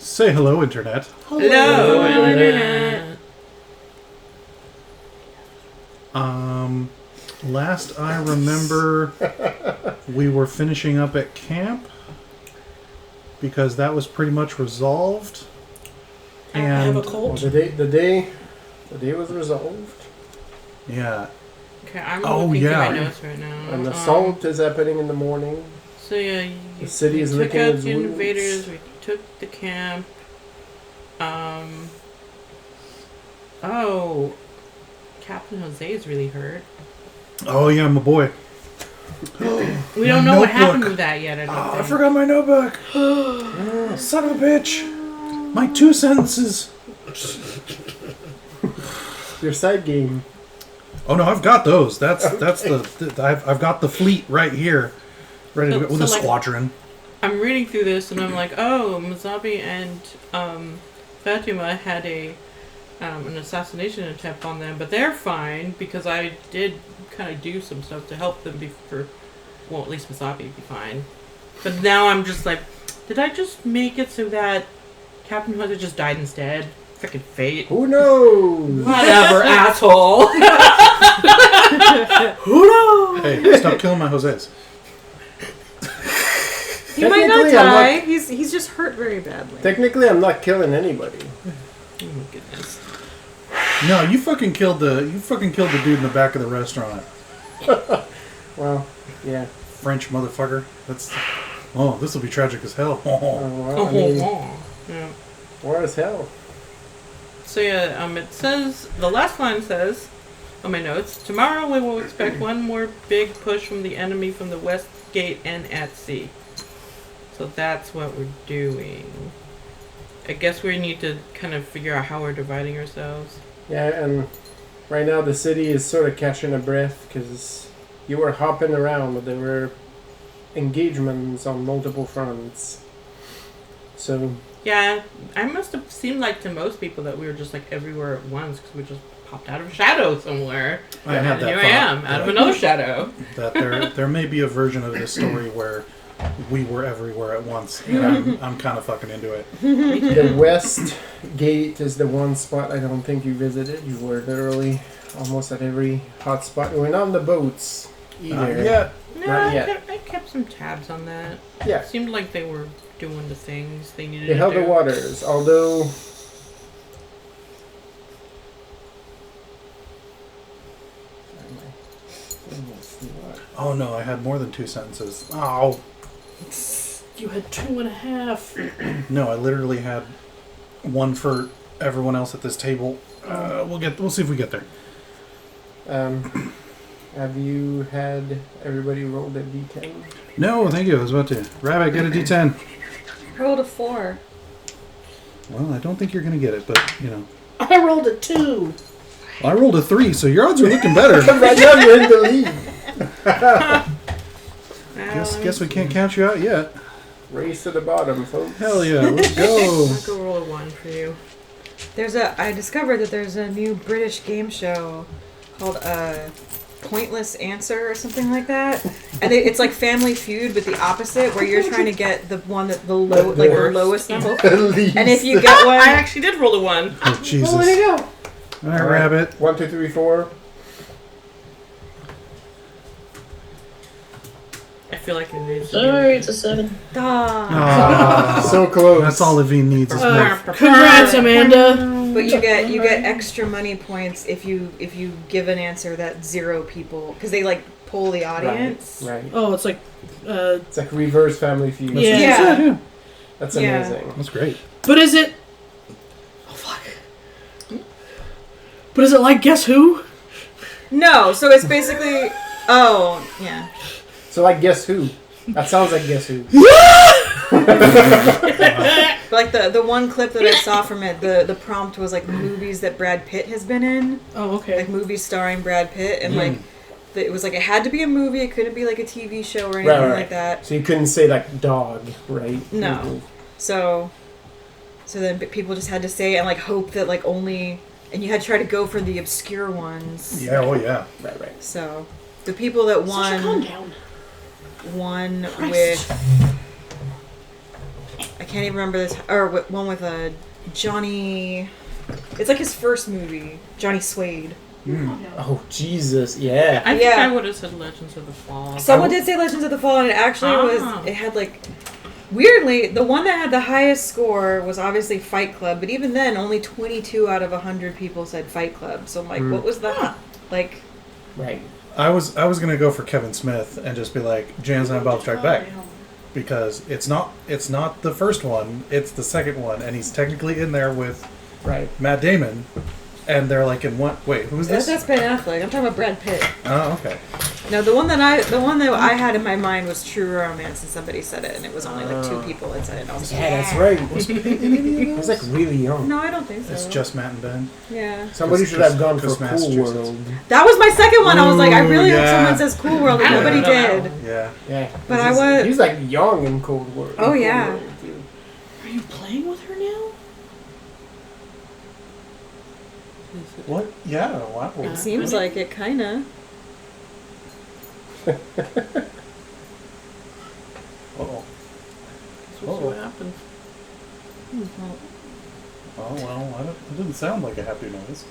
Say hello, Internet. Hello, Internet. Last I remember, we were finishing up at camp because that was pretty much resolved. And I have a cold. Well, the day was resolved. Yeah. Okay, I'm looking through my notes right now. And the assault is happening in the morning. So yeah, the city is took licking out its the wounds. invaders. We took the camp. Oh, Captain Jose is really hurt. Oh yeah, my boy. We don't know what happened with that yet. I forgot my notebook. Son of a bitch. My 2 sentences. Your side game. Oh no, I've got those. That's I've got the fleet right here, ready to go with a squadron. I'm reading through this and I'm like, oh, Mazabi and Fatima had an assassination attempt on them, but they're fine because I did kind of do some stuff to help them at least Mazabi be fine. But now I'm just like, did I just make it so that Captain Hunter just died instead? Freaking fate. Who knows? Whatever, asshole. Who knows? Hey, stop killing my Jose's. He might not die. He's just hurt very badly. Technically, I'm not killing anybody. Oh my goodness. No, you fucking killed the dude in the back of the restaurant. Well, yeah. French motherfucker. This will be tragic as hell. Well, I mean, Yeah. war as hell. So yeah, it says, the last line says, on my notes, tomorrow we will expect one more big push from the enemy from the west gate and at sea. So that's what we're doing. I guess we need to kind of figure out how we're dividing ourselves. Yeah, and right now the city is sort of catching a breath because you were hopping around, but there were engagements on multiple fronts. So... Yeah, I must have seemed like to most people that we were just like everywhere at once because we just popped out of a shadow somewhere. I had that here thought. I am, out of another shadow. That there may be a version of this story where we were everywhere at once, and I'm kind of fucking into it. The west gate is the one spot I don't think you visited. You were literally almost at every hot spot. We're not on the boats either. No, Not yet. I kept some tabs on that. Yeah. It seemed like they were doing the things they needed They to held do. the waters, although... Oh no, I had more than 2 sentences. Oh. You had 2.5. No, I literally had one for everyone else at this table. We'll see if we get there. Have you had everybody roll the d10? No, thank you. I was about to. Rabbit, get a d10. Rolled a 4. Well, I don't think you're going to get it, but, you know. I rolled a 2. I rolled a 3, so your odds are looking better. Right now you're in the lead. Guess we can't count you out yet. Race to the bottom, folks. Hell yeah, let's go. I'll go roll a 1 for you. I discovered that there's a new British game show called Pointless Answer or something like that, and it's like Family Feud, but the opposite, where you're trying to get the one that the lowest level. And if you get one, I actually did roll a 1. Oh, Jesus. well, there you go. All right, Rabbit. 1, 2, 3, 4. I feel like it needs to Sorry, it's a 7. So close. That's all Levine needs is more. Congrats, Amanda. But you get extra money points if you give an answer that 0 people, because they like poll the audience. Right. Oh, it's like... It's like reverse Family Feud. Yeah. That's Yeah. amazing. That's great. But is it... Oh, fuck. But is it like Guess Who? No, so it's basically yeah. So like Guess Who? That sounds like Guess Who. Like the one clip that I saw from it, the prompt was like movies that Brad Pitt has been in. Oh, okay. Like movies starring Brad Pitt, and like it was like it had to be a movie. It couldn't be like a TV show or anything like that. So you couldn't say like dog, right? No. Mhm. So then people just had to say it and like hope that like only, and you had to try to go for the obscure ones. Yeah, oh yeah. Right. So the people that Sasha, calm down. won Christ. with I can't even remember this, or one with a Johnny. It's like his first movie, Johnny Suede. Oh Jesus, yeah. I think Yeah. I would have said Legends of the Fall. Someone did say Legends of the Fall, and it actually was. It had like. Weirdly, the one that had the highest score was obviously Fight Club, but even then, only 22 out of 100 people said Fight Club. So I'm like, what was that? Like, Right. I was gonna go for Kevin Smith and just be like Jan and Bob Strike Back, because it's not the first one, it's the second one, and he's technically in there with Right. Matt Damon, and they're like in one. Wait, who's this? that's Ben Affleck. I'm talking about Brad Pitt. Oh, okay. No, the one that I had in my mind was True Romance, and somebody said it, and it was only like 2 people that said it. And I was like, Yeah, that's right. Was Pete in any of He's those? like really young. No, I don't think so. It's just Matt and Ben. Yeah. Somebody should have gone for Cool Massachusetts. World. That was my second one. I was like, I really Ooh, hope yeah. someone says Cool World, and I nobody don't know. did. Yeah. Yeah. But I was- He's like young in Cold War. Oh, yeah. Are you playing with her now? What? Yeah. Wow. It seems like it, kinda. Uh-oh. We'll see what happens. Oh well, it didn't sound like a happy noise.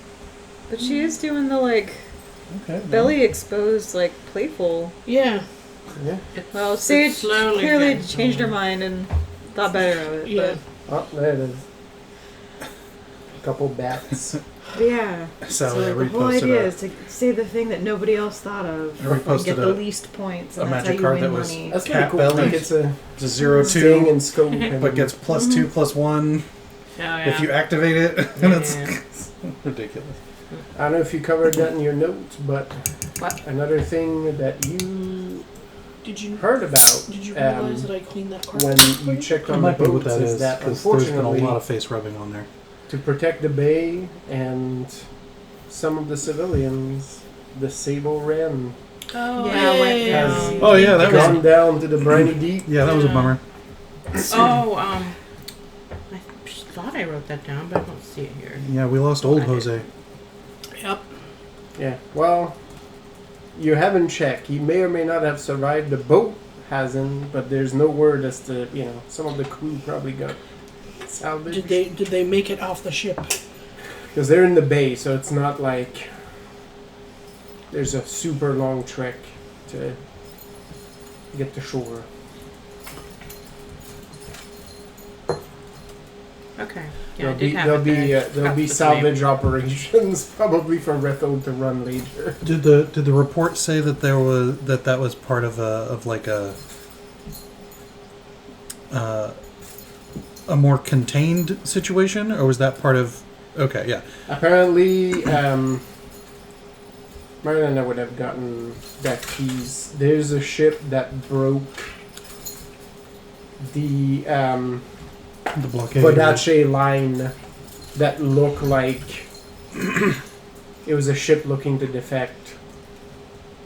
But she is doing the like Okay. well, belly exposed, like playful. Yeah. Yeah. Well, It's Sage slowly clearly getting changed her somewhere. mind and thought better of it. Yeah. Oh, there it is. A couple bats. But yeah. Sally, I so the whole reposted idea a- is to say the thing that nobody else thought of I and reposted get the a- least points, a and that's magic how you card win that was- money. That's Cat pretty cool. belly. Like it's a It's a 0-2, staying in scope. And but gets plus 2 plus 1 Yeah, if you activate it, and it's Yeah. ridiculous. I don't know if you covered that in your notes, but What? another thing that you Did you heard about Did you realize um, that I cleaned that card? when you checked That on might the be what boats that is is, that because there's been a unfortunately lot of face rubbing on there. to protect the bay and some of the civilians, the Sable Wren Oh, Yeah, I went yeah. has Oh, yeah, that was- gone down to the briny deep. Yeah, that was a Yeah. bummer. Oh, I thought I wrote that down, but I don't see it here. Yeah, we lost old I did. Jose. Yep. Yeah, well, you haven't checked. He may or may not have survived. The boat hasn't, but there's no word as to, some of the crew probably got salvaged. Did they make it off the ship? Because they're in the bay, so it's not like there's a super long trek to get to shore. Okay. Yeah, I did have There'll it be there. there'll Forgot be the salvage operations probably for Retho to run later. Did the report say that that was part of a more contained situation, or was that part of? Okay, yeah. Apparently, Marilyn would have gotten that keys. There's a ship that broke the The blockade. Voddaccine line that looked like it was a ship looking to defect,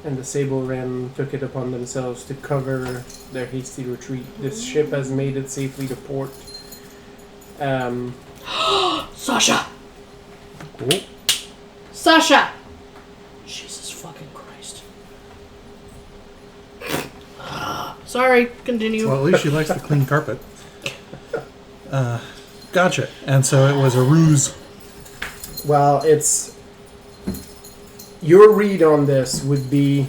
and the Sable Wren took it upon themselves to cover their hasty retreat. This ship has made it safely to port. Sasha! Cool. Sasha! Jesus fucking Christ. Sorry, continue. Well, at least she likes the clean carpet. Gotcha. And so it was a ruse. Well, it's your read on this would be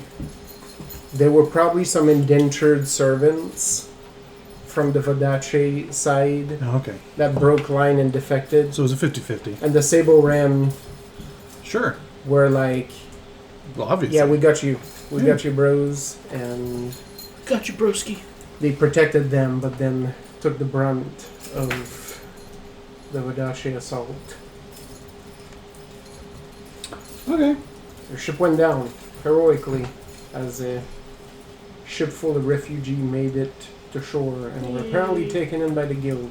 there were probably some indentured servants from the Voddaccine side Oh, okay. that broke line and defected, So it was a 50-50. and the Sable Wren Sure. were like, Well, obviously. "Yeah, we got you, got you, bros," and Got you, broski. they protected them, but then took the brunt of the Voddaccine assault. Okay. Their ship went down heroically as a ship full of refugee made it to shore and were apparently taken in by the guild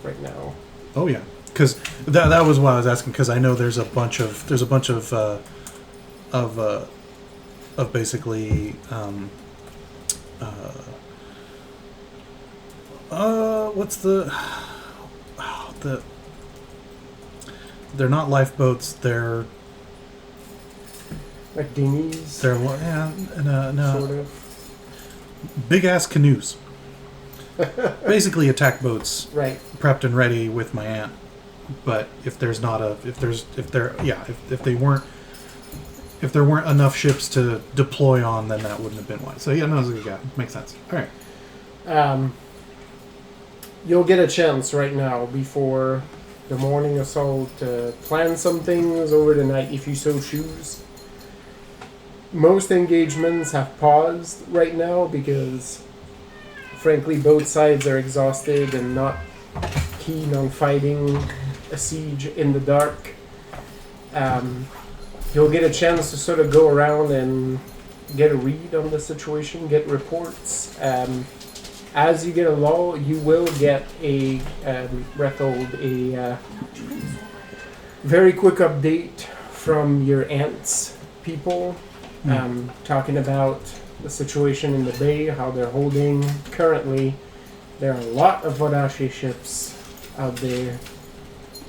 right now. Oh yeah. Because that was why I was asking. Because I know there's a bunch of basically what's the they're not lifeboats. They're Like dinghies, no sort of. big ass canoes. basically attack boats Right. prepped and ready with my aunt. But if there weren't enough ships to deploy on, then that wouldn't have been wise. So yeah, no, it's a good guy. Makes sense. All right. You'll get a chance right now before the morning assault to plan some things over the night if you so choose. Most engagements have paused right now because, frankly, both sides are exhausted and not keen on fighting a siege in the dark. You'll get a chance to sort of go around and get a read on the situation, get reports. As you get along, you will get a very quick update from your aunt's people, talking about the situation in the bay, how they're holding. Currently, there are a lot of Voddaccine ships out there.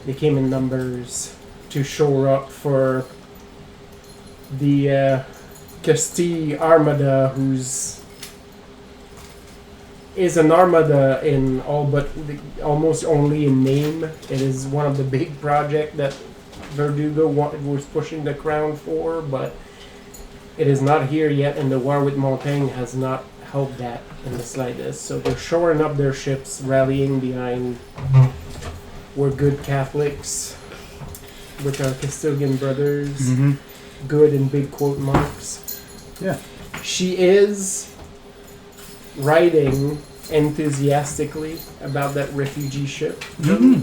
They came in numbers to shore up for the Castille Armada, is an armada in all but almost only in name. It is one of the big projects that Verdugo was pushing the crown for, but it is not here yet, and the war with Montaigne has not helped that in the slightest. So they're shoring up their ships, rallying behind we're good Catholics with our Castilian brothers. Mm-hmm. Good in big quote marks. Yeah. She is writing enthusiastically about that refugee ship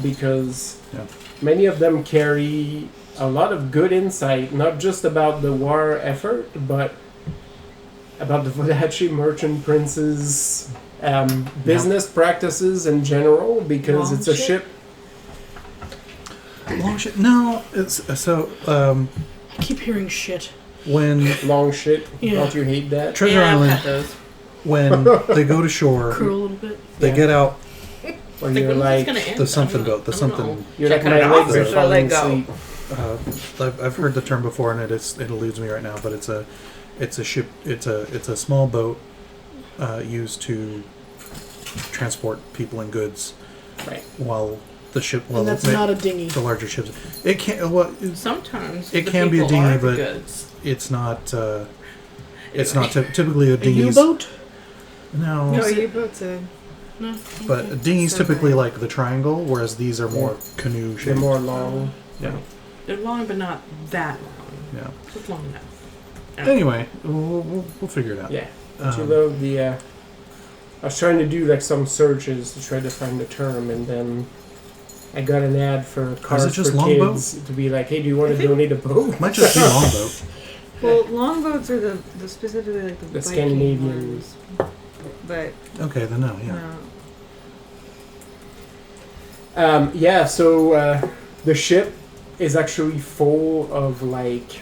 because many of them carry a lot of good insight, not just about the war effort, but about the Voddaccine merchant prince's business practices in general, because it's a ship. Long shit? No, it's so. I keep hearing shit. When Long shit. Yeah. Don't you hate that? Treasure I've Island, had those. when they go to shore, Curl a little bit. they get out Or Like, you're when is like, this gonna end? the something I don't boat, the know. I don't something. know. you're like, Check my it legs out. are Should I falling let go? asleep. I've heard the term before, and it eludes me right now. But it's a ship. It's a small boat used to transport people and goods. Right. While the ship, And that's not a dinghy. the larger ships. It can't. Well, Sometimes It the can be a people dinghy, are the but goods. it's not. It's not typically a A dinghy. U-boat? No, No, U-boats are... No. but a dinghy's Something. typically like the triangle, whereas these are more canoe They're shaped. more long. Yeah. They're long, but not that long. Yeah. Just long enough. Anyway, we'll figure it out. Yeah. But you Um, love the. I was trying to do like some searches to try to find the term, and then I got an ad for cars just for longboat? kids to be like, "Hey, do you want to donate a boat?" Might just be longboat. Well, longboats are the specifically like the The Viking Scandinavian. ones. But Okay, then no, yeah. no. Yeah. So the ship is actually full of like.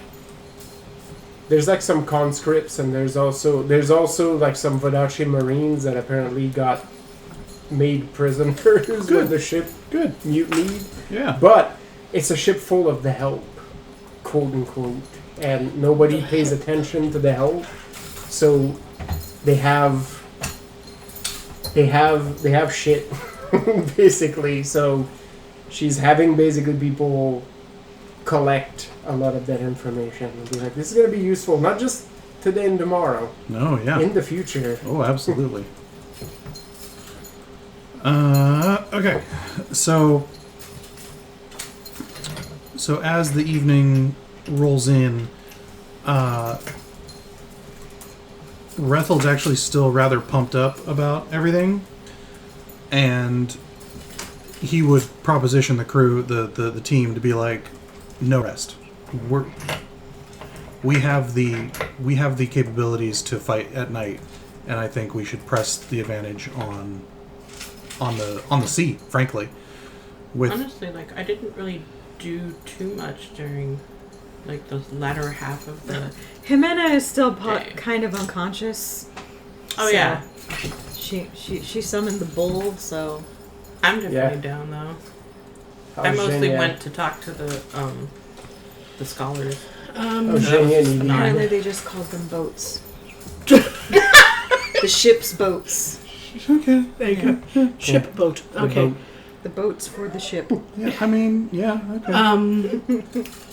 There's like some conscripts, and there's also like some Voddaccine Marines that apparently got made prisoners when the ship mutinied. Yeah. But it's a ship full of the help, quote unquote, and nobody pays attention to the help. So they have shit basically. So she's having basically people collect a lot of that information and be like, this is going to be useful not just today and tomorrow, No, yeah. in the future. Oh, absolutely. Okay. So as the evening rolls in, Rethel's actually still rather pumped up about everything, and he would proposition the crew, the team, to be like, no rest. We have the capabilities to fight at night, and I think we should press the advantage on the sea, frankly. Honestly, like, I didn't really do too much during, like, the latter half of the... Jimena is still Okay. kind of unconscious. Oh, so yeah. She summoned the bull, so I'm definitely down, though. I How's mostly Zhenya? went to talk to the scholars. How's Zhenya and apparently Evie? they just called them boats. The ship's boats. Okay. There you go. Ship boat. The Okay. boat. The boat's for the ship. Yeah, I mean, yeah, okay.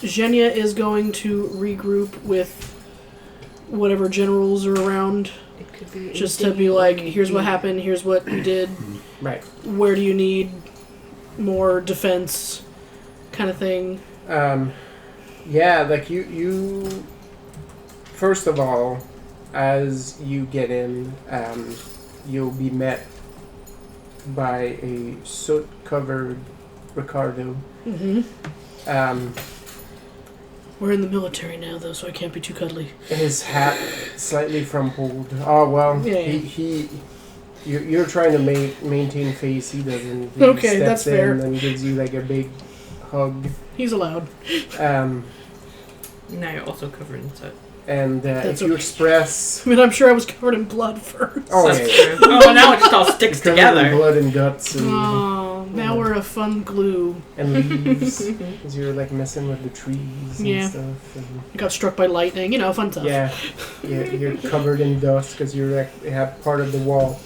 Zhenya is going to regroup with whatever generals are around, It could be just to be like, here's what happened, here's what you did, Right. where do you need more defense, kind of thing. Yeah, like you first of all, as you get in, you'll be met by a soot-covered Ricardo. Mm-hmm. Um, We're in the military now, though, so I can't be too cuddly. his hat slightly crumpled. Oh well, Yeah. You're trying to maintain face. He doesn't. He Okay, steps that's in fair. and gives you like a big hug. He's allowed. Now you're also covered in soot. And if That's you okay. express, I mean, I'm sure I was covered in blood first. oh That's yeah, true. Oh, now it just all sticks covered in together. blood and guts and. Oh, now we're a fun glue. And leaves, because you're like messing with the trees and Yeah. stuff. And I got struck by lightning, fun stuff. yeah, you're covered in dust because you have part of the wall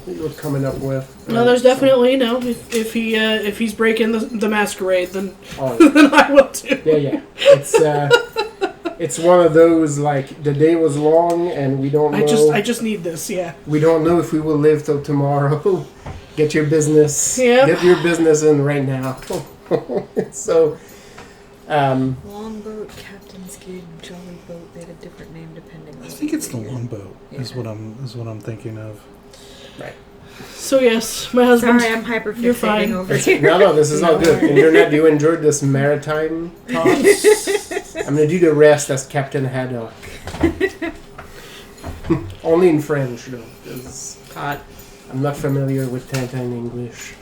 that you were coming up with. No, there's definitely, if he's breaking the masquerade, then Oh, yeah. then I will too. Yeah. It's one of those like the day was long and we don't know. I just need this, yeah. We don't know if we will live till tomorrow. Get your business. Yep. Get your business in right now. So, Longboat, captain's gig, jolly boat. They had a different name depending on. I think it's the longboat is Yeah. what I'm thinking of. right. So yes, my husband. Sorry, I'm hyper You're fine. fixating over here. No, this is all good. Internet, you enjoyed this maritime talk? I'm gonna do the rest as Captain Haddock. Only in French, though, because Hot. I'm not familiar with Tintin English.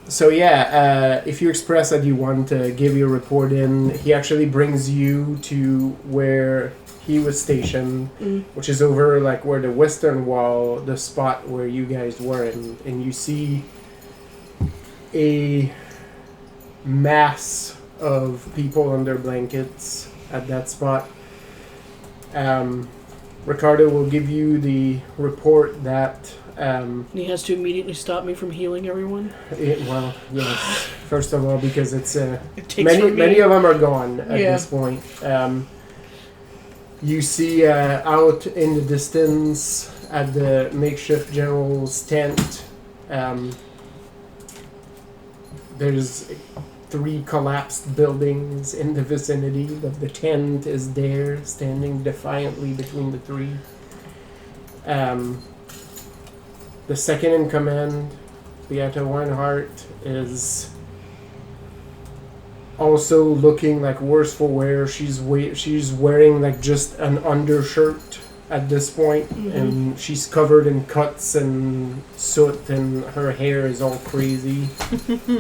So yeah, if you express that you want to give your report in, he actually brings you to where he was stationed, which is over like where the western wall, the spot where you guys were in, and you see a mass of people under blankets at that spot. Ricardo will give you the report that He has to immediately stop me from healing everyone. well, yes. First of all, because it's It takes from me. many of them are gone at Yeah. this point. You see out in the distance at the makeshift general's tent, there's 3 collapsed buildings in the vicinity, but the tent is there, standing defiantly between the 3. The second in command, Beata Weinhardt, is also looking like worse for wear. She's wearing like just an undershirt at this point, and she's covered in cuts and soot, and her hair is all crazy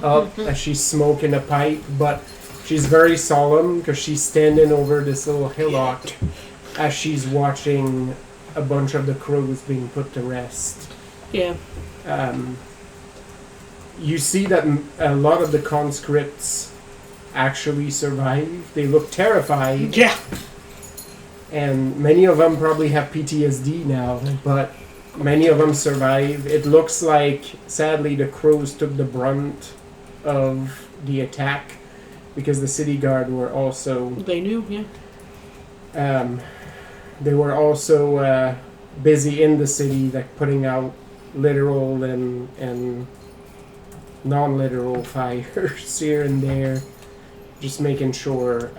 up as she's smoking a pipe. But she's very solemn because she's standing over this little hillock as she's watching a bunch of the crows being put to rest. Yeah. You see that a lot of the conscripts actually survive. They look terrified, Yeah. and many of them probably have PTSD now, but many of them survive. It looks like, sadly, the crows took the brunt of the attack because the city guard were also... They knew, yeah. They were also busy in the city, like putting out literal and non-literal fires here and there, just making sure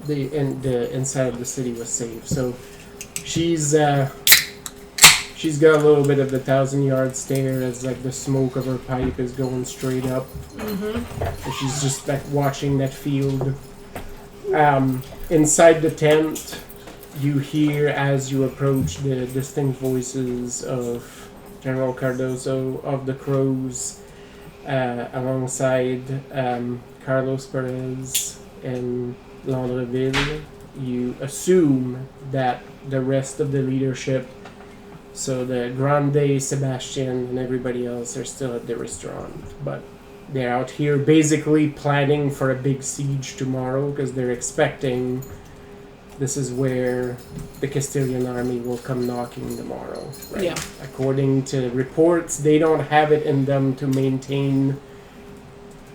the inside of the city was safe. So she's got a little bit of the 1,000-yard stare as like the smoke of her pipe is going straight up. And she's just like watching that field. Inside the tent, you hear as you approach the distinct voices of General Cardoso of the Crows, alongside Carlos Perez and Landreville. You assume that the rest of the leadership, so the Grande, Sebastian, and everybody else, are still at the restaurant, but they're out here basically planning for a big siege tomorrow because they're expecting this is where the Castilian army will come knocking tomorrow. Right? Yeah. According to reports, they don't have it in them to maintain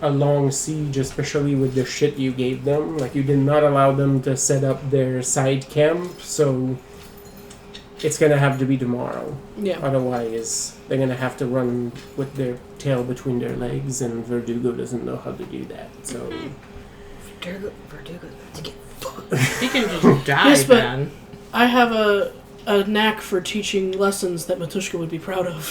a long siege, especially with the shit you gave them. Like, you did not allow them to set up their side camp, so it's gonna have to be tomorrow. Yeah. Otherwise, they're gonna have to run with their tail between their legs, and Verdugo doesn't know how to do that. So Verdugo, to get He can just die, Yes, but- man. I have a knack for teaching lessons that Matushka would be proud of.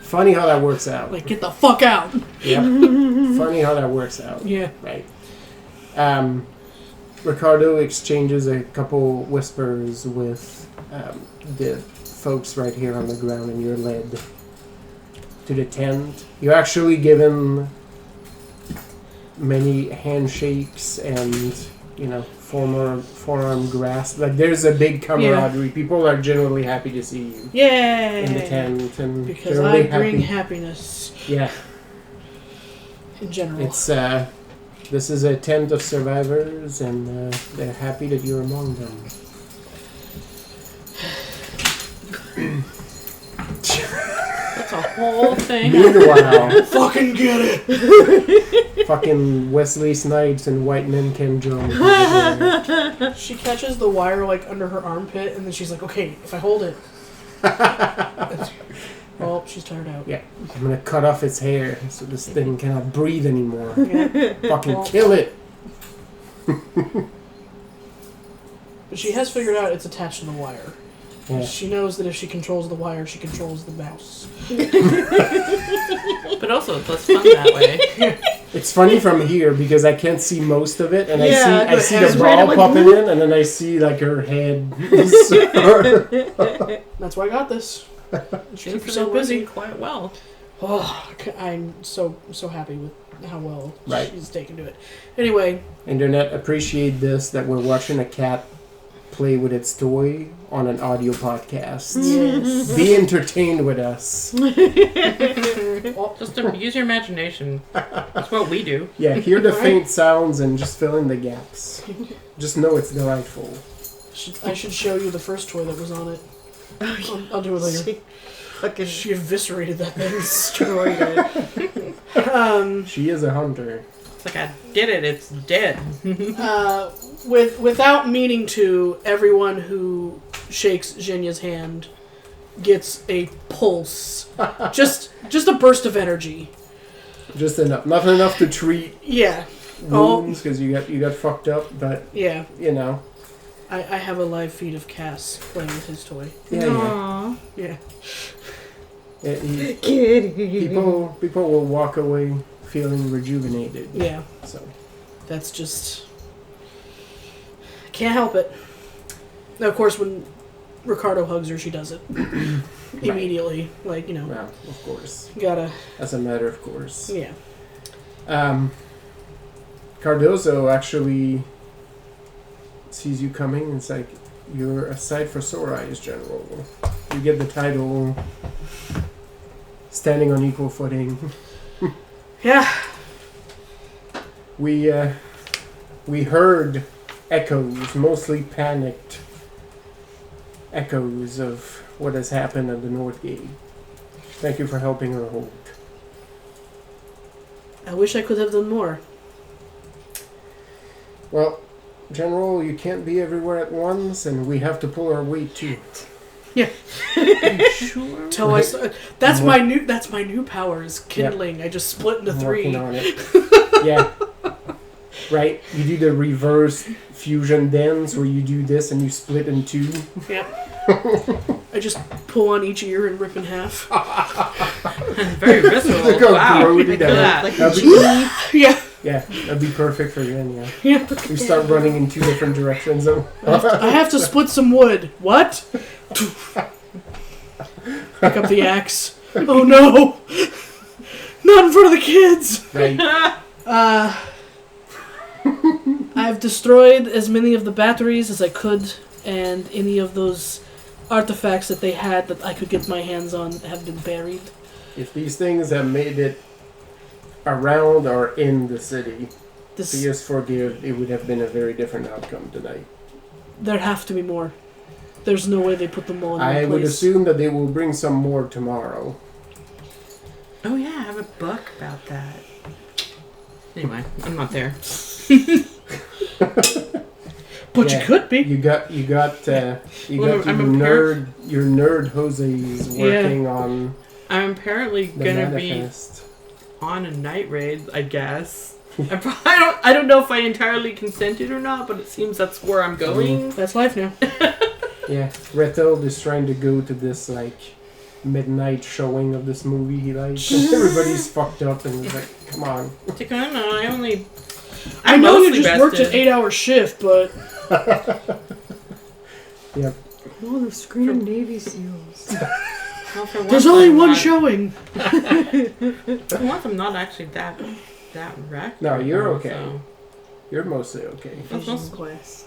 funny how that works out. Like, get the fuck out. Yeah. Funny how that works out. Yeah. Right. Ricardo exchanges a couple whispers with the folks right here on the ground, and you're led to the tent. You're actually given many handshakes and, forearm grasp. Like, there's a big camaraderie. People are generally happy to see you Yay! in the tent, and Because generally I bring happy. happiness Yeah. in general. It's this is a tent of survivors, and they're happy that you're among them. That's a whole thing. Meanwhile, Fucking get it! fucking Wesley Snipes and White Men Can Jump. She catches the wire, like, under her armpit, and then she's like, okay, if I hold it. Well, she's tired out. Yeah, I'm gonna cut off its hair so this thing cannot breathe anymore. Yeah. Fucking Well- kill it. But she has figured out it's attached to the wire. Yeah. She knows that if she controls the wire, she controls the mouse. But also, it's less fun that way. It's funny from here because I can't see most of it, and Yeah, I see but the right ball away. popping in, and then I see like her head. That's why I got this. She Seems keeps to be herself busy. working quite well. Oh, I'm so happy with how well Right. she's taken to it. Anyway, Internet, appreciate this, that we're watching a cat play with its toy on an audio podcast. yes. Be entertained with us. Just use your imagination. That's what we do. Yeah, hear the faint sounds and just fill in the gaps. Just know it's delightful. I should show you the first toy that was on it. I'll do it later. fucking She eviscerated that thing. destroyed it. She is a hunter. It's like, I did it. It's dead. Without meaning to, everyone who shakes Zhenya's hand gets a pulse. just a burst of energy. Just enough. Not enough to treat Yeah. wounds because you got fucked up, but Yeah. I I have a live feed of Cass playing with his toy. yeah. Aww. Yeah. Kitty. People will walk away feeling rejuvenated. Yeah. So That's just... Can't help it. Now, of course, when Ricardo hugs her, she does it. Immediately. Like, well, of course. gotta... As a matter of course. Yeah. Cardozo actually sees you coming and it's like, you're a sight for sore eyes, General. You get the title standing on equal footing. Yeah. We heard echoes, mostly panicked echoes of what has happened at the North Gate. Thank you for helping her hold. I wish I could have done more. Well, General, you can't be everywhere at once, and we have to pull our weight too. Sure. Till I that's my new power is kindling. I just split into I'm three. working on it. Yeah. Right? You do the reverse fusion dance where you do this and you split in two. Yep. I just pull on each ear and rip in half. Very visceral. Look how Wow. grody Look that at is. that. Like That'd a be- G. Yeah. Yeah, that'd be perfect for Yen, yeah. Yeah. We start running in two different directions. I have to split some wood. What? Pick up the axe. Oh no! Not in front of the kids! Right. I've destroyed as many of the batteries as I could, and any of those artifacts that they had that I could get my hands on have been buried. If these things have made it around or in the city, This, please forgive, it would have been a very different outcome tonight. There have to be more. There's no way they put them all in one I place. would assume that they will bring some more tomorrow. Oh yeah, I have a book about that. Anyway, I'm not there. But Yeah. you could be. You got Well, your I'm nerd Jose's working on I'm apparently the gonna manifest. be on a night raid, I guess. I don't know if I entirely consented or not, but it seems that's where I'm going. That's life now. Yeah, Retold is trying to go to this like midnight showing of this movie he likes. And everybody's fucked up and he's like, come on. It's like, I don't know, I know you mostly just worked an rested. 8-hour shift, but Yep. Oh, the screaming Navy SEALs. Well, for there's once, only I'm one not- showing. For once, I'm not actually that wrecked. No, right you're now, okay. so- You're mostly okay. That's Vision most- Quest.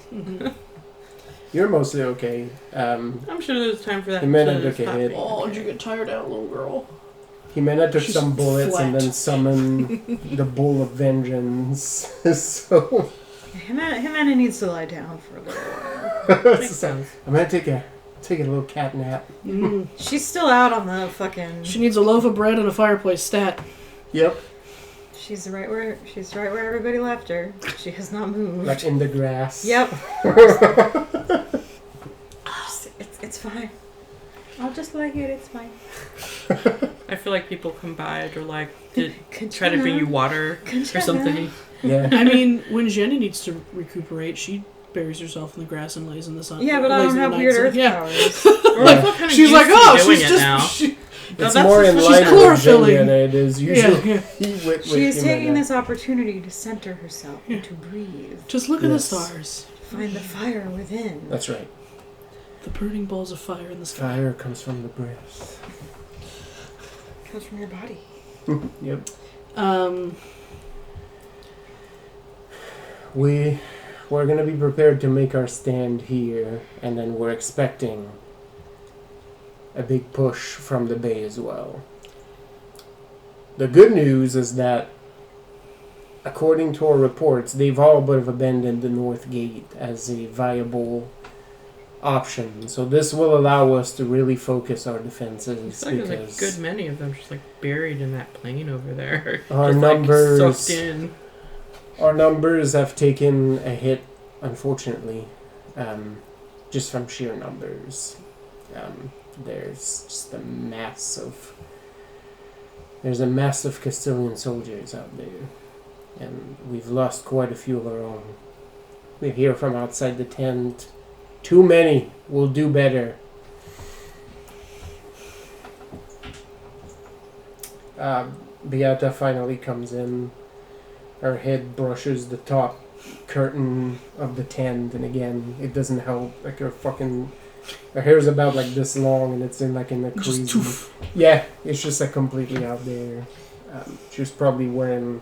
You're mostly okay. I'm sure there's time for that. Jimena to took a stop hit. being Oh, okay. did you get tired out, little girl? Jimena took She's some bullets and flat. then summoned the Bull of Vengeance. So Jimena needs to lie down for a little while. Makes sense. I'm gonna take a little cat nap. Mm. She's still out on the fucking. She needs a loaf of bread and a fireplace stat. Yep. She's right where everybody left her. She has not moved. Like in the grass. Yep. It's fine. I'll just lie here. It's fine. I feel like people come by or like to Conchana. try to bring you water or Conchana. something. Yeah. I mean, when Jenny needs to recuperate, she buries herself in the grass and lays in the sun. Yeah, but I lays don't in the have night weird sun. earth Yeah. powers. Or like, what kind of She's like, use oh, are you doing she's it just. now? It's that's more in just- line she's with chlorophylling. Virginia than it is usually Yeah. with She is taking Jimena. this opportunity to center herself and to breathe. Just look at the Yes. stars. Find the fire within. That's right. The burning balls of fire in the sky. Fire comes from the breath. Comes from your body. Yep. We're gonna be prepared to make our stand here, and then we're expecting a big push from the bay as well. The good news is that, according to our reports, they've all but have abandoned the north gate as a viable option. So this will allow us to really focus our defenses It's like there's because a good many of them just like buried in that plane over there. Our just, numbers- like, sucked in. our numbers have taken a hit, unfortunately, just from sheer numbers. There's just a mass of Castilian soldiers out there, and we've lost quite a few of our own. We hear from outside the tent. Too many. We'll do better. Beata finally comes in. Her head brushes the top curtain of the tent, and again, it doesn't help. Like her hair's about like this long, and it's in like in a crazy. Just toof. Yeah, it's just like completely out there. She was probably wearing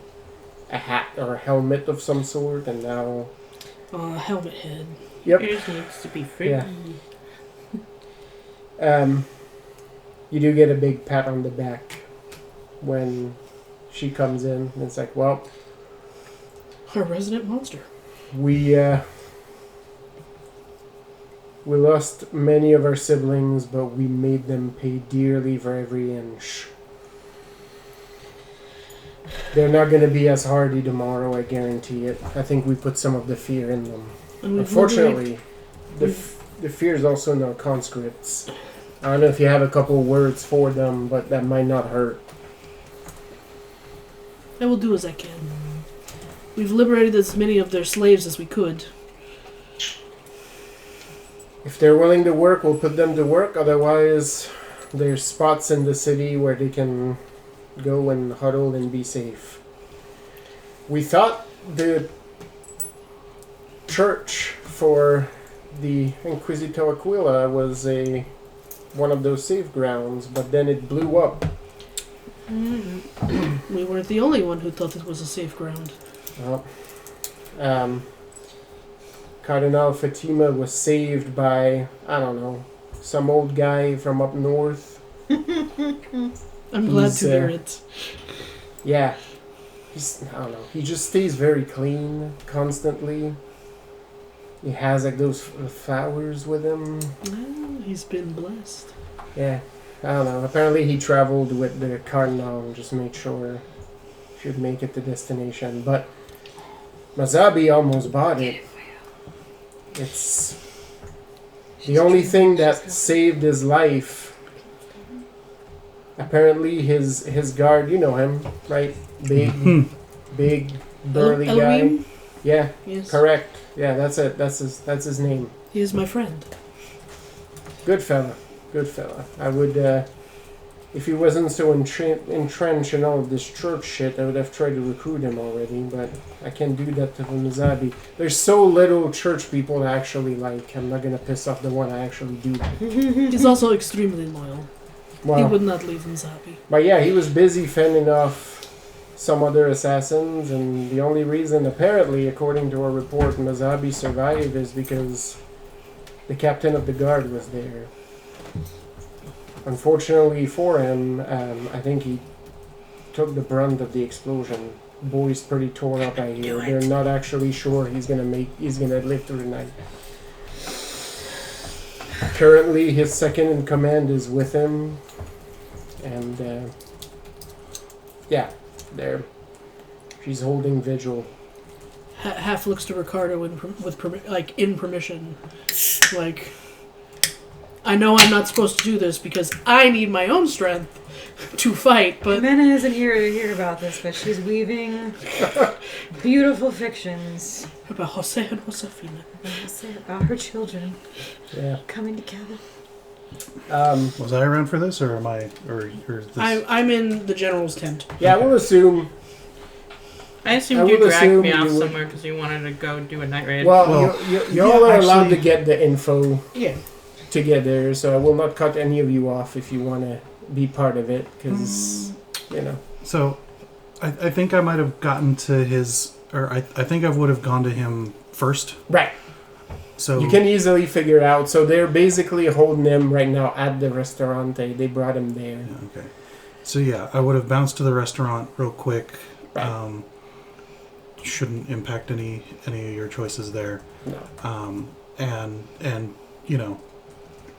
a hat or a helmet of some sort, and now. Helmet head. Yep. It just needs to be free. Yeah. You do get a big pat on the back when she comes in, and it's like, well, Her resident monster. we lost many of our siblings, but we made them pay dearly for every inch. They're not going to be as hardy tomorrow, I guarantee it. I think we put some of the fear in them. And we've Unfortunately, the fear is also in our conscripts. I don't know if you have a couple words for them, but that might not hurt. I will do as I can. We've liberated as many of their slaves as we could. If they're willing to work, we'll put them to work. Otherwise, there's spots in the city where they can go and huddle and be safe. We thought the church for the Inquisitor Aquila was one of those safe grounds, but then it blew up. We weren't the only one who thought it was a safe ground. Well, Cardinal Fatima was saved by, I don't know, some old guy from up north. I'm glad He's, to hear it. Yeah. I don't know. He just stays very clean constantly. he has like those flowers with him. Well, he's been blessed. Yeah, I don't know. Apparently he traveled with the cardinal and just made sure she'd make it to destination. But Mazabi almost bought it. It's the only thing that saved his life. Apparently his guard, you know him, right? Big, burly guy. Elohim? Yeah, Yes. correct. Yeah, that's it. That's his name. He is my friend. Good fella. I would, if he wasn't so entrenched in all of this church shit, I would have tried to recruit him already, but I can't do that to the Mizabi. There's so little church people I actually like. I'm not gonna piss off the one I actually do like. He's also extremely loyal. He Well, would not leave Mizabi. but yeah, he was busy fending off some other assassins, and the only reason, apparently, according to a report, Mizabi survived is because the captain of the guard was there. Unfortunately for him, I think he took the brunt of the explosion. Boy's pretty tore up, I hear. They're not actually sure he's gonna live through the night. Currently, his second in command is with him, and yeah, she's holding vigil. Half looks to Ricardo in permission. Like, I know I'm not supposed to do this because I need my own strength to fight, but Jimena isn't here to hear about this, but she's weaving beautiful fictions about Jose and Josefina. about her children Yeah. coming together. Was I around for this, or am I, or this? I'm in the general's tent. Yeah, we'll assume. I I assumed you would dragged assume me off you would- somewhere because you wanted to go do a night raid. Well, y'all yeah, are allowed actually- to get the info Yeah. together, so I will not cut any of you off if you want to be part of it, because, you know. So, I think I might have gotten to his, or I think I would have gone to him first. Right. So You can easily figure it out. So they're basically holding him right now at the restaurant. They brought him there. Yeah, okay. So yeah, I would have bounced to the restaurant real quick. Right. Shouldn't impact any of your choices there. No. And you know,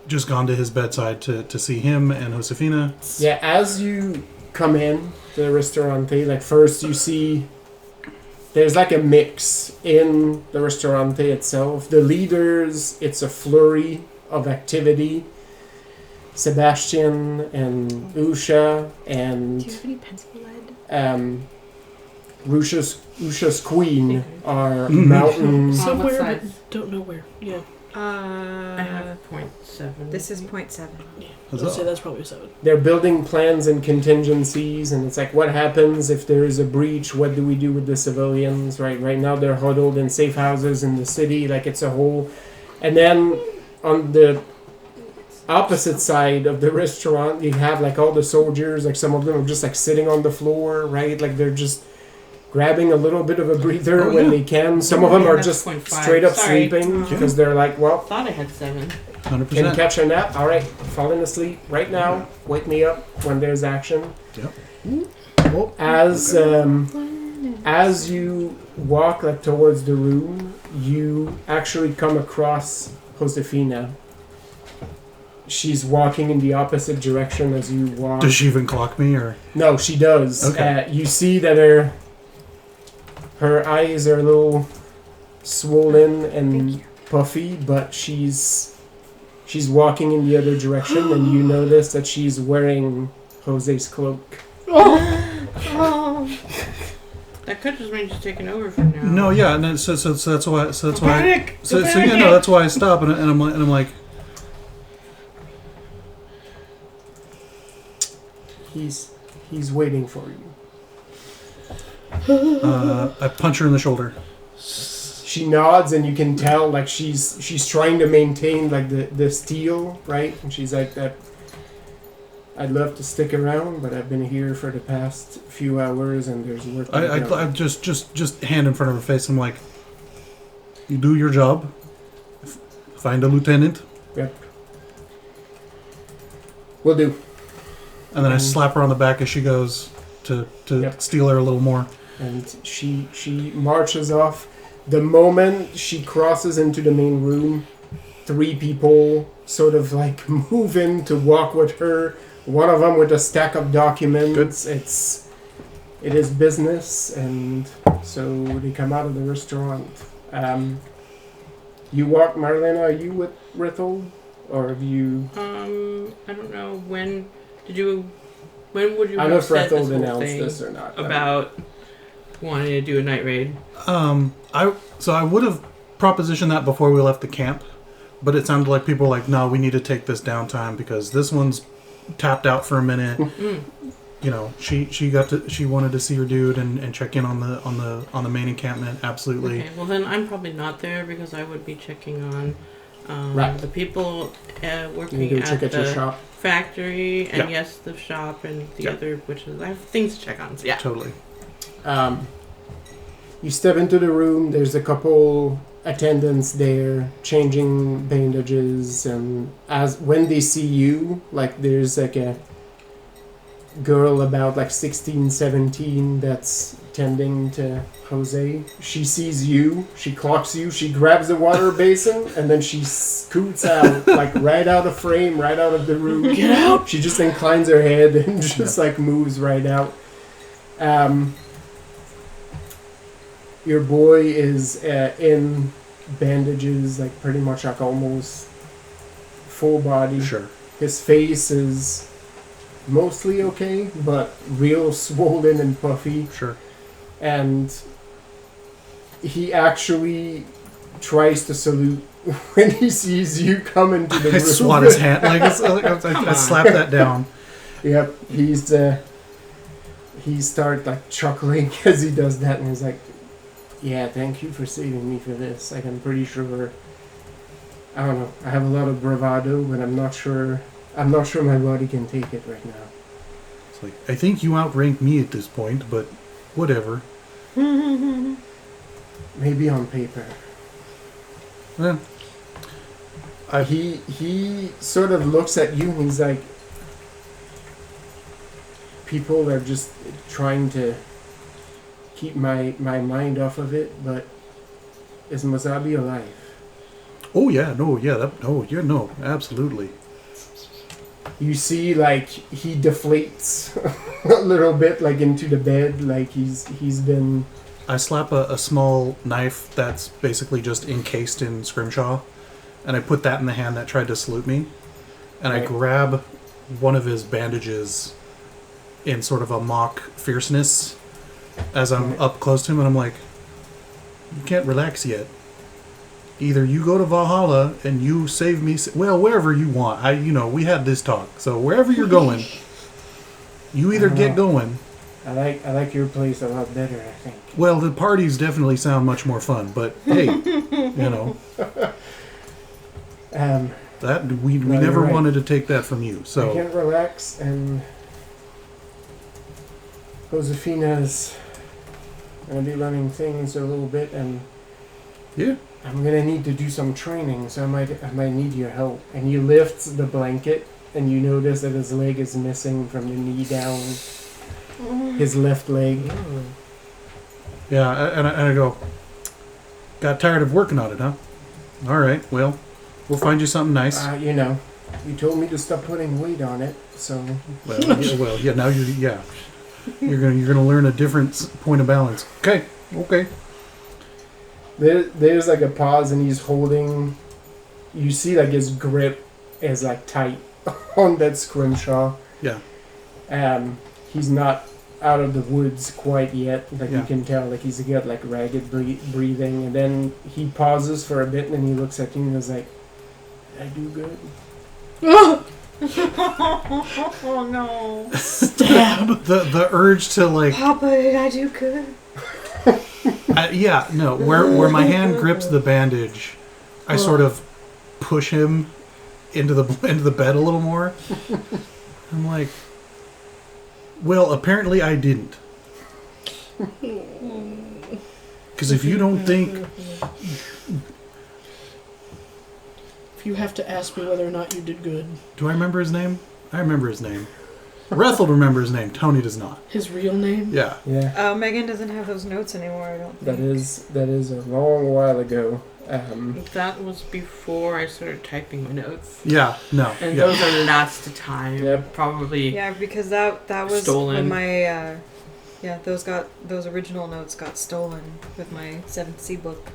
just gone to his bedside to see him and Josefina. Yeah, as you come in to the restaurante, like first you see there's like a mix in the restaurante itself. The leaders, it's a flurry of activity. Sebastian and Usha and Do you have any pencil lead? Usha's queen are Mhm. mountain. Somewhere, size? but don't know where. Yeah. I have 0.7. This is 0.7. I'd say that's probably 7. They're building plans and contingencies, and it's like, what happens if there is a breach? What do we do with the civilians? Right now they're huddled in safe houses in the city, like it's a whole. And then on the opposite side of the restaurant, you have like all the soldiers. Like some of them are just like sitting on the floor, right? Like they're just grabbing a little bit of a breather when they can. Some of them are That's just 0.5. straight up Sorry. sleeping because they're like, well, Thought I had 7. 100%. can you catch a nap? All right, falling asleep right now. Wake me up when there's action. Oh, As you walk like towards the room, you actually come across Josefina. She's walking in the opposite direction as you walk. does she even clock me, or? No, she does. Okay. You see that her eyes are a little swollen and puffy, but she's walking in the other direction, and you notice that she's wearing Jose's cloak. Oh. That could just mean she's taking over for now. No, yeah, and then, so that's why Panic! so yeah, no, that's why I stop and I'm like He's waiting for you. I punch her in the shoulder. She nods, and you can tell like she's trying to maintain like the steel, right? And she's like that. I'd love to stick around, but I've been here for the past few hours, and there's work. I just hand in front of her face. I'm like, you do your job. Find a lieutenant, Yep. Will do. and then I slap her on the back as she goes to Yep. steal her a little more. And she marches off. The moment she crosses into the main room, 3 people sort of like move in to walk with her. One of them with a stack of documents. It is business, and so they come out of the restaurant. You walk, Marlena. Are you with Rithel, or have you? I don't know when did you. When would you I don't know have if said Rithel this whole announced thing this or not. about wanting to do a night raid? I would have propositioned that before we left the camp, but it sounded like people were like, no, we need to take this downtime because this one's tapped out for a minute. You know, she wanted to see her dude and check in on the main encampment. Absolutely. Okay, well then I'm probably not there because I would be checking on Right. the people You working go at check out your the shop. factory and Yeah. yes, the shop and the Yeah. other, which is I have things to check on. So yeah. Totally. You step into the room. There's a couple attendants there changing bandages, and when they see you, like there's like a girl about like 16, 17 that's tending to Jose. She sees you, she clocks you, she grabs the water basin, and then she scoots out, like right out of frame, right out of the room. Get out! She just inclines her head and just like moves right out. Your boy is in bandages, like pretty much like almost full body. Sure. His face is mostly okay, but real swollen and puffy. Sure. And he actually tries to salute when he sees you come into the room. I swat his hand. Like I slap that down. Yep, he starts like chuckling as he does that, and he's like, "Yeah, thank you for saving me for this. Like, I'm pretty sure. I don't know. I have a lot of bravado, but I'm not sure. I'm not sure my body can take it right now." It's like, I think you outrank me at this point, but whatever. Maybe on paper. Yeah. He sort of looks at you and he's like, people are just trying to keep my mind off of it, but is Mazabi alive? Oh yeah, no, absolutely. You see, like, he deflates a little bit, like, into the bed, like he's been... I slap a small knife that's basically just encased in scrimshaw, and I put that in the hand that tried to salute me, and I Right. grab one of his bandages in sort of a mock fierceness as I'm Right. up close to him, and I'm like, you can't relax yet. Either you go to Valhalla and you save me, well, wherever you want. We had this talk, so wherever you're going, you either get going. I like your place a lot better, I think. Well, the parties definitely sound much more fun, but hey, that we No, never you're right. wanted to take that from you. I So can't relax, and Josefina's gonna be running things a little bit, and yeah, I'm gonna need to do some training, so I might need your help. And he lifts the blanket, and you notice that his leg is missing from the knee down. His left leg. yeah, and I go, got tired of working on it, huh? All right, well, we'll find you something nice. You told me to stop putting weight on it, so Yeah, now you're gonna learn a different point of balance. Okay. there's like a pause, and he's holding. You see, like his grip is like tight on that scrimshaw. Yeah. He's not out of the woods quite yet. Like Yeah. you can tell, like he's got like ragged breathing, and then he pauses for a bit, and then he looks at you and is like, "Did I do good?" Oh no. Stab. The urge to like, Papa, did I do good? where my hand grips the bandage, I sort of push him into the bed a little more. I'm like, well, apparently I didn't. Because if you don't think, If you have to ask me whether or not you did good. do I remember his name? I remember his name. Rethel remember his name. Tony does not. His real name? Yeah. Yeah. Oh, Megan doesn't have those notes anymore, I don't think. That is a long while ago. That was before I started typing my notes. Yeah. No. And Yeah. those are last time. Yep. Probably. Yeah, because that was Stolen. when my those original notes got stolen with my 7th C book.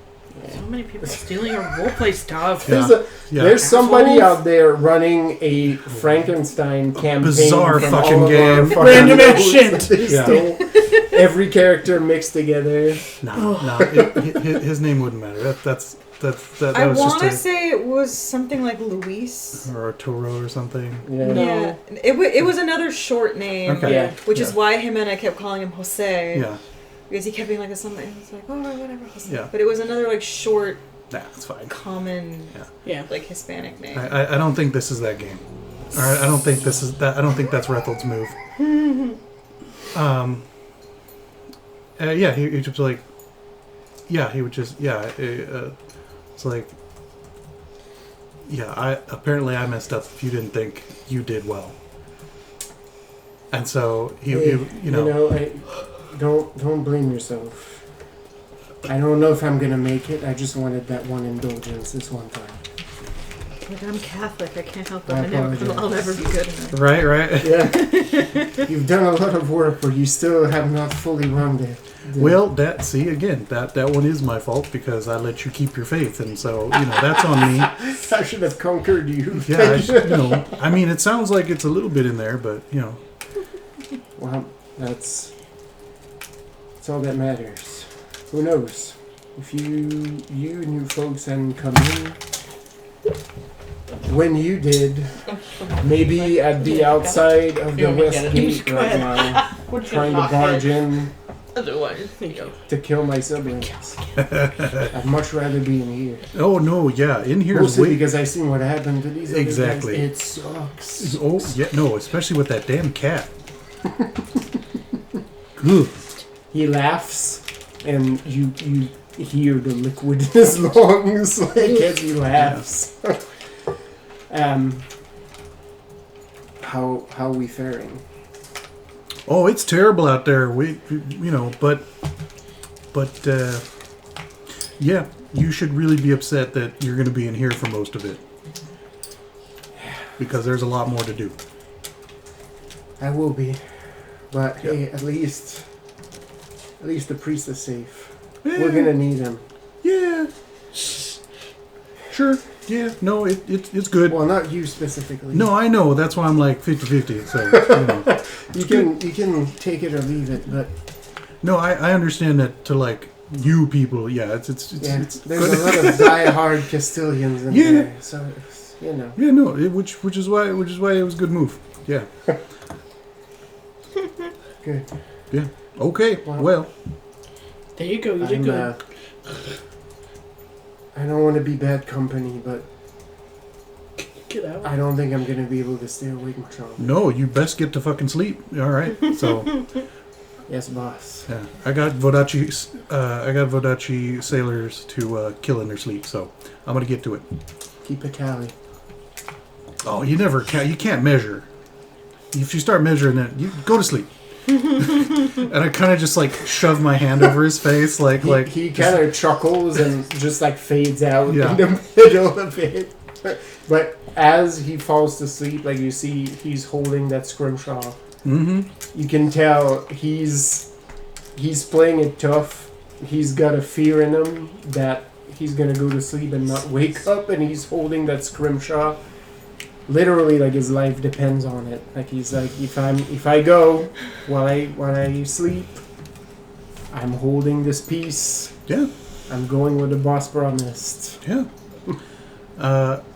So many people stealing our roleplay stuff. Yeah. There's somebody Assholes. out there running a Frankenstein campaign. bizarre from fucking all of our game. fucking Random notes ass shit. that they Yeah. stole. Every character mixed together. No. His name wouldn't matter. That I was want to just say it was something like Luis. or Arturo or something. Yeah. No. Yeah, it was another short name, Okay. Yeah. which is Yeah. why him and I kept calling him Jose. Yeah. Because he kept being like something. It's like, oh, whatever. Jose. Yeah. But it was another like short, Nah, it's fine. common, Yeah. like Hispanic name. I don't think this is that game. All right. I don't think this is that. I don't think that's Rethel's move. Yeah. He just like. Yeah. He would just. Yeah. It's like. Yeah. Apparently I messed up. If you didn't think you did well. And so he you know. I don't blame yourself. I don't know if I'm gonna make it. I just wanted that one indulgence this one time. Like, I'm Catholic. I can't help it. I apologize. I'll never be good enough. Right. Yeah. You've done a lot of work, but you still have not fully wronged it. Well, that one is my fault because I let you keep your faith, and so that's on me. I should have conquered you. Yeah, I mean, it sounds like it's a little bit in there, but Well, that's all that matters. Who knows? If you new folks hadn't come in when you did, maybe I'd be outside of the You want me to west get it? gate Go right ahead. now, trying to barge in Otherwise, you to kill my siblings. I'd much rather be in here. oh no, yeah, in here is Mostly way. because I seen what happened to these other Exactly. guys. It sucks. Oh yeah, no, especially with that damn cat. Ugh. He laughs, and you hear the liquid in his lungs like as he laughs. How we faring? Oh, it's terrible out there. But yeah, you should really be upset that you're going to be in here for most of it because there's a lot more to do. I will be, but hey, at least the priest is safe. We're gonna need him. Yeah. Sure. Yeah. No, it's good. Well, not you specifically. No, I know. That's why I'm like 50-50. So, you can take it or leave it, but No, I understand that to like you people. Yeah, it's there's a lot of die-hard Castilians in Yeah. there, so it's, Yeah, no, which is why it was a good move. Yeah. good. Yeah. Okay. Well. There you go. You did good. I don't want to be bad company, but Get out. I don't think I'm gonna be able to stay awake much longer. No, you best get to fucking sleep. All right. So. Yes, boss. Yeah, I got Voddaccine sailors to kill in their sleep, so I'm gonna get to it. Keep a tally. Oh, you never can. You can't measure. If you start measuring it, you go to sleep. And I kind of just like shove my hand over his face, He kind of chuckles and just like fades out Yeah. in the middle of it. But as he falls to sleep, like you see, he's holding that scrimshaw. Mm-hmm. You can tell he's playing it tough. He's got a fear in him that he's gonna go to sleep and not wake up, and he's holding that scrimshaw. Literally, like his life depends on it. Like he's like, if I go while I sleep, I'm holding this piece. Yeah. I'm going where the boss promised. Yeah.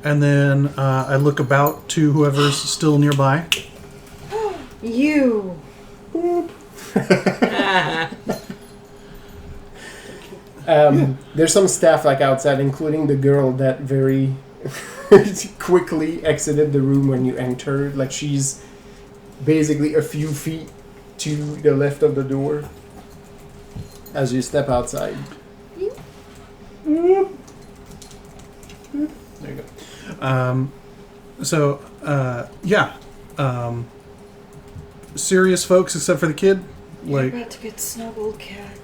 And then I look about to whoever's still nearby. You. There's some staff like outside, including the girl that very quickly exited the room when you entered. Like she's basically a few feet to the left of the door as you step outside. There you go. Yeah. serious folks except for the kid? You're Like, about to get snuggled, cat.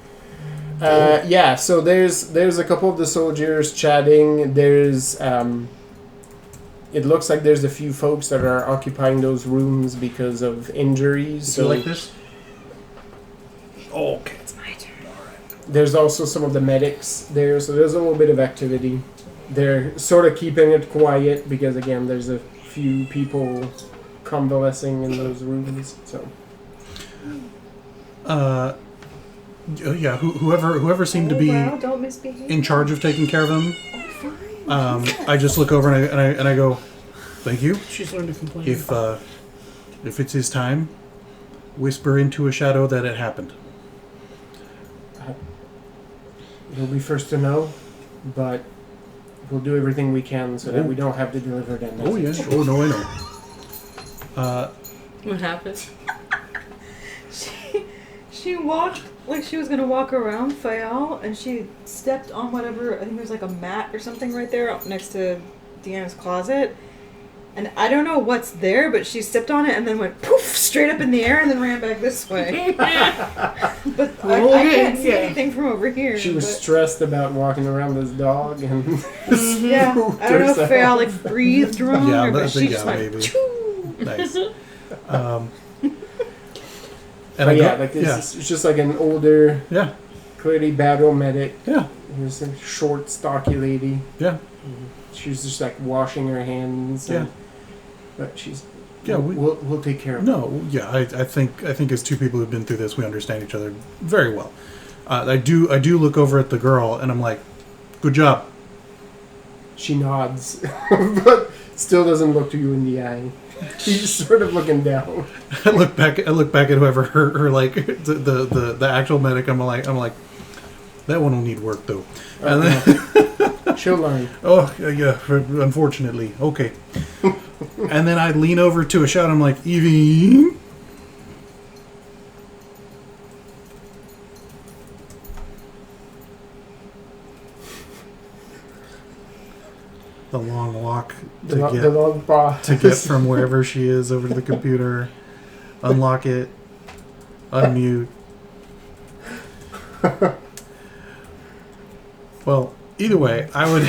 Yeah, so there's a couple of the soldiers chatting. There's it looks like there's a few folks that are occupying those rooms because of injuries. you So like this? Okay. It's my turn. there's also some of the medics there, so there's a little bit of activity. They're sort of keeping it quiet because again, there's a few people convalescing in those rooms. So Yeah, whoever seemed to be Wow, don't misbehave. in charge of taking care of him, Oh, fine. I just look over and I go, thank you. She's learned to complain. If it's his time, whisper into a shadow that it happened. you'll be first to know, but we'll do everything we can so that we don't have to deliver that message. Oh yeah. Oh no, I know. What happened? She walked like she was gonna walk around Fayal, and she stepped on whatever, I think there's like a mat or something right there up next to Deanna's closet. And I don't know what's there, but she stepped on it and then went poof straight up in the air and then ran back this way. But I can't see anything from over here. She was but- stressed about walking around this dog and yeah, I don't know if Fayal like breathed wrong Yeah, or but I but she think just yeah, went maybe. choo. Nice. But I yeah, go- like it's just like an older, yeah, clearly battle medic. yeah, There's a short, stocky lady. yeah, She's just like washing her hands. yeah. But she's Yeah, we'll take care of her. No, yeah, I think as two people who've been through this, we understand each other very well. I do look over at the girl and I'm like, good job. She nods, but still doesn't look to you in the eye. She's sort of looking down. I look back at whoever her like the actual medic. I'm like that one will need work though. And then, She'll learn. oh yeah, unfortunately, okay. And then I lean over to a shout. I'm like, Evie. The long walk to The long paw. to get from wherever she is over to the computer, unlock it, unmute. Well, either way, I would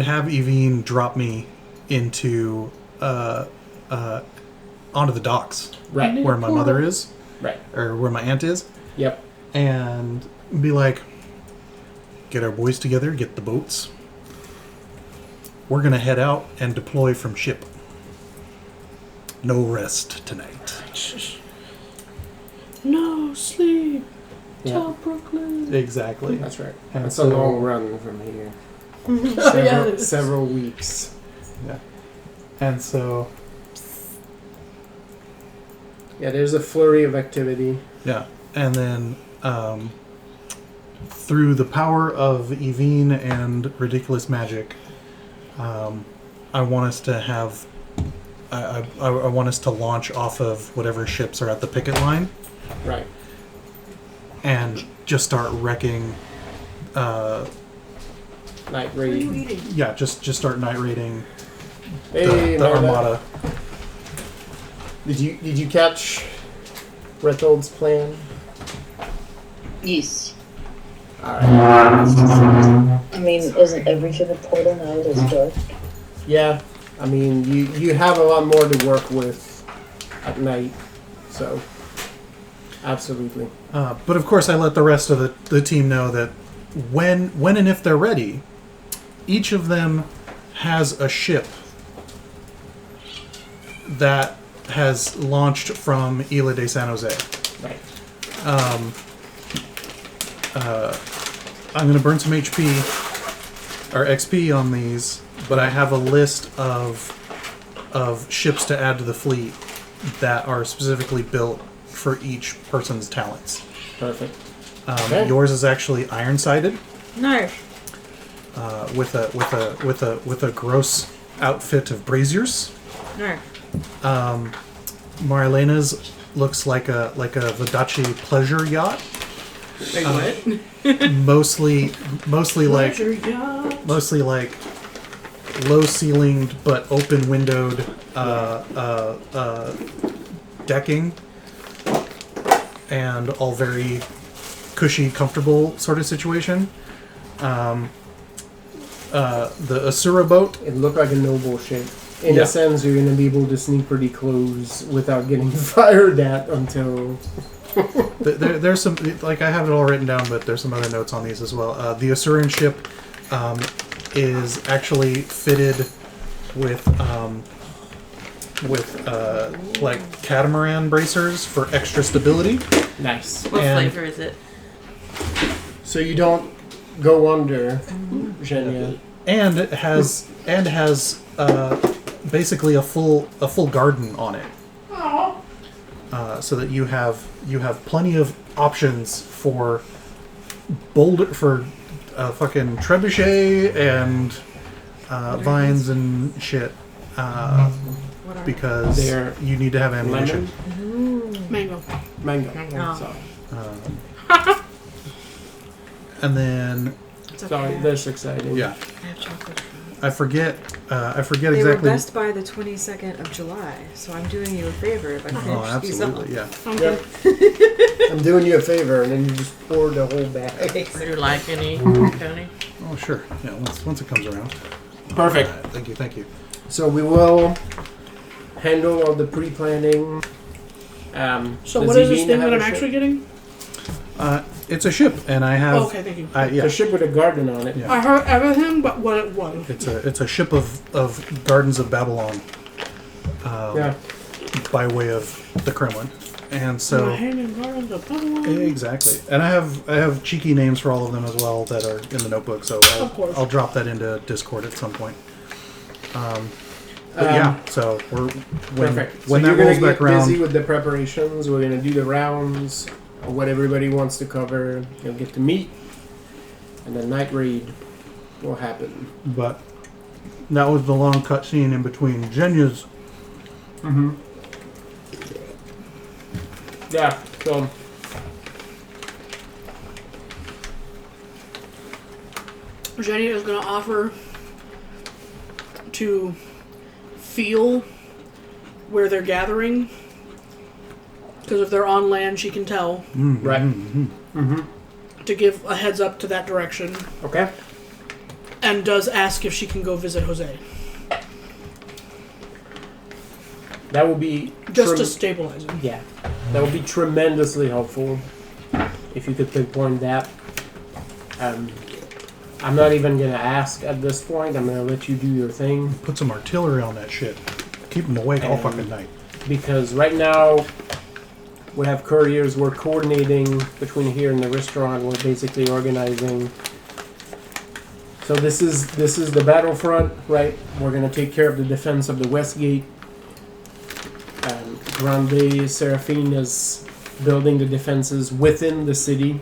have Evine drop me into onto the docks Right. where my mother is, Right. or where my aunt is, Yep. and be like, get our boys together, get the boats. We're gonna head out and deploy from ship. No rest tonight. No sleep. Yeah. Tell Brooklyn. Exactly. That's right. And It's so- a long run from here. Yeah, it is. Several weeks. And so, Yeah, there's a flurry of activity. yeah. And then, through the power of Evine and ridiculous magic, I want us to have... I want us to launch off of whatever ships are at the picket line Right. and just start wrecking... Night raid. yeah, just start night raiding Hey, the Marla. Armada. Did you catch Rethold's plan? Yes. Alright. I mean, isn't everything a portal now that it's dark? Yeah. I mean, you have a lot more to work with at night, so absolutely. But of course, I let the rest of the team know that when and if they're ready, each of them has a ship that has launched from Isla de San Jose. Right. I'm going to burn some HP or XP on these, but I have a list of ships to add to the fleet that are specifically built for each person's talents. Perfect. Okay. Yours is actually iron-sided. Nice. With a gross outfit of braziers. Nice. Marilena's looks like a Voddaccine pleasure yacht. Wait, what? Mostly like Pleasure yacht. mostly like low-ceilinged but open-windowed decking, and all very cushy, comfortable sort of situation. The Asura boat. It looked like a noble ship. In Yeah. a sense, you're going to be able to sneak pretty close without getting fired at until... There's some, like, I have it all written down, but there's some other notes on these as well. The Asuran ship is actually fitted with like catamaran bracers for extra stability. Nice. What And- flavor is it? So you don't go under, Zhenya. And it has basically a full garden on it, so that you have plenty of options for fucking trebuchet and vines and shit, because They're you need to have ammunition. Mango. Mango. Oh. So, And then It's sorry, okay. that's exciting. yeah, I have chocolate. I forget They were exactly. best by the 22nd of July, so I'm doing you a favor if I Oh, finish these up. absolutely, yeah. Yep. I'm doing you a favor, and then you just pour the whole bag. Would you like any, Tony? Oh, sure. Yeah, once it comes around. Perfect. Thank you. So we will handle all the pre-planning. So does what he is this mean thing to have that I'm a ship? actually getting? It's a ship, and I have. Oh, okay, thank you. Yeah. A ship with a garden on it. Yeah. I heard everything but what it was. It's a ship of Gardens of Babylon, Yeah. by way of the Kremlin, and so exactly. And I have cheeky names for all of them as well that are in the notebook. So Of course. I'll drop that into Discord at some point. But yeah, so Perfect. when so that you're rolls gonna back get busy around, with the preparations. We're gonna do the rounds of what everybody wants to cover. You'll get to meet, and the night raid will happen. but that was the long cutscene in between Jenya's. Mm-hmm. Yeah. So Jenny is going to offer to feel where they're gathering. Because if they're on land, she can tell. right. Mm-hmm. To give a heads up to that direction. Okay. And does ask if she can go visit Jose. That will be Just to stabilize him. yeah. That would be tremendously helpful if you could pinpoint that. I'm not even gonna ask at this point. I'm gonna let you do your thing Put some artillery on that shit. Keep them awake all fucking night. because right now we have couriers. We're coordinating between here and the restaurant. We're basically organizing. So this is the battlefront, right? We're gonna take care of the defense of the West Gate. Grande Seraphine is building the defenses within the city,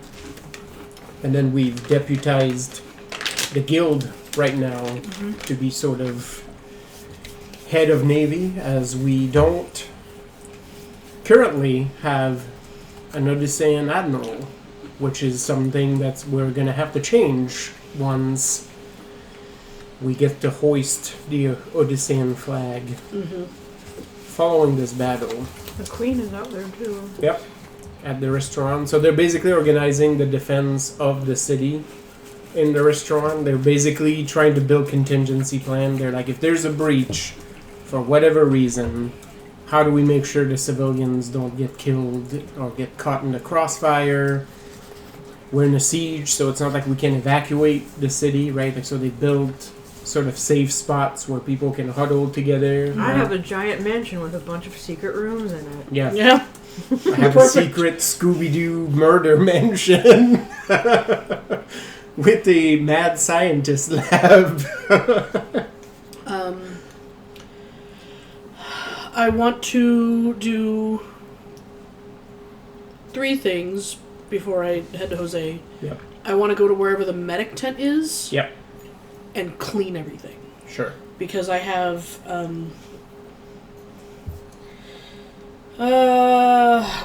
and then we've deputized the guild right now to be sort of head of navy, as we don't currently have an Odyssean admiral, which is something that we're going to have to change once we get to hoist the Odyssean flag following this battle. The queen is out there too. Yep, at the restaurant. So they're basically organizing the defense of the city in the restaurant. They're basically trying to build contingency plan. They're like, if there's a breach for whatever reason, how do we make sure the civilians don't get killed or get caught in the crossfire? We're in a siege, so it's not like we can evacuate the city, right? Like, so they build sort of safe spots where people can huddle together. I have a giant mansion with a bunch of secret rooms in it. Yeah. Yeah. I have a secret Scooby-Doo murder mansion with a mad scientist lab. I want to do 3 things before I head to Jose. Yep. I want to go to wherever the medic tent is. Yep. And clean everything. Sure. Because I have,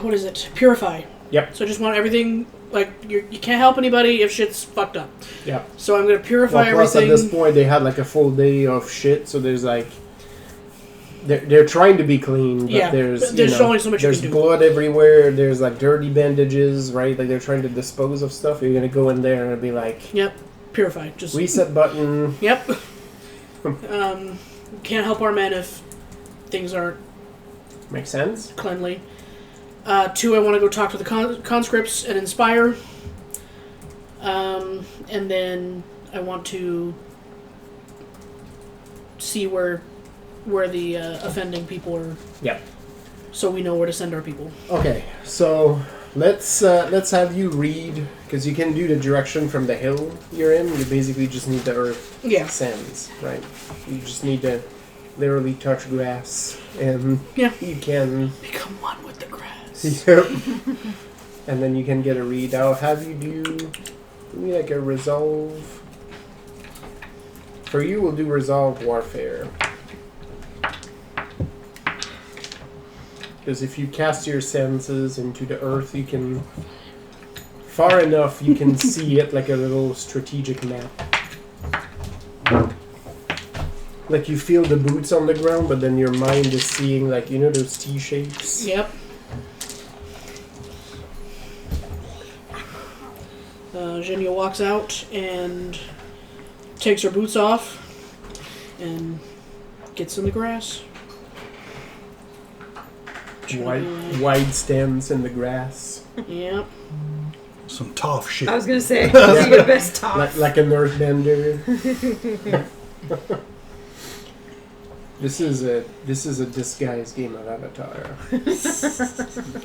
what is it? Purify. Yep. So I just want everything Like, you can't help anybody if shit's fucked up. Yeah. So I'm going to purify Plus, everything. at this point, they had like a full day of shit, so there's like... They're trying to be clean, but Yeah, there's but there's only so much you there's can do. blood everywhere. There's like dirty bandages, right? Like they're trying to dispose of stuff. You're gonna go in there and it'll be like Yep. Purify. Just reset button. Yep. Can't help our men if things aren't Makes sense. cleanly. 2, I want to go talk to the conscripts and inspire. And then I want to see where the offending people are. Yep. So we know where to send our people. Okay, so let's have you read because you can do the direction from the hill you're in. You basically just need the earth Yeah. sands, right? You just need to literally touch grass, and Yeah. you can. Become one with the grass. Yep. And then you can get a read. I'll have you do maybe like a resolve. For you, we'll do resolve warfare. Because if you cast your senses into the earth, you can far enough you can see it like a little strategic map. Like you feel the boots on the ground, but then your mind is seeing like those T shapes. Yep. Zhenya walks out and takes her boots off and gets in the grass. Wide stands in the grass. Yep. Some tough shit. I was gonna say, that's your best top. Like an earthbender. This is a disguised game of Avatar.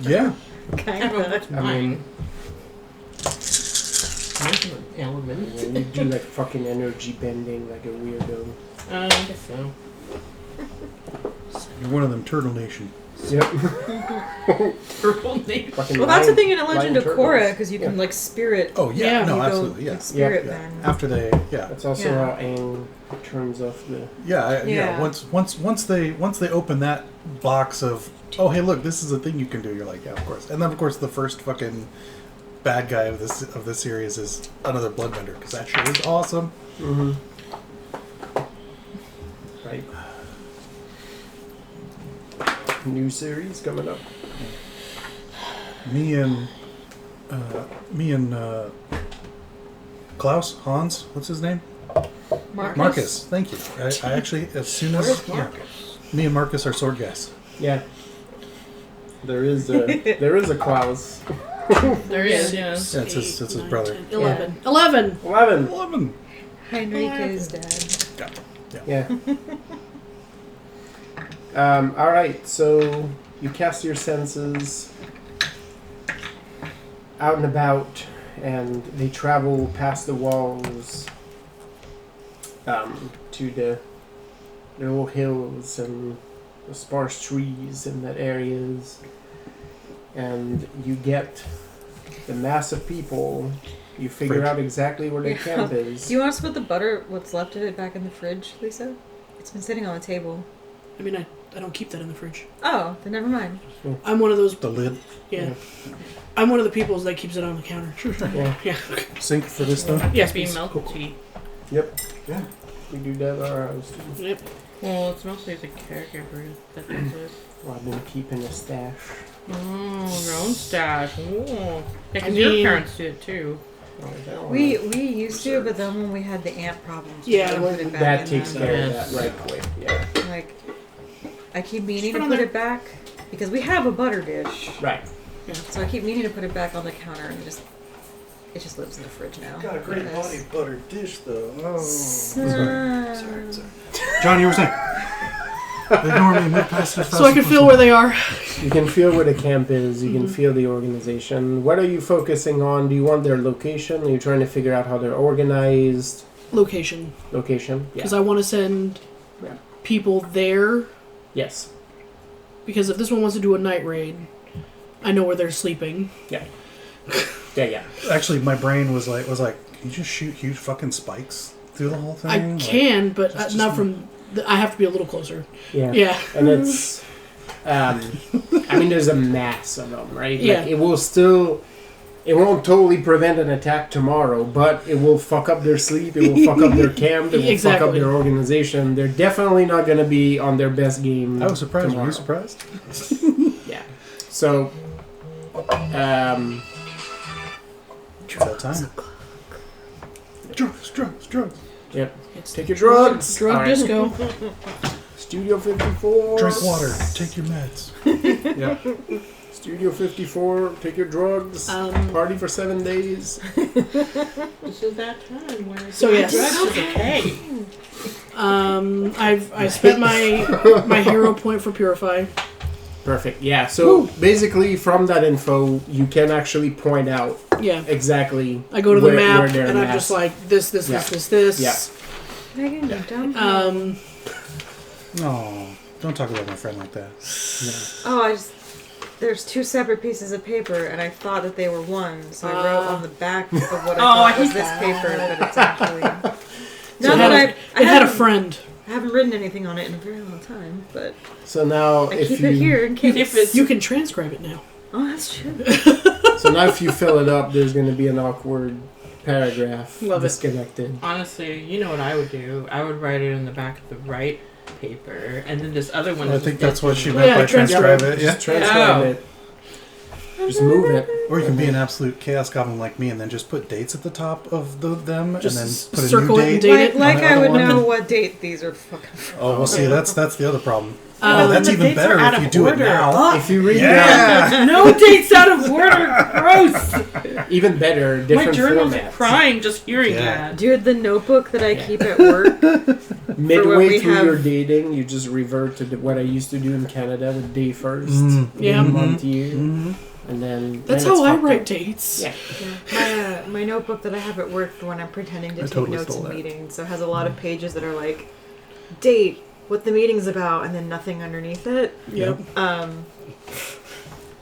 Yeah. Kinda. I mean, Element. you do like fucking energy bending like a weirdo. I guess so. You're one of them Turtle Nation. Yep. Turtle name. Fucking Well, that's the lion- thing in A Legend lion of Korra, turtles. because you can Yeah. like spirit. Oh yeah, Yeah, no, you go, absolutely, yeah. like, spirit Yeah. man. After they, yeah, That's also Yeah. how Aang turns off the. yeah. Yeah. Once they open that box of, oh hey look, this is a thing you can do. You're like, yeah, of course. And then of course the first fucking bad guy of this series is another bloodbender because that shit is awesome. Mm-hmm. Right. New series coming up. Me and Klaus Hans, what's his name? Marcus. Thank you. I actually, as soon as Where's Marcus? me and Marcus are sword guys. Yeah. There is a Klaus. There is, yes. Yeah, it's his brother. 10, 11. 11! 11. 11. Heinrich's dad. Yeah. All right. So you cast your senses out and about, and they travel past the walls to the little hills and the sparse trees in that areas, and you get the mass of people. You figure Fridge. out exactly where their Yeah. camp is. Do you want us to put the butter, what's left of it, back in the fridge, Lisa? It's been sitting on the table. I mean, I don't keep that in the fridge. Oh, then never mind. I'm one of those. The lid Yeah. I'm one of the people that keeps it on the counter. Yeah. Yeah. sink for this stuff. Yes, Be please. milk tea. Yep. Yeah. We do that at our house too. Yep. Well, it's mostly as a caregiver that does it. Well, I've been keeping a stash. Oh, your own stash. Ooh. Yeah, because I your mean- parents did it too. Oh, that one. We used to, but then when we had the ant problems, we Yeah. put it back That in takes them. care of Yes. that right quick. Yeah. Like, I keep meaning Put to on put there. it back because we have a butter dish. Right. So I keep meaning to put it back on the counter, and it just lives in the fridge now. Got a great Because- body butter dish though. Oh. Sorry. John, you were saying. Ignore me. Move past this. So I can feel where they are. You can feel where the camp is. You can feel the organization. What are you focusing on? Do you want their location? Are you trying to figure out how they're organized? Location. Location? Yeah. Because I want to send Yeah. people there. Yes. Because if this one wants to do a night raid, I know where they're sleeping. Yeah. Actually, my brain was like, can you just shoot huge fucking spikes through the whole thing? I Like, can, but just- not from. I have to be a little closer. Yeah. Yeah. And it's, I mean, there's a mass of them, right? Yeah. Like, it will still, it won't totally prevent an attack tomorrow, but it will fuck up their sleep, it will fuck up their camp, it will fuck up their organization. They're definitely not going to be on their best game. I was surprised. tomorrow. Were you surprised? Yeah. So, It's that time. Drugs. Yep. Take your drugs. Drug All right. disco. Studio 54. Drink water. Take your meds. Yeah. Studio 54. Take your drugs. Party for 7 days. This is that time where So, yes. drugs is okay. I spent my hero point for Purify. Perfect. Yeah. So basically, from that info, you can actually point out Yeah. exactly. I go to the where map they're and I'm at. just like this. Yeah. Megan, you dumb. Oh, don't talk about my friend like that. Oh, there's two separate pieces of paper, and I thought that they were one, so I wrote on the back of what I thought was this paper, but it's actually... So it had a friend. I haven't written anything on it in a very long time, but So now, I if keep you it here in case. If it's You can transcribe it now. Oh, that's true. so now if you fill it up, there's going to be an awkward paragraph Love it. disconnected. honestly, you know what I would do? I would write it in the back of the right paper, and then this other one. I is think just that's what she dead. meant Yeah, by transcribe it. Yeah. Just transcribe Oh. it. Just move it. Or you can be an absolute chaos goblin like me and then just put dates at the top of them Just and then put a circle new it and date. date Like, it. like on the I other would one. know what date these are fucking from. Oh, well, see, that's the other problem. Oh, That's the even dates are better out if of you do it order. now. If you read that, Yeah. No dates out of order. Gross. even better, My different journal's formats. crying just hearing Yeah. that. Dude, the notebook that I keep at work. Midway we through have- your dating, you just revert to what I used to do in Canada with day first, Yeah. month, year, Mm-hmm. and then That's then it's how I fucked write up. dates. Yeah. My notebook that I have at work for when I'm pretending to I take totally notes stole in that. meetings. So it has a lot of pages that are like, date, what the meeting's about, and then nothing underneath it. Yep.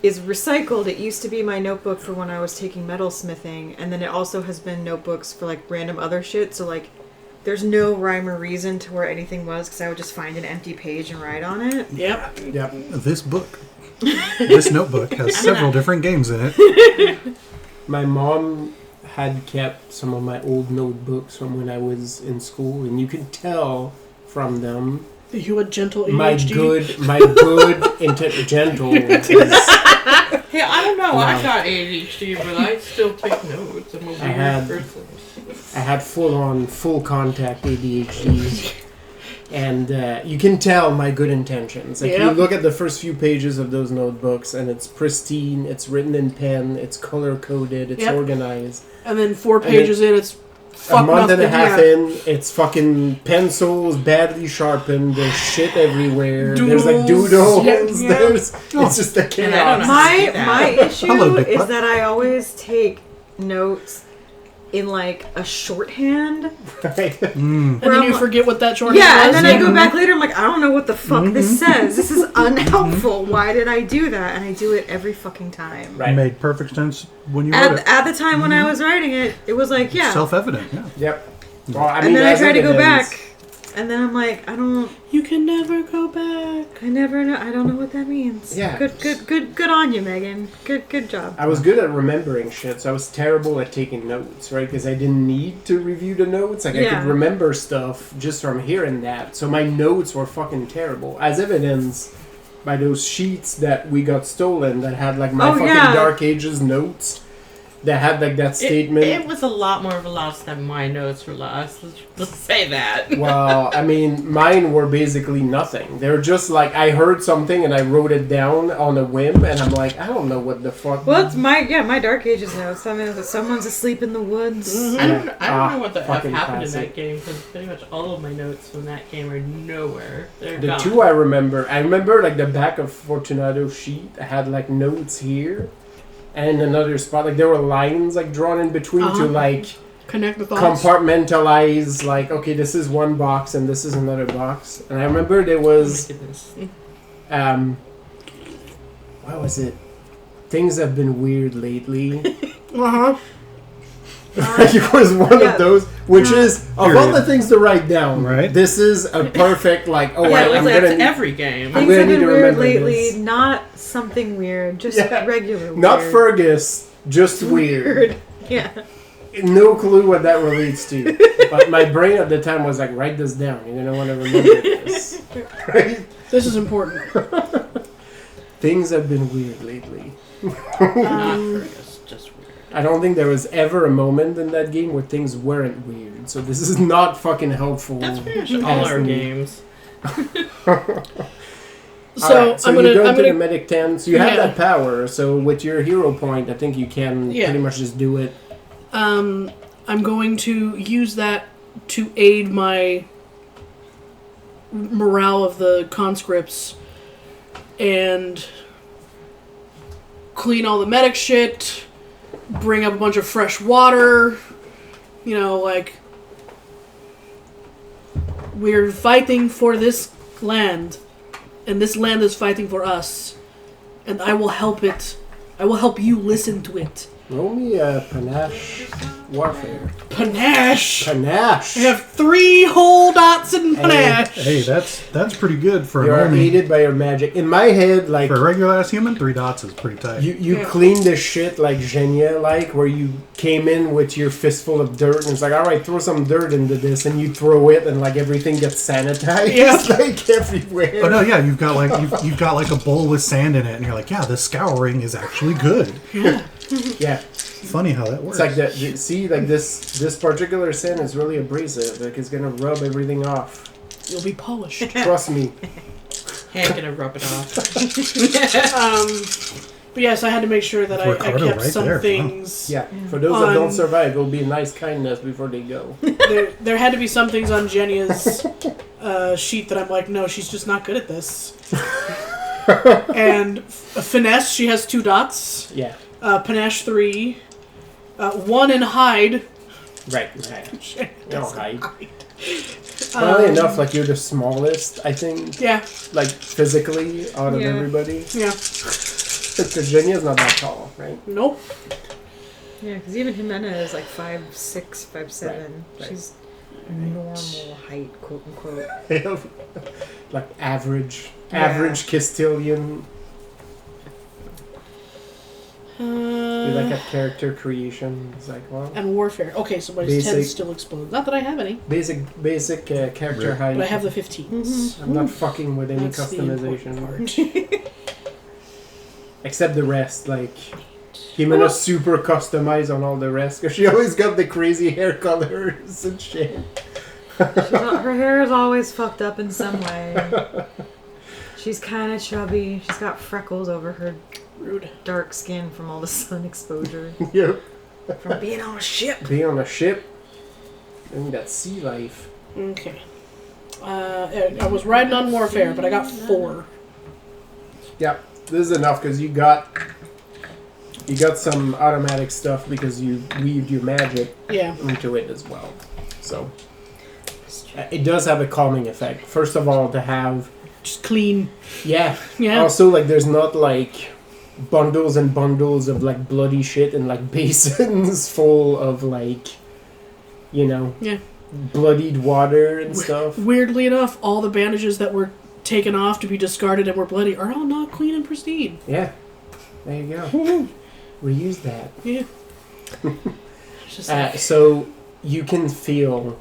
Is recycled. It used to be my notebook for when I was taking metalsmithing, and then it also has been notebooks for like random other shit. So like, there's no rhyme or reason to where anything was, because I would just find an empty page and write on it. Yep. Yep. This book, this notebook has several different games in it. My mom had kept some of my old notebooks from when I was in school, and you could tell from them You had gentle my ADHD. gentle. Hey, I don't know. Wow. I got ADHD, but I still take notes. I'm a weird had- person. I had full contact ADHD, and you can tell my good intentions. Like you Yep. look at the first few pages of those notebooks, and it's pristine. It's written in pen. It's color coded. It's Yep. organized. And then 4 pages in, it's fuck A month and a nothing. half Yeah. in, it's fucking pencils badly sharpened. There's shit everywhere. There's like Doodles. doodles. Yeah. There's it's just a And I don't chaos. know. My issue Hello, Big is Butt. that I always take notes in like a shorthand. Right? And then you forget what that shorthand Yeah, was. and then I go back later. I'm like, I don't know what the fuck this says. This is unhelpful. Why did I do that? And I do it every fucking time. Right. Made perfect sense when you wrote it. At the time when I was writing it, it was like, yeah. Self-evident, yeah. Yep. Well, I mean, And then I as try to go evidence- back, and then I'm like, You can never go back. I never know. I don't know what that means. Yeah. Good on you, Megan. Good job. I was good at remembering shit, so I was terrible at taking notes, right? Because I didn't need to review the notes. Like, I Yeah. could remember stuff just from hearing that. So my notes were fucking terrible. As evidenced by those sheets that we got stolen that had, like, my fucking yeah. Dark Ages notes. That had, like, that statement. It was a lot more of a loss than my notes were lost. Let's say that. Well, I mean, mine were basically nothing. They're just like, I heard something and I wrote it down on a whim, and I'm like, I don't know what the fuck. Well, it's my Dark Ages notes. I mean, someone's asleep in the woods. I don't know what the F fucking happened in classic. that game, because pretty much all of my notes from that game are nowhere. They're The gone. two I remember like the back of Fortunato's sheet had like notes here and another spot. Like there were lines like drawn in between to like Connect the thoughts. compartmentalize like, okay, this is one box and this is another box. And I remember there Oh my was goodness. what was it? Things have been weird lately. Uh-huh. Like it was one Yeah. of those, which is of all Period. the things to write down. Right. This is a perfect like. Oh, Yeah, I'm that's gonna every game. I'm Things gonna have need been to weird remember lately. this. Not something weird, just Yeah. regular weird. not Fergus. Just weird. Yeah. No clue what that relates to. But my brain at the time was like, write this down. You're going to want to remember this. Right? This is important. Things have been weird lately. It's just weird. I don't think there was ever a moment in that game where things weren't weird. So this is not fucking helpful. That's pretty much all our games. So, Alright, so I'm you go gonna into the medic tent. So you have Yeah. that power. So with your hero point, I think you can Yeah. pretty much just do it. I'm going to use that to aid my morale of the conscripts and clean all the medic shit, bring up a bunch of fresh water, like, we're fighting for this land, and this land is fighting for us, and I will help it. I will help you listen to it. Roll me a panache warfare. Panache! Panache! I have 3 whole dots in panache. Hey, that's pretty good for You an are army. aided by your magic. In my head, like, For a regular ass human, 3 dots is pretty tight. you clean this shit like Genia, like, where you came in with your fistful of dirt and it's like, alright, throw some dirt into this, and you throw it and like everything gets sanitized. Yeah. Like everywhere. Oh no, yeah, you've got like a bowl with sand in it, and you're like, yeah, this scouring is actually good. Yeah. Funny how that works. It's like that. See, like this particular sand is really abrasive. Like it's gonna rub everything off. You'll be polished. Trust me. Ain't gonna rub it off. But yes, I had to make sure that I Ricardo kept right some there, wow. things. Yeah. For those that don't On- survive, it'll be nice kindness before they go. There had to be some things on Jenya's sheet that I'm like, no, she's just not good at this. And finesse, she has 2 dots. Yeah. Panache 3. 1 in hide. Right. She You don't doesn't hide. Funnily enough, like you're the smallest, I think, Yeah, like physically out of Yeah. everybody. yeah. Because Genia's not that tall, right? Nope. Yeah, because even Jimena is like 5'6", 5'7". Right. She's normal height, quote unquote. Like average Yeah. Castilian. You like Uh, a character creation. It's like, well, and warfare. Okay, so my Basic. 10s still explode. Not that I have any, basic character Right. height. but I have the 15s. I'm not fucking with any That's the important customization. part. Except the rest, like Jimena's super customized on all the rest because she always got the crazy hair colors and shit. Her hair is always fucked up in some way. She's kind of chubby. She's got freckles over her Rude. dark skin from all the sun exposure. Yep. From being on a ship. Be on a ship. And that sea life. Okay. I was riding on warfare, but I got 4. Yeah, this is enough because you got some automatic stuff because you weaved your magic Yeah. into it as well. So it does have a calming effect. First of all, to have Just clean. yeah. Yeah. Also, like there's not like bundles and bundles of like bloody shit and like basins full of like Yeah. bloodied water and stuff. Weirdly enough, all the bandages that were taken off to be discarded and were bloody are all not clean and pristine. Yeah, there you go. Reuse that. Yeah. It's just like, So you can feel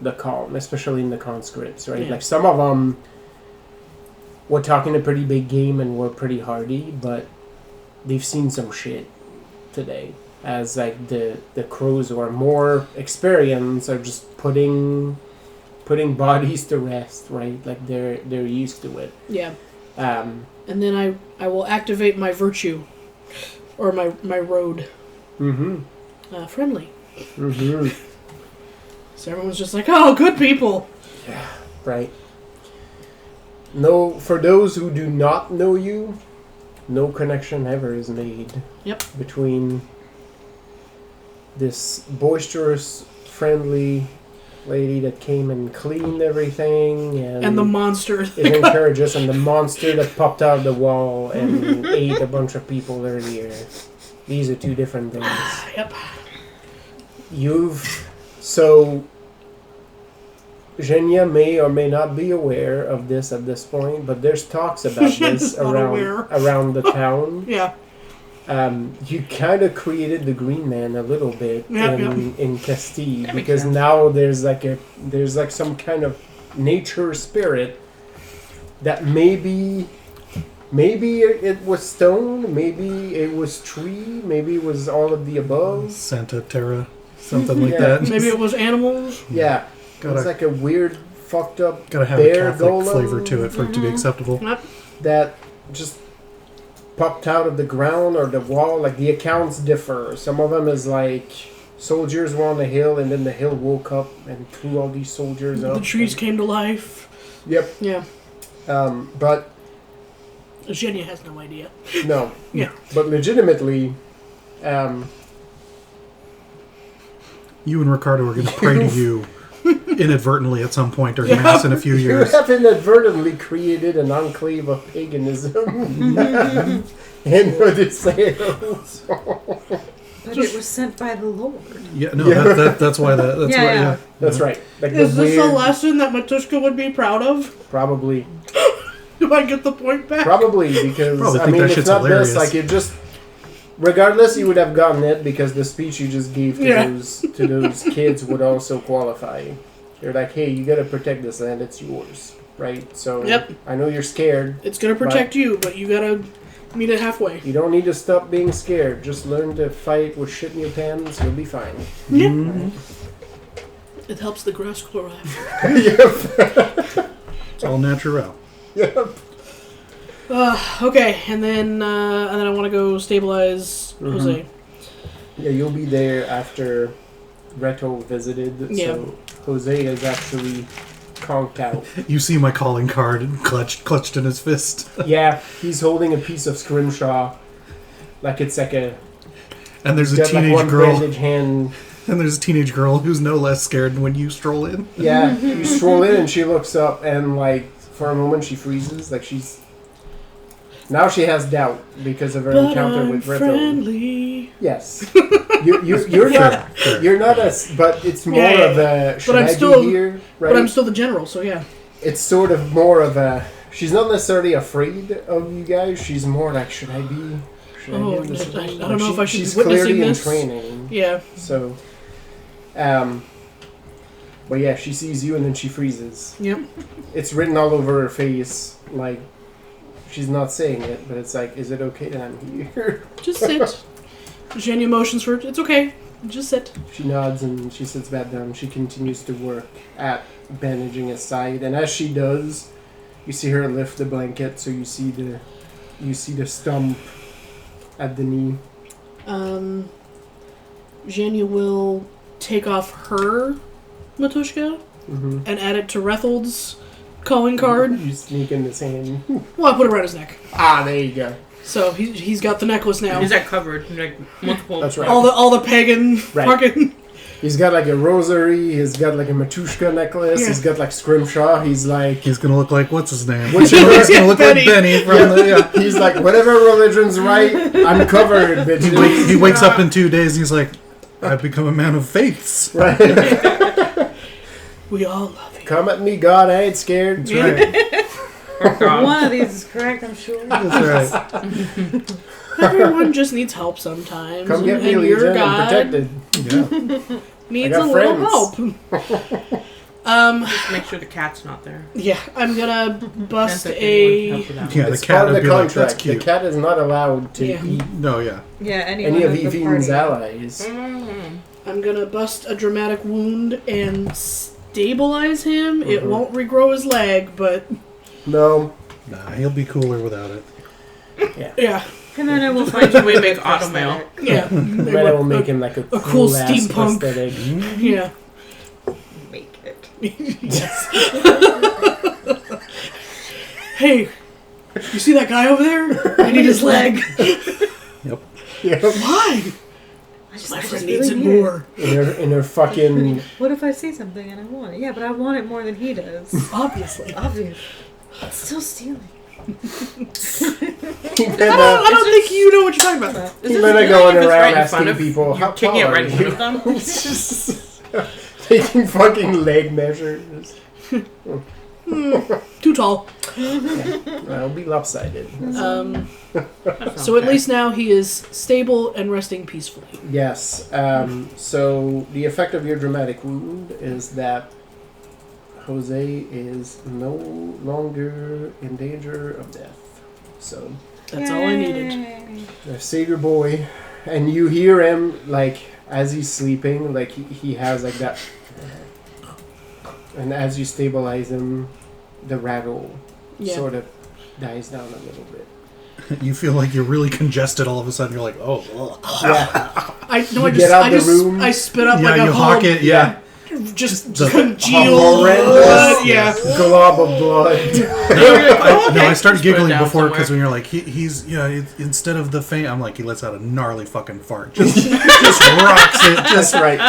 the calm, especially in the conscripts, right? Yeah. Like some of them were talking a pretty big game and were pretty hardy, but they've seen some shit today. As like the crews who are more experienced are just putting bodies to rest, right? Like they're used to it. yeah. Um, And then I will activate my virtue. Or my road. Friendly. So everyone's just like, oh, good people. Right. No, for those who do not know you, no connection ever is made. Yep. Between this boisterous, friendly lady that came and cleaned everything, And the monster. it encourages, and the monster that popped out of the wall and ate a bunch of people earlier. These are 2 different things. Yep. So Genia may or may not be aware of this at this point, but there's talks about this Not aware. around the town. Yeah. You kind of created the Green Man a little bit in Castile, That makes because sense. now there's like some kind of nature spirit that maybe it was stone, maybe it was tree, maybe it was all of the above. Santa Terra, something like Yeah. that. Maybe it was animals. Yeah, it was Gotta, like a weird, fucked up gotta have a bear Catholic golem flavor to it for it to be acceptable. that just popped out of the ground or the wall. Like the accounts differ. Some of them is like soldiers were on the hill and then the hill woke up and threw all these soldiers up. The trees came to life. Yep. Yeah. But Eugenia has no idea. no. Yeah. But legitimately, You and Ricardo are going to pray to you inadvertently at some point during Yeah. Mass in a few you years. have inadvertently created an enclave of paganism in Odysseus. But it was sent by the Lord. Yeah, no, Yeah. that's why that's Yeah, why. yeah. Yeah. That's right. Like Is the this a weird, lesson that Matushka would be proud of? probably. Do I get the point back? Probably, because Probably I think mean, that it's shit's not hilarious. this. Like it just, regardless, you would have gotten it because the speech you just gave to Yeah. those kids would also qualify. You're like, hey, you gotta protect this land; it's yours, right? So Yep. I know you're scared. It's gonna protect you, but you gotta meet it halfway. You don't need to stop being scared. Just learn to fight with shit in your pants. You'll be fine. Mhm. It helps the grass grow after. Yep. It's all natural. Yep. Okay, and then I want to go stabilize Jose. Yeah, you'll be there after Reto visited. Yeah. So Jose is actually conked out. You see my calling card clutched in his fist, Yeah, he's holding a piece of scrimshaw, like it's like a and there's a got like teenage one girl, bandage hand. and there's a teenage girl who's no less scared when you stroll in. Yeah, you stroll in and she looks up and like for a moment she freezes, like she's. Now she has doubt because of her But encounter I'm with Reto. friendly. Yes, you're not. Sure. You're not as, but it's more Yeah, of a. Should I'm I still- be here? Right. But I'm still the general, so yeah. It's sort of more of a. She's not necessarily afraid of you guys. She's more like, should I be? Should Oh, I be in this? I room? don't know if I should be She's witnessing clearly this. in training, Yeah. so. But yeah, she sees you and then she freezes. Yep. It's written all over her face, like she's not saying it, but it's like, is it okay that I'm here? Just sit. Eugenia motions for it. It's okay. Just sit. She nods and she sits back down. She continues to work at bandaging his side, and as she does, you see her lift the blanket, so you see the stump at the knee. Eugenia will take off her Matushka Mm-hmm. and add it to Rethold's calling card. You sneak in his hand. Well, I put it around his neck. Ah, there you go. So he's got the necklace now. Is that covered? Like multiple. That's right. All the pagan Right. fucking. He's got like a rosary. He's got like a Matushka necklace. Yeah. He's got like scrimshaw. He's like. He's gonna look like what's his name? What's He's your- gonna look Benny. like Benny from the. Yeah. He's like, whatever religion's right, I'm covered, bitch. He wakes up in 2 days and he's like, I've become a man of faiths. Right. We all love you. Come at me, God. I ain't scared. That's right. Oh, God. One of these is correct, I'm sure. That's right. Everyone just needs help sometimes. Come get and me, your Legion. I'm God protected. Yeah. needs I a got little friends. help. Just make sure the cat's not there. Yeah, I'm gonna bust That's okay, anyone a. help with that Yeah, one. the It's cat part of would the be like, that's contract. The cute. cat is not allowed to Yeah. eat No, yeah. Yeah, any anyone of of the Evine's party. allies. Mhm. I'm gonna bust a dramatic wound and stabilize him. It Mhm. won't regrow his leg, but No. Nah, he'll be cooler without it. yeah, And then I will Find find a way to make automail. yeah. But I will make him like a cool ass steampunk. prosthetic. Yeah. make it. Yes. Hey, you see that guy over there? I need his leg. Yeah. Why? My friend needs it more. In her fucking. What if I see something and I want it? Yeah, but I want it more than he does. Obviously. Obvious. It's still stealing. He I don't think you know what you're talking about. Is He this better really going if it's around right in asking front of people, you, how kicking it tall right are in front of them? Taking fucking leg measures. Too tall. It'll be lopsided. So at least now he is stable and resting peacefully. Yes. So the effect of your dramatic wound is that Jose is no longer in danger of death. So That's all I needed. save your boy, and you hear him like as he's sleeping, like he has like that, and as you stabilize him, the rattle sort of dies down a little bit. You feel like you're really congested all of a sudden. You're like, oh. Yeah. I spit up like Yeah, a you hawk it. Yeah. Just The congealed horrendous blood. Yeah. glob of blood. I started giggling down before somewhere. because when you're like, he's instead of the faint, I'm like, he lets out a gnarly fucking fart. Just rocks it. That's right.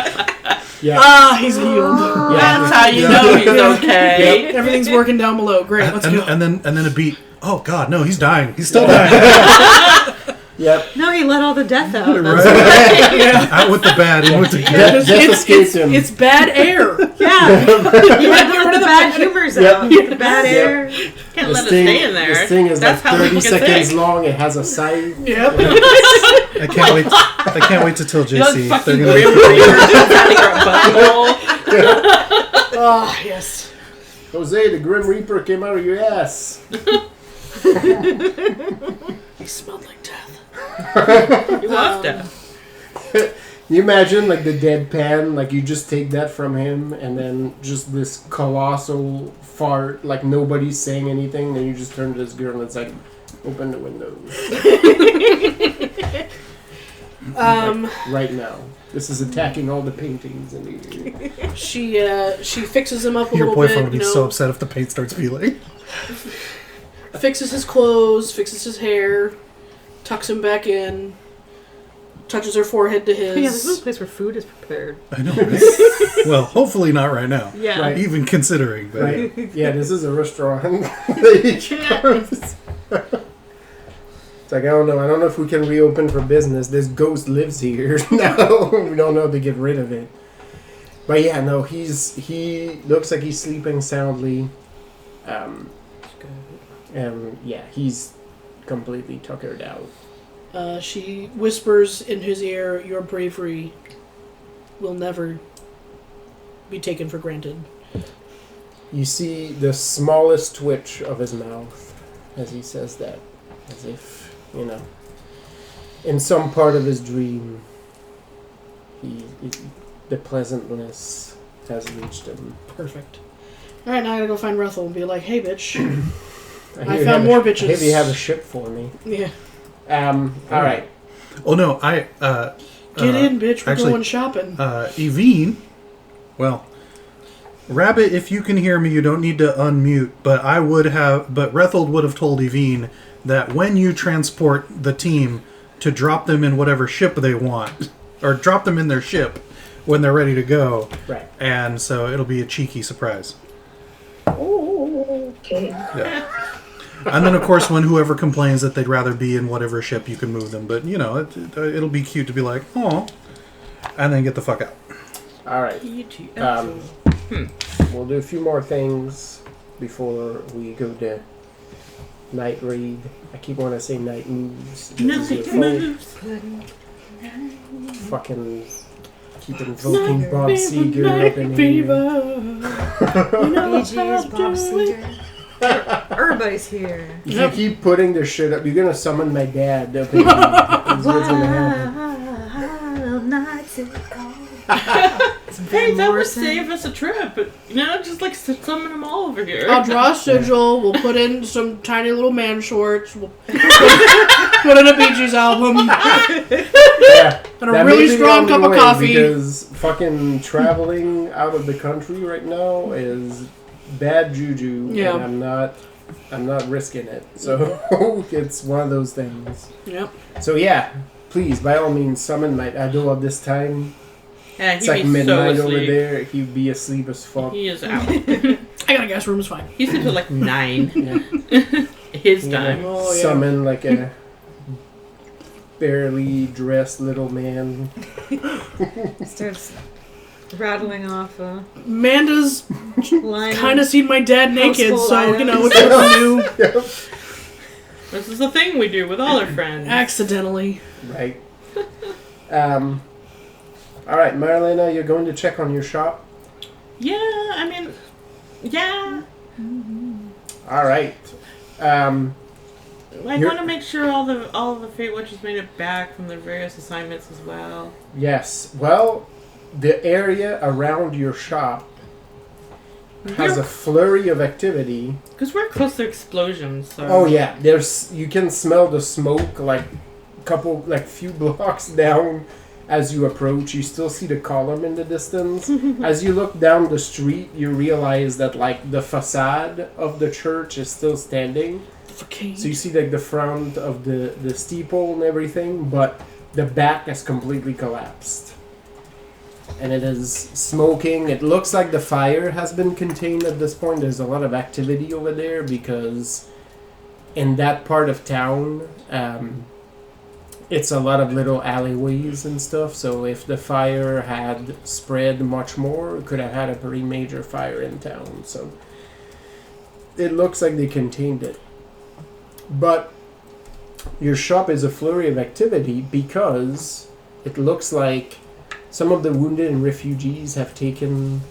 Yeah. He's healed. That's how you know he's okay. Yep. Everything's working down below. Great, let's go. And then a beat. Oh God, no, he's dying. He's still dying. Yep. No, he let all the death out. Right? Out with the bad, in with the good. Just escaped him. It's bad air. Yeah. You had to get rid of the bad humors out. The bad air. Can't let it stay in there. This thing is That's like how 30 we get seconds sick. long. It has a side. Yep. I can't wait to tell You like JC. fucking They're Grim gonna- Reaper just having your butthole. Oh, yes. Jose, the Grim Reaper came out of your ass. He smelled like death. You love death. You imagine like the deadpan, like you just take that from him, and then just this colossal fart, like nobody's saying anything, and you just turn to this girl and it's like, open the windows. Like, right now. This is attacking all the paintings in the She fixes him up a Your little boyfriend bit. would be so upset if the paint starts peeling. Fixes his clothes, fixes his hair, tucks him back in, touches her forehead to his. Yeah, this is a place where food is prepared. I know. Right? Well, hopefully not right now. Yeah. Right. Even considering, but Right. Yeah, this is a restaurant. It's like, I don't know if we can reopen for business. This ghost lives here now. We don't know to get rid of it. But yeah, no, he looks like he's sleeping soundly. And yeah, he's completely tuckered out. She whispers in his ear, "Your bravery will never be taken for granted." You see the smallest twitch of his mouth as he says that, as if, in some part of his dream, the pleasantness has reached him. Perfect. All right, now I gotta go find Russell and be like, "Hey, bitch." hear I you found have more a, bitches. Maybe you have a ship for me. Yeah. All right. oh no, Get in, bitch. We're actually, going shopping. Evine. Well, Rabbit, if you can hear me, you don't need to unmute. But Rethold would have told Evine that when you transport the team to drop them in whatever ship they want, or drop them in their ship when they're ready to go. Right. And so it'll be a cheeky surprise. Okay. Yeah. And then, of course, when whoever complains that they'd rather be in whatever ship, you can move them. But, it'll be cute to be like, oh, and then get the fuck out. All right. We'll do a few more things before we go to night raid. I keep wanting to say night moves. Night moves. Fucking keep invoking Bob Seger up in here. Bee Gees, Bob Seger. Everybody's here. If you keep putting this shit up, you're gonna summon my dad up in here. That's what's gonna happen. Wild nights it cold. Hey, that would Morrison. save us a trip. Just like summon them all over here. I'll draw a sigil. We'll put in some tiny little man shorts. We'll put in a Bee Gees album. Yeah. And a That really may be the strong only cup of way, coffee. Because fucking traveling out of the country right now is bad juju. Yeah. And I'm not risking it. So it's one of those things. Yep. So yeah, please, by all means, summon my Ado of this time. Yeah, It's he'd like be midnight so over asleep. there. He'd be asleep as fuck. He is out. I got a guest room. It's fine. He sleeps at like 9. Yeah. His You time. know, Oh, yeah. summon like a barely dressed little man. Starts rattling off a Amanda's line. kind of seen my dad naked, Household so, you know, items. it's nothing new. This is the thing we do with all our friends. Accidentally. Right. Alright, Marilena, you're going to check on your shop? Yeah, I mean, yeah. Alright. I You're- want to make sure all of the Fate Watchers made it back from their various assignments as well. Yes. Well, the area around your shop has a flurry of activity. Because we're close to explosions, so... Oh yeah, you can smell the smoke like few blocks down as you approach. You still see the column in the distance. As you look down the street, you realize that like the facade of the church is still standing. Okay. So you see like the front of the steeple and everything, but the back has completely collapsed. And it is smoking. It looks like the fire has been contained at this point. There's a lot of activity over there because in that part of town, it's a lot of little alleyways and stuff. So if the fire had spread much more, it could have had a pretty major fire in town. So it looks like they contained it. But your shop is a flurry of activity because it looks like some of the wounded and refugees have taken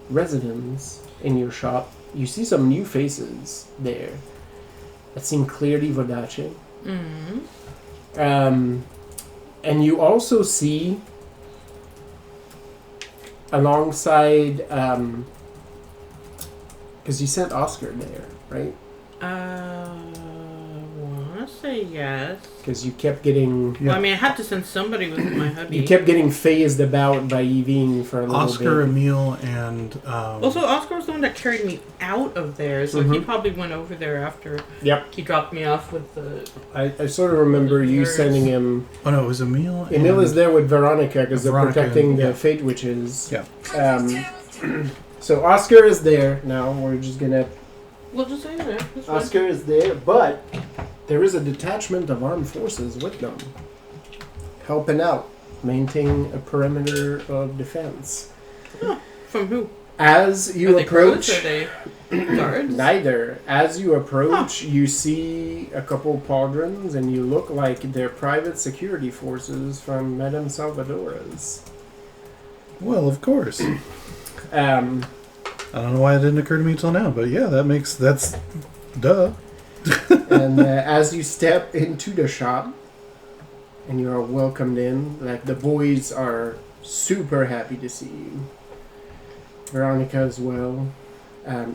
residence in your shop. You see some new faces there that seem clearly Voddaccine. Mm-hmm. And you also see alongside, because you sent Oscar there, right? Want to say yes. Because you kept getting... Well, I mean, I had to send somebody with my hubby. You kept getting phased about by Yvine for a little Oscar, bit. Emil, and Also, Oscar was the one that carried me out of there, so he probably went over there after Yep. he dropped me off with the... I sort of remember you Nurse. sending him... oh no, it was Emil. Emil and- is there with Veronica because they're Veronica protecting and- the yeah. Fate Witches. Yeah. So Oscar is there now. We're just gonna... We'll just say that. That's fine. Oscar is there, but there is a detachment of armed forces with them, helping out, maintaining a perimeter of defense. From who? As you Are they approach, crows or are they guards? neither. As you approach, you see a couple pauldrons, and you look like they're private security forces from Madame Salvadora's. Well, of course. I don't know why it didn't occur to me till now, but yeah, that's duh. And as you step into the shop and you are welcomed in, like the boys are super happy to see you. Veronica as well.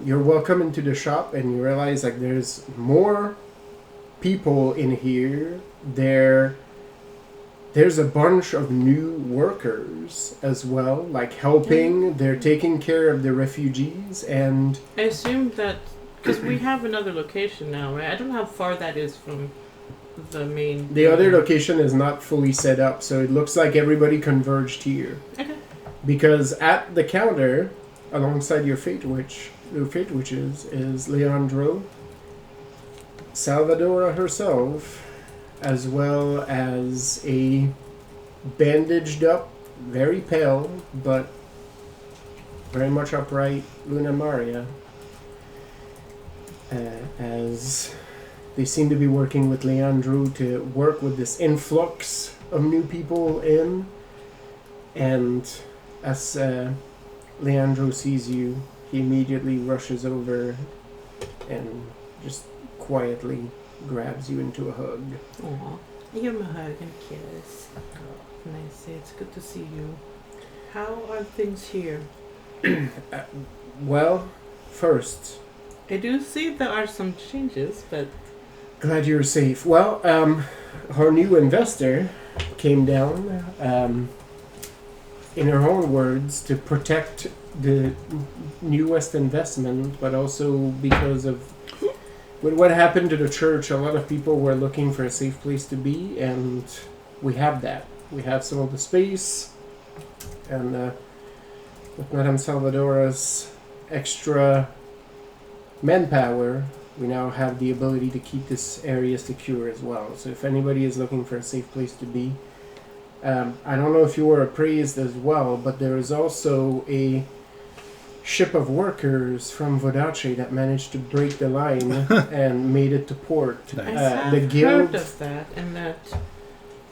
You're welcome into the shop and you realize like there's more people in here. There's a bunch of new workers as well, like helping. They're taking care of the refugees and... I assume that... Because we have another location now, right? I don't know how far that is from the main... The other location is not fully set up, so it looks like everybody converged here. Okay. Because at the counter, alongside your Fate Witches, is Leandro, Salvadora herself, as well as a bandaged up, very pale, but very much upright Luna Maria. As they seem to be working with Leandro to work with this influx of new people in. And as Leandro sees you, he immediately rushes over and just quietly grabs you into a hug. Aw. I give him a hug and a kiss. And I say, it's good to see you. How are things here? Well, first, I do see there are some changes, but... glad you're safe. Well, her new investor came down, in her own words, to protect the newest investment, but also because of with what happened to the church, a lot of people were looking for a safe place to be, and we have that. We have some of the space, and with Madame Salvadora's extra manpower, we now have the ability to keep this area secure as well. So if anybody is looking for a safe place to be, I don't know if you were appraised as well, but there is also a ship of workers from Voddaccine that managed to break the line and made it to port. Nice. I have The guild, heard of that, and that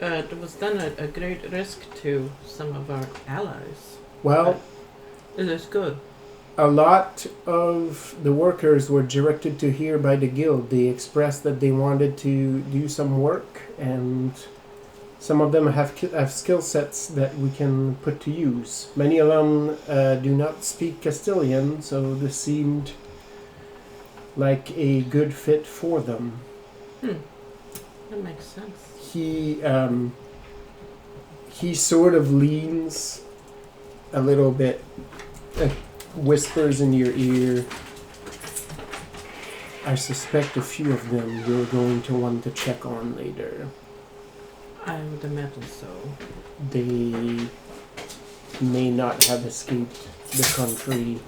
it was done at a great risk to some of our allies. well, It is good. a lot of the workers were directed to here by the guild. They expressed that they wanted to do some work, and some of them have skill sets that we can put to use. Many of them do not speak Castilian, so this seemed like a good fit for them. That makes sense. He sort of leans a little bit, whispers in your ear. I suspect a few of them you're going to want to check on later. I would imagine so. They may not have escaped the country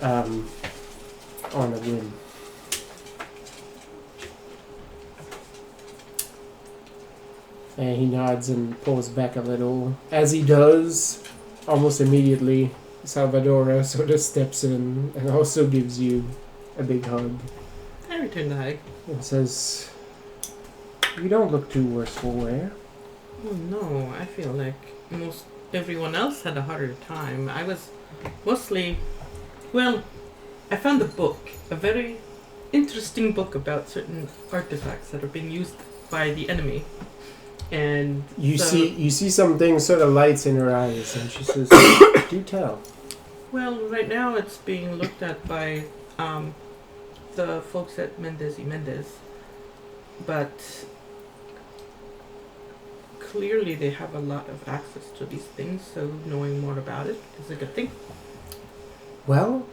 on a whim. And he nods and pulls back a little. As he does, almost immediately, Salvadora sort of steps in and also gives you a big hug I return the hug. and says, "You don't look too worse for wear." Oh no, I feel like most everyone else had a harder time. I was mostly, well, I found a book, a very interesting book about certain artifacts that are being used by the enemy. And You so- see something sort of lights in her eyes, and she says, "Do tell." Well, right now it's being looked at by the folks at Mendez y Mendez, but clearly they have a lot of access to these things, so knowing more about it is a good thing. Well,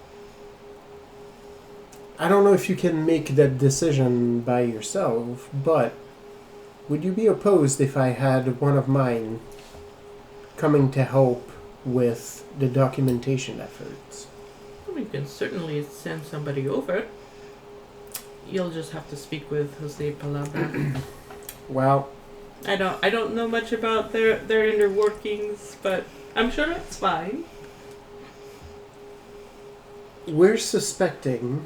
I don't know if you can make that decision by yourself, but would you be opposed if I had one of mine coming to help with the documentation efforts? We can certainly send somebody over. You'll just have to speak with Jose Palabra. Well, I don't know much about their inner workings, but I'm sure it's fine. we're suspecting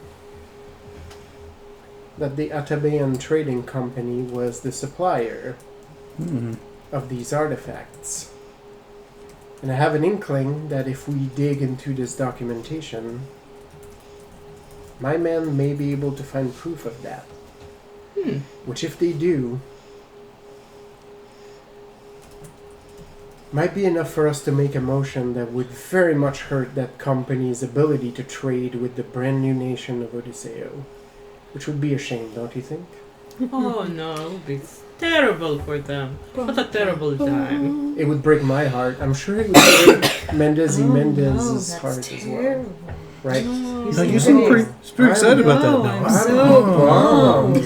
that the Atabean Trading Company was the supplier Hmm. of these artifacts. And I have an inkling that if we dig into this documentation, my men may be able to find proof of that. Which, if they do, might be enough for us to make a motion that would very much hurt that company's ability to trade with the brand new nation of Odiseo. Which would be a shame, don't you think? Oh no, it would be terrible for them. What a terrible time. It would break my heart. I'm sure it would break Mendez y Mendez's heart as well. Right? No, you seem pretty excited about that No, now. I'm so bummed.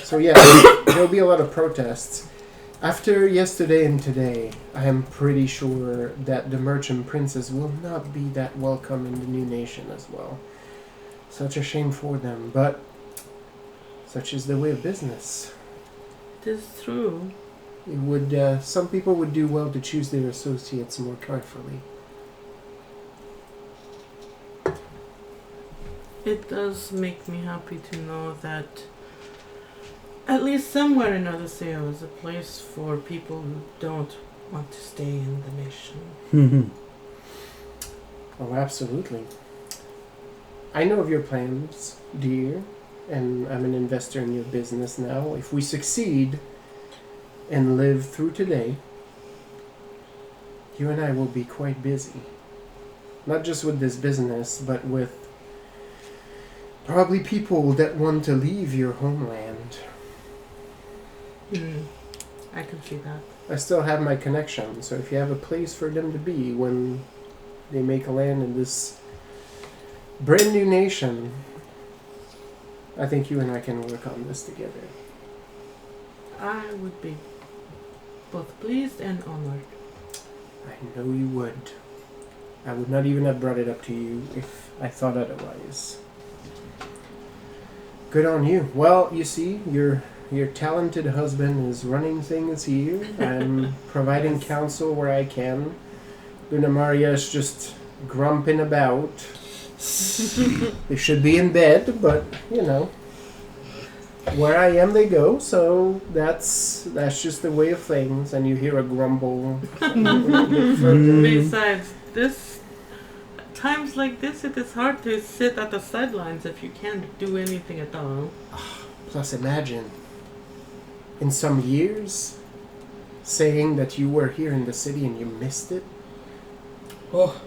So yeah, there'll be a lot of protests. After yesterday and today, I am pretty sure that the merchant princes will not be that welcome in the new nation as well. Such a shame for them, but such is the way of business. It is true. It would. Some people would do well to choose their associates more carefully. It does make me happy to know that at least somewhere in Odiseo is a place for people who don't want to stay in the nation. Hmm. Oh, absolutely. I know of your plans, dear, and I'm an investor in your business now. If we succeed and live through today, you and I will be quite busy. Not just with this business, but with probably people that want to leave your homeland. I can see that. I still have my connection, so if you have a place for them to be when they make a land in this brand new nation, I think you and I can work on this together. I would be both pleased and honored. I know you would. I would not even have brought it up to you if I thought otherwise. Good on you. Well, you see, your talented husband is running things here. I'm providing counsel where I can. Luna Maria is just grumping about. They should be in bed, but you know, where I am, they go. So that's just the way of things. And you hear a grumble. Besides, times like this, it is hard to sit at the sidelines if you can't do anything at all. Plus, imagine, in some years, saying that you were here in the city and you missed it. Oh,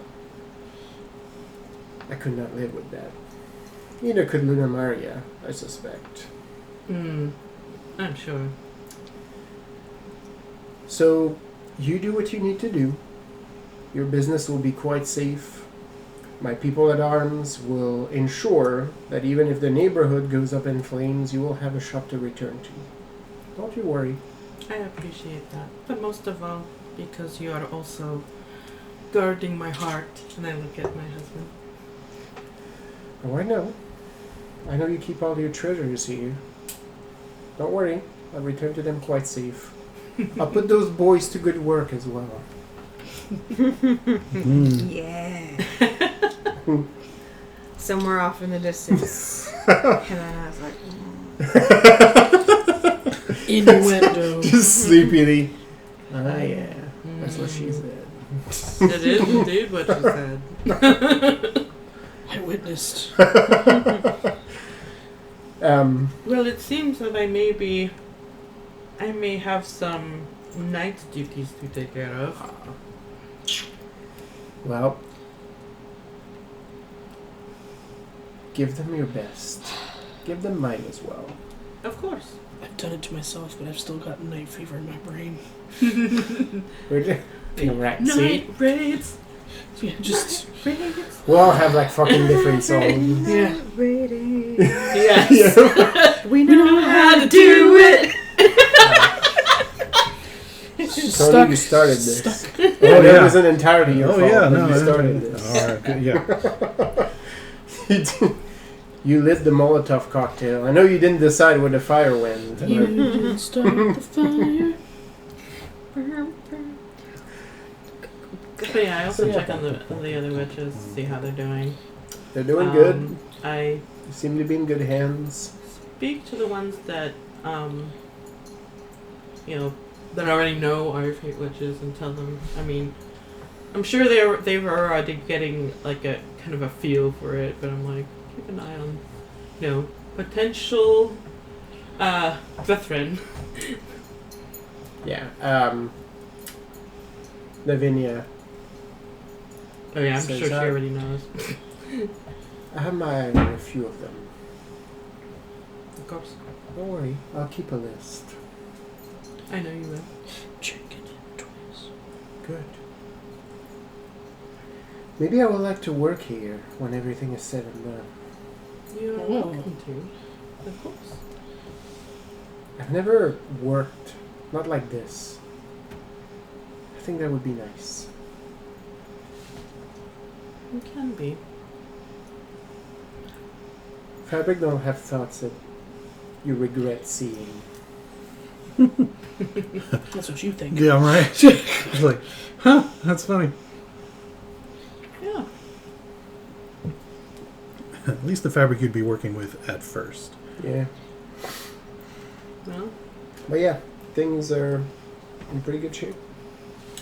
I could not live with that. Neither could Luna Maria, I suspect. I'm sure. So, you do what you need to do. Your business will be quite safe. My people at arms will ensure that even if the neighborhood goes up in flames, you will have a shop to return to. Don't you worry. I appreciate that. But most of all, because you are also guarding my heart. And I look at my husband. Oh, I know. I know you keep all your treasures here. Don't worry. I'll return to them quite safe. I'll put those boys to good work as well. Yeah. Somewhere off in the distance. And then I was like, innuendo. Just sleepily. Ah, yeah. That's what she said. It is indeed what you said. I witnessed. Well, it seems that I may have some night duties to take care of. Well, give them your best. Give them mine as well. Of course. I've done it to myself, but I've still got night fever in my brain. Right, see? Night raids. Yeah, just Raids. We all have like fucking different songs. yeah. Yes. we know How to do it. Tony, you started this. Stuck. Oh, that yeah. was an entirely your fault. yeah, but no, you started this. All right, good, yeah. You lit the Molotov cocktail. I know you didn't decide where the fire went. You But didn't start the fire. But yeah, I also check on the other witches, see how they're doing. they're doing good. I You seem to be in good hands. speak to the ones that that already know our fate witches and tell them. I mean, I'm sure they were already getting like a kind of a feel for it, but I'm like, keep an eye on, potential brethren. Yeah. Lavinia. Oh yeah, I'm Says sure she that. already knows. I have my eye on a few of them. Of course, Don't worry. I'll keep a list. I know you will. Chicken and twice. Good. Maybe I would like to work here when everything is said and done. You're Oh. welcome to, of course. I've never worked, not like this. I think that would be nice. You can be. Fabric don't have thoughts that you regret seeing. That's what you think. Yeah, right. It's like, huh, that's funny. Yeah. At least the fabric you'd be working with at first. Yeah. Well, But yeah, things are in pretty good shape.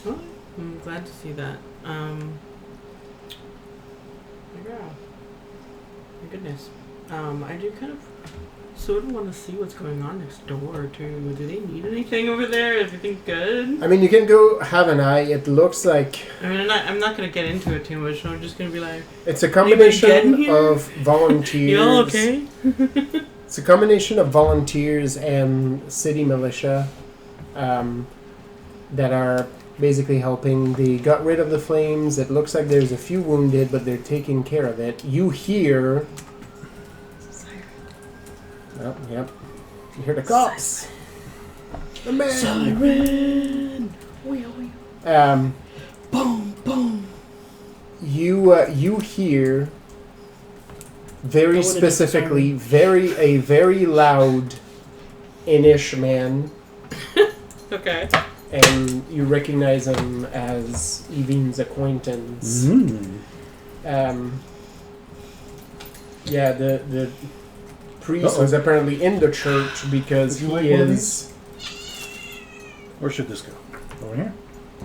well, I'm glad to see that. Yeah. My goodness. I do kind of sort of want to see what's going on next door too. Do they need anything over there? Is everything good? I mean, you can go have an eye. It looks like I mean, I'm not gonna get into it too much. So I'm just gonna be like, it's a getting combination here? of volunteers. you all okay? It's a combination of volunteers and city militia that are basically helping. They got rid of the flames. It looks like there's a few wounded, but they're taking care of it. You hear... Oh, yep. You hear the cops. The man. Siren! Boom, boom. You hear very Go in a different specifically, a very loud Inish man, Okay. and you recognize him as Evine's acquaintance. Yeah, the priest was apparently in the church because Would you he like one of is Where should this go? Over here?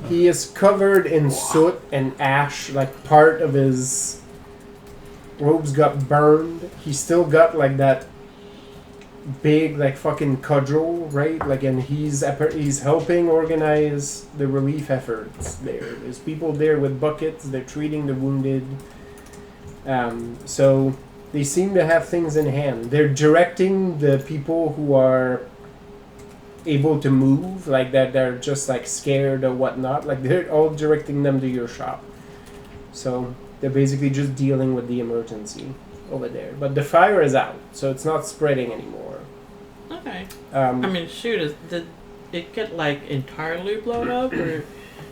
he is covered in soot and ash. Like part of his robes got burned. He's still got like that big like fucking cudgel, right? Like, and he's helping organize the relief efforts there. There's people there with buckets. They're treating the wounded. So they seem to have things in hand. They're directing the people who are able to move, like that they're just like scared or whatnot. Like they're all directing them to your shop. So they're basically just dealing with the emergency over there. But the fire is out, so it's not spreading anymore. Okay. I mean, shoot, did it get like entirely blown up, or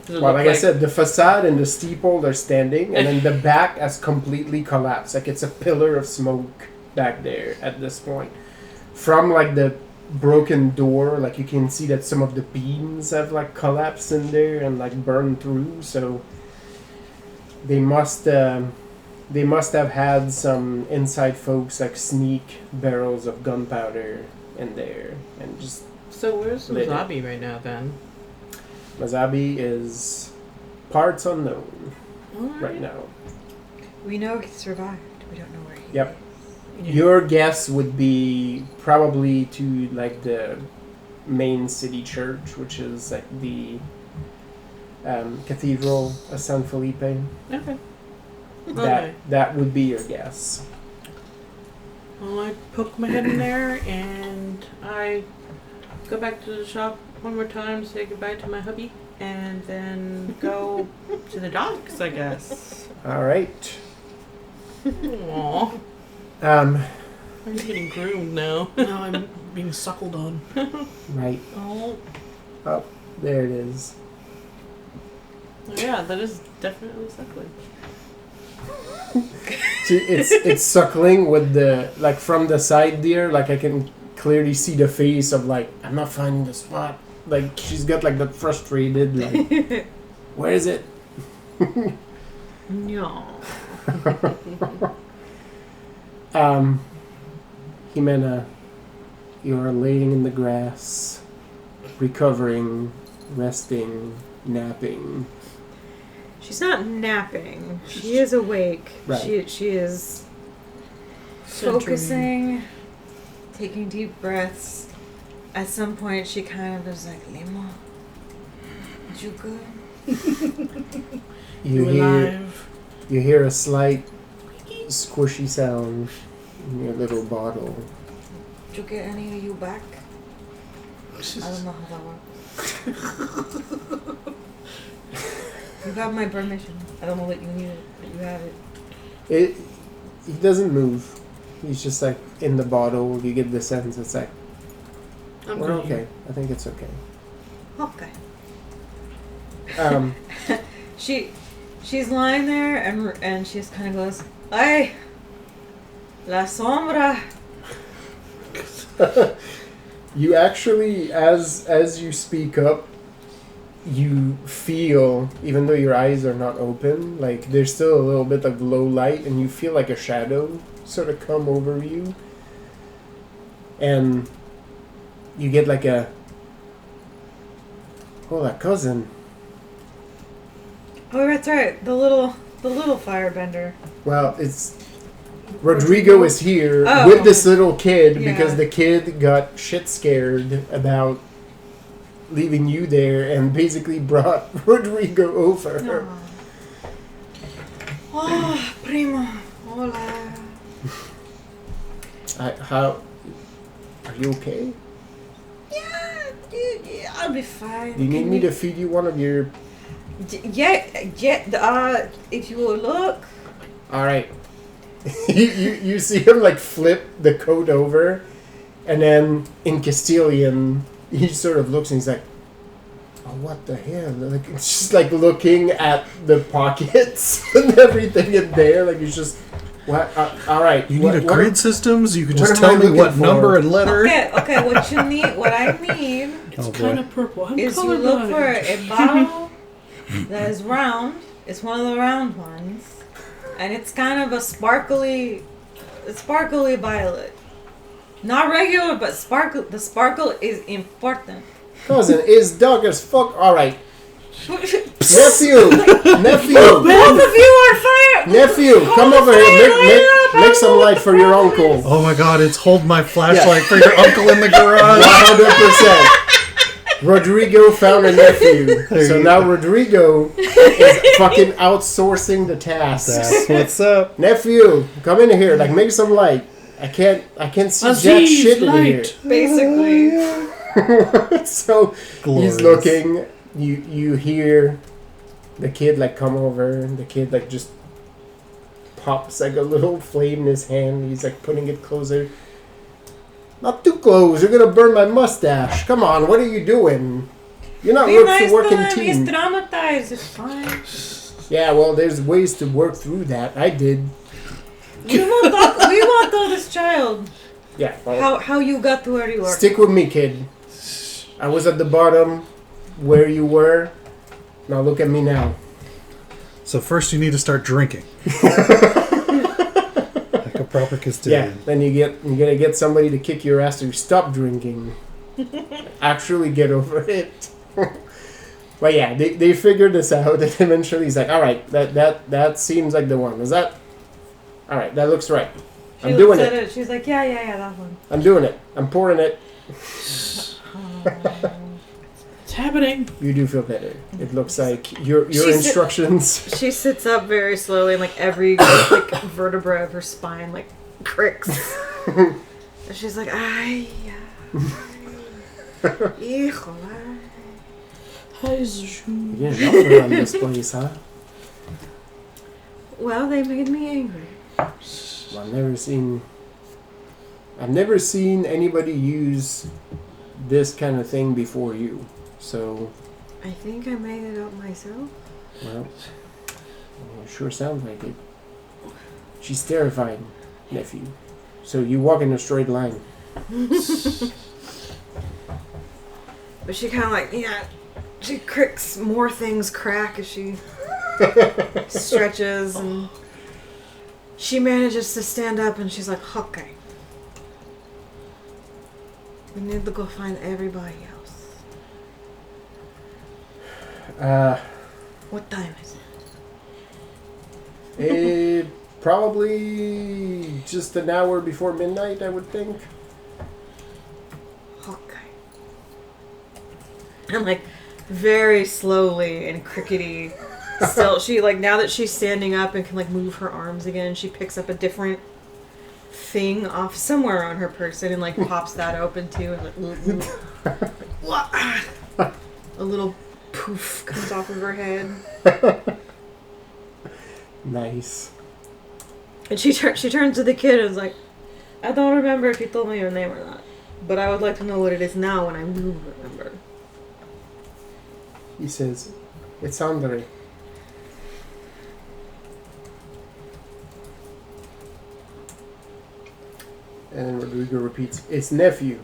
does it well, look like I said, the facade and the steeple are standing, and then the back has completely collapsed. Like it's a pillar of smoke back there at this point. From like the broken door, like you can see that some of the beams have like collapsed in there and like burned through. So they must have had some inside folks like sneak barrels of gunpowder in there and just. So where's lit it. Mazabi right now then? Mazabi is parts unknown Alright. right now. We know he survived. We don't know where he Yep. is. Your guess would be probably to like the main city church, which is like the cathedral of San Felipe. Okay. Okay. That would be your guess. Well, I poke my head in there and I go back to the shop one more time, say goodbye to my hubby, and then go to the docks, I guess. All right. Aww. Um. I'm getting groomed now. Now I'm being suckled on. Right. Oh. Oh, there it is. Yeah, that is definitely suckling. See, it's suckling with the like from the side there. Like I can clearly see the face of like I'm not finding the spot. Like she's got like that frustrated like where is it? No. Jimena, you are laying in the grass, recovering, resting, napping. She's not napping. She is awake. Right. She is Centering. focusing, taking deep breaths. At some point, she kind of is like, Lima, you good? You hear a slight squishy sound in your little bottle. Did you get any of you back? I don't know how that works. You have my permission. I don't know that you need it, but you have it. He doesn't move. He's just like in the bottle. You get the sense it's like I'm we're good okay. here. I think it's okay. Okay. Um, She's lying there and she just kind of goes, "Ay, la sombra." you actually, as you speak up, you feel, even though your eyes are not open, like there's still a little bit of low light, and you feel like a shadow sort of come over you, and you get like a, hola, cousin. Oh, that's right. The little firebender. Well, it's Rodrigo is here Oh. with this little kid Yeah. because the kid got shit scared about leaving you there and basically brought Rodrigo over. Oh, primo. Hola. How are you okay? Yeah, I'll be fine. Do you need me to feed you one of your? Yeah. If you will look. All right. you see him like flip the coat over, and then in Castilian he sort of looks and he's like, "Oh, what the hell?" Like it's just like looking at the pockets and everything in there. Like he's just, What? All right. You what, need a what grid systems? You could what just am I tell me looking what for? number and letter? Okay, what you need, what I need It's Oh, kind boy. of purple. I'm is you look for colorblind. a bottle that is round. It's one of the round ones. And it's kind of a sparkly violet. Not regular, but sparkle. The sparkle is important. Cousin is dark as fuck. All right. Both Nephew. of you are fire. Nephew, come over here. Make some light for your uncle. Oh my god, it's hold my flashlight for your uncle in the garage. 100%. Rodrigo found a nephew. So now Rodrigo is fucking outsourcing the tasks. That's what's up. Nephew, come in here. Like, make some light. I can't see jack Aziz, shit in light. Basically. here. So Glorious. he's looking. You hear the kid like come over, and the kid like just pops like a little flame in his hand. He's like putting it closer. Not too close. You're gonna burn my mustache. Come on, what are you doing? You're not Be nice to working him. He's team. traumatized. It's fine. Yeah, well, there's ways to work through that. I did. We won't tell this child Yeah. Well, how you got to where you are. stick with me, kid. I was at the bottom where you were. Now look at me now. So first you need to start drinking. Like a proper Yeah. Castilian. Then you gotta get somebody to kick your ass to stop drinking. Actually get over it. But yeah, they figured this out, and eventually he's like, all right, that seems like the one. Is that? All right, that looks right. She I'm doing looked at it. She's like, yeah, that one. I'm doing it. I'm pouring it. It's happening. You do feel better. It looks like your She said- instructions. She sits up very slowly, and like every like vertebra of her spine like cricks. And she's like, ay, híjole. Yeah, y'all around this place, huh? Well, they made me angry. Well, I've never seen anybody use this kind of thing before you. So, I think I made it up myself. well, it sure sounds like it. She's terrified, nephew. So you walk in a straight line. But she kind of like, she cricks, more things crack as she stretches, and she manages to stand up, and she's like, okay. We need to go find everybody else. What time is it? Probably just an hour before midnight, I would think. Okay. And like, very slowly and crickety, still, she like, now that she's standing up and can like move her arms again, she picks up a different thing off somewhere on her person and like pops that open too, and like a little poof comes off of her head. Nice. And she turns to the kid and is like, I don't remember if you told me your name or not, but I would like to know what it is now when I do remember. He says, it's Andre. And Rodrigo repeats, it's nephew.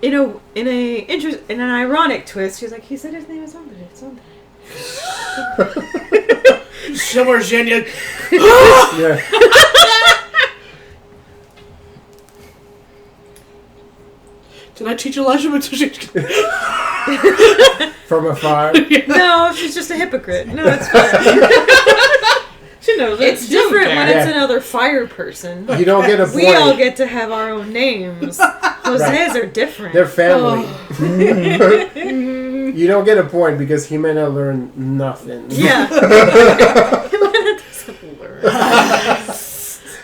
In an ironic twist, she's like, he said his name is Andre. It's Andre. Somewhere, Zhenya. Yeah. Did I teach Elijah? From afar. No, she's just a hypocrite. No, it's fine. She knows it. It's different when Yeah. it's another fire person. You don't get a point. We all get to have our own names. Jose's are different. They're family. You don't get a point because Jimena learned nothing. Yeah. Jimena doesn't learn.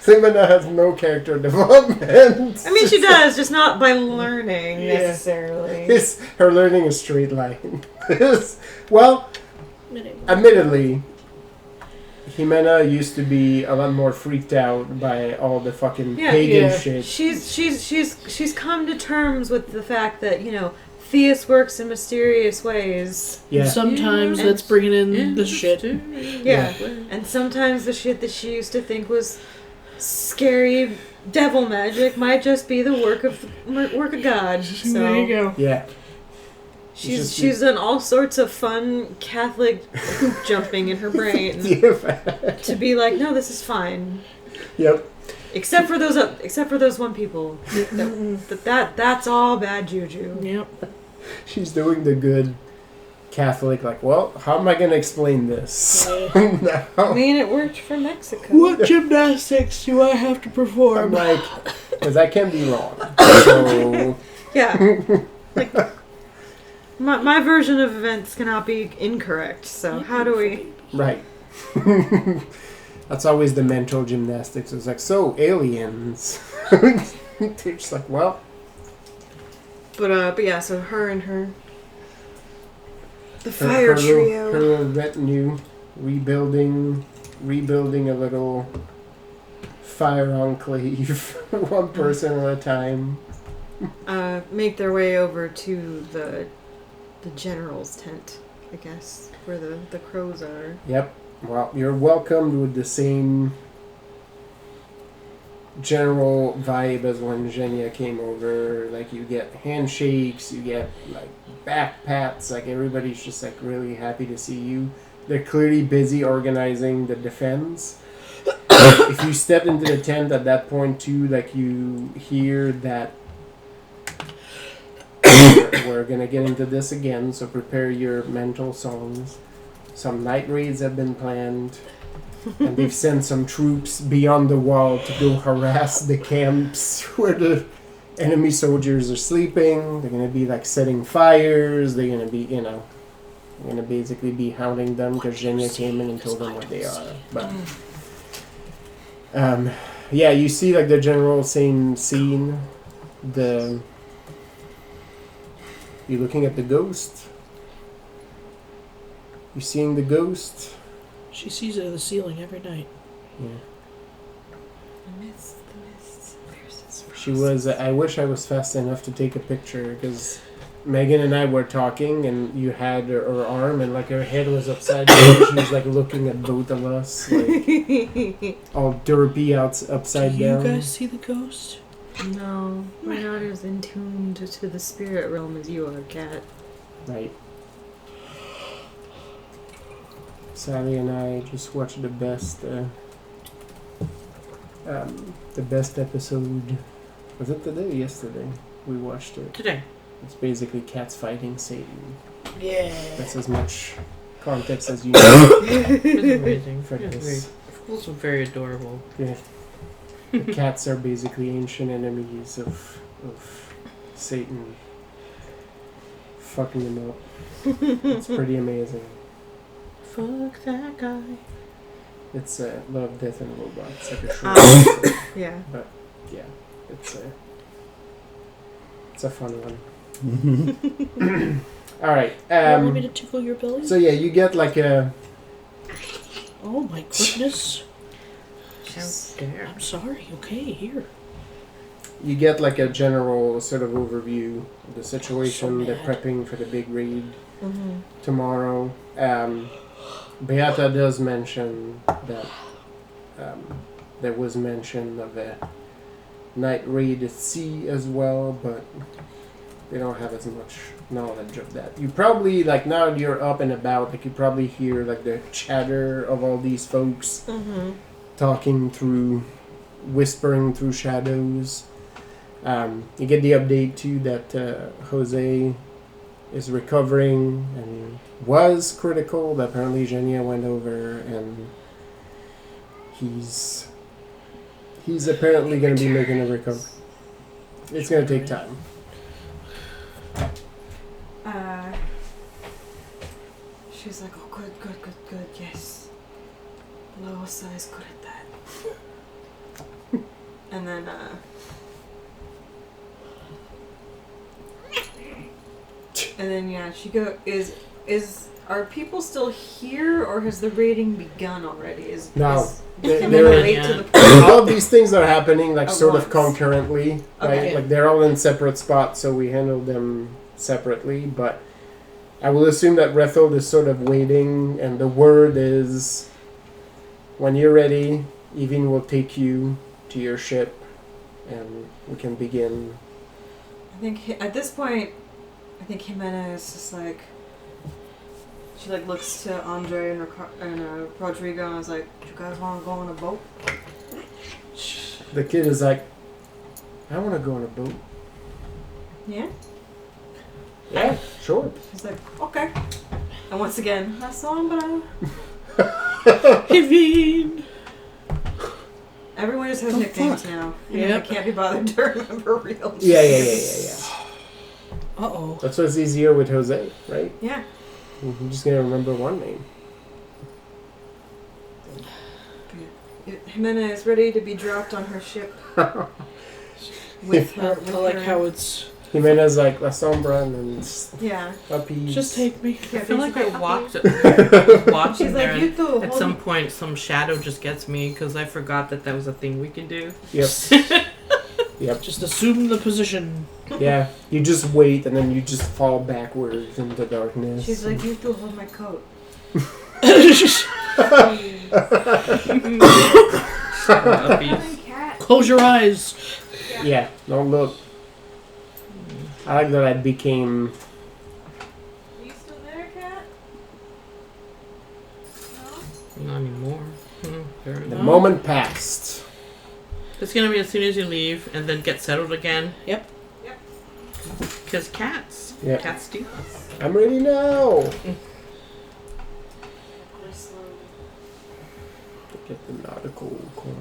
Jimena has no character development. I mean, she does, just not by learning Yeah. necessarily. Her learning is straight line. Well, admittedly, Jimena used to be a lot more freaked out by all the fucking pagan shit. She's come to terms with the fact that, Theus works in mysterious ways. Yeah. And sometimes that's bringing in the shit. Yeah. And sometimes the shit that she used to think was scary devil magic might just be the work of God. So There you go. Yeah. she's done all sorts of fun Catholic hoop jumping in her brain to be like, no, this is fine. Yep. Except for those one people. That's all bad juju. Yep. She's doing the good Catholic, like, well, how am I going to explain this? I No. mean, it worked for Mexico. What gymnastics do I have to I'm perform? like, because I can be wrong. So, Yeah. Like, my version of events cannot be incorrect. So how do we? right. That's always the mental gymnastics. It's like, so, aliens. They're just like, well. But yeah. So her and her. The her fire little- trio. Her little retinue rebuilding a little fire enclave, one person at a time. Make their way over to the general's tent, I guess, where the crows are. Yep. Well, you're welcomed with the same general vibe as when Zhenya came over. Like, you get handshakes, you get like back pats. Like, everybody's just like really happy to see you. They're clearly busy organizing the defense. If you step into the tent at that point too, like, you hear that we're gonna get into this again, so prepare your mental songs. Some night raids have been planned, and they've sent some troops beyond the wall to go harass the camps where the enemy soldiers are sleeping. They're gonna be like setting fires. They're gonna be, they're gonna basically be hounding them because Zhenya came in and told them what they are. But yeah, you see like the general saying scene. You're looking at the ghost. You're seeing the ghost. She sees it in the ceiling every night. Yeah. The mist. There's this She was. I wish I was fast enough to take a picture because Megan and I were talking, and you had her arm, and like her head was upside down. She was like looking at both of us, like all derpy upside Do you down. guys see the ghost? No, we're not as in tune to the spirit realm as you are, Cat. Right. Sally and I just watched the best episode. Was it today or yesterday? We watched it. Today. It's basically cats fighting Satan. Yeah. That's as much context as you It was amazing. for It was this. very, also very adorable. Yeah. The cats are basically ancient enemies of Satan. Fucking them up. It's pretty amazing. Fuck that guy. It's Love, Death, and Robots. Like a short episode. Yeah. But yeah, it's a fun one. All right. You want me to tickle your belly? So yeah, you get like a. Oh my goodness. How dare. I'm sorry. Okay, here. You get like a general sort of overview of the situation. So They're mad. prepping for the big raid Mm-hmm. tomorrow. Beata does mention that there was mention of a night raid at sea as well, but they don't have as much knowledge of that. You probably, like, now that you're up and about, like, you probably hear like the chatter of all these folks Mm-hmm. talking through, whispering through shadows. You get the update too that Jose is recovering and was critical, but apparently Zhenya went over and he's apparently going to be making a recovery. It's going to take time. She's like, oh, good, yes. Loisa is good at that. And then, yeah, she are people still here, or has the raiding begun already? No. Can They're- we wait to the All of these things are happening like At sort of once. concurrently, right? Okay. Like they're all in separate spots, so we handle them separately, but I will assume that Rethel is sort of waiting, and the word is, when you're ready, Evin will take you to your ship, and we can begin. I think at this point, I think Jimena is just like, she like looks to Andre and Rodrigo and is like, "You guys want to go on a boat?" The kid is like, I want to go on a boat. Yeah. Yeah, sure. He's like, "Okay." And once again, La Sombra. Evin. Everyone just has nicknames now. Yep. I can't be bothered to remember real names. Yeah. Uh-oh. That's what's easier with Jose, right? Yeah. I'm just gonna remember one name. Jimena is ready to be dropped on her ship. I like how it's... Jimena's like La Sombra and then Yeah. puppies. Just take me. I feel like I watching She's there, like, "You and too." at some point, some shadow just gets me because I forgot that was a thing we can do. Yep. Yep. Just assume the position. Yeah. You just wait and then you just fall backwards into darkness. She's like, "You two hold my coat." Puppies. Close your eyes. Yeah. Don't look. I like that I became. Are you still there, Cat? No? Not anymore. Fair The enough. moment passed. It's gonna be as soon as you leave and then get settled again. Yep. Because cats. Yep. Cats do. I'm ready now. Get the nautical corner.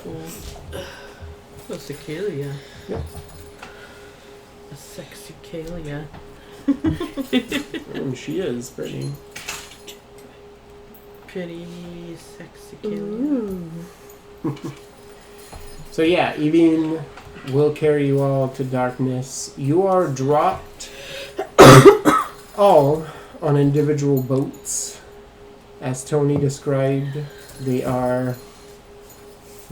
Cool. Oh, Cicalia. Yep. A sexy Calia. She is pretty. Pretty sexy Calia. So yeah, Evin will carry you all to darkness. You are dropped all on individual boats. As Tony described, they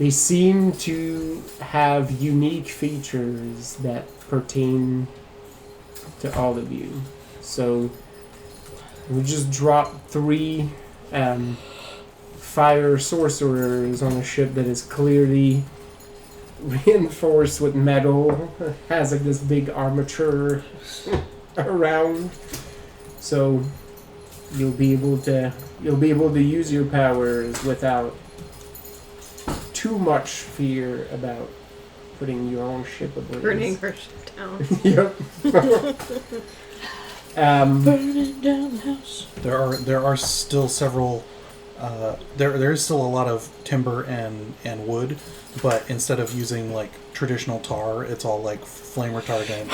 seem to have unique features that pertain to all of you. So we just dropped 3 fire sorcerers on a ship that is clearly reinforced with metal, has like this big armature around, so you'll be able to use your powers without too much fear about putting your own ship ablaze. Burning her ship down. Yep. Burning down the house. There are still several. There is still a lot of timber and wood, but instead of using like traditional tar, it's all like flame retardant.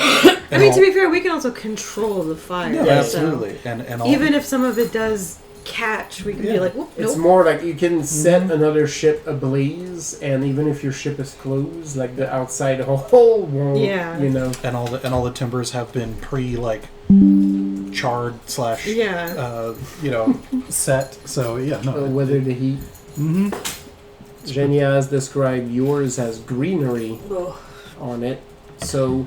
I mean, to be fair, we can also control the fire. Yeah, so absolutely, and all, even if some of it does catch, we can be like, "Whoop, It's nope." more like you can set another ship ablaze, and even if your ship is closed, like the outside hull won't, Yeah. you know. and all the timbers have been charred / set. So yeah, no. Weather the heat. Mm-hmm. Genia has described yours as greenery Oh. on it. So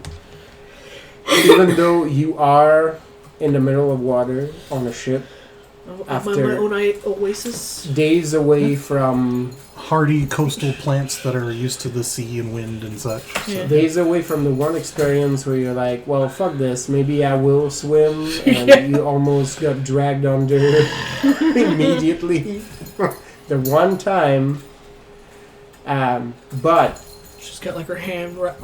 even though you are in the middle of water on a ship, My own oasis. days away from Hardy coastal plants that are used to the sea and wind and such. So. Yeah. days away from the one experience where you're like, well, fuck this, maybe I will swim, and you almost got dragged under immediately. The one time, but She's got like her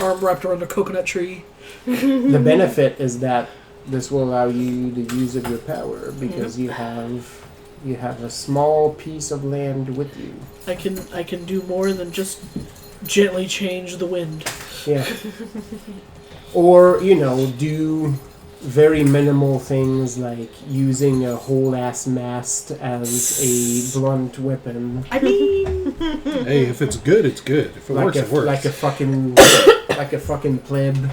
arm wrapped around a coconut tree. the benefit is that this will allow you the use of your power because you have a small piece of land with you. I can do more than just gently change the wind. Yeah. Or, do very minimal things like using a whole ass mast as a blunt weapon. I mean, Hey, if it's good, it's good. If it works, it works. Like a fucking pleb,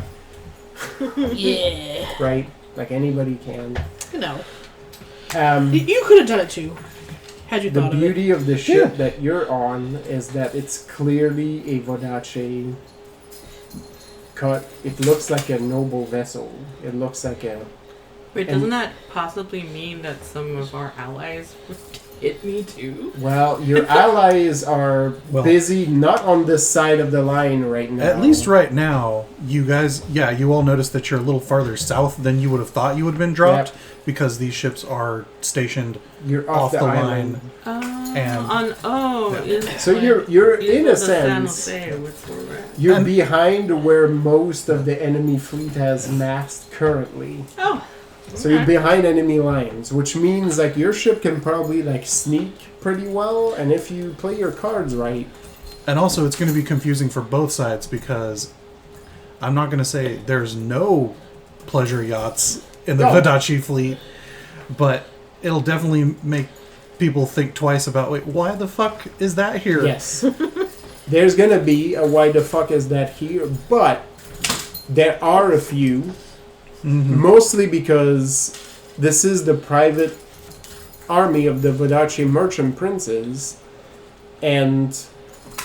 yeah. right? Like anybody can. You know, you could have done it too. Had you The thought of it? beauty of the ship that you're on is that it's clearly a Voddaccine cut. It looks like a noble vessel. It looks like a... Wait, And- doesn't that possibly mean that some of our allies would hit me too? Well, your allies are Well- busy not on this side of the line right now. At least right now, you guys, you all noticed that you're a little farther south than you would have thought you would have been dropped because these ships are stationed You're off the island. line. And- So you're in a San sense... Jose, which we're at. You're And- behind where most of the enemy fleet has massed currently. Oh. So you're behind enemy lines, which means like your ship can probably like sneak pretty well, and if you play your cards right. And also, it's going to be confusing for both sides because I'm not going to say there's no pleasure yachts in the No. Voddaccine fleet, but it'll definitely make people think twice about, wait, why the fuck is that here? Yes. There's gonna be a why the fuck is that here, but there are a few, mostly because this is the private army of the Voddaccine merchant princes, and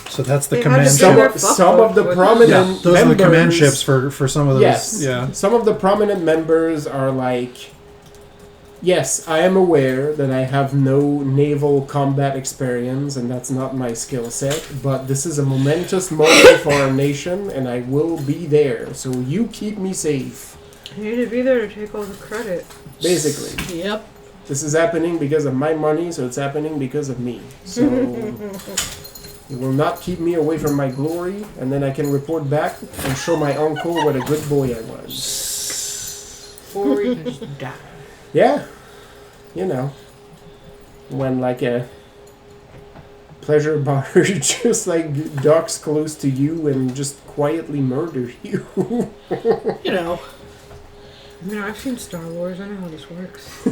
So that's the They command have ship. some, They're of, some of the fucked. prominent Yeah, those are the command members- ships for some of those. Yes. Yeah. Some of the prominent members are like, yes, I am aware that I have no naval combat experience and that's not my skill set, but this is a momentous moment for our nation and I will be there. So you keep me safe. You need to be there to take all the credit. Basically. Yep. This is happening because of my money, so it's happening because of me. So you will not keep me away from my glory, and then I can report back and show my uncle what a good boy I was. Or we can just die. Yeah, you know, when like a pleasure barge just like docks close to you and just quietly murder you. You know. You know, I've seen Star Wars. I know how this works.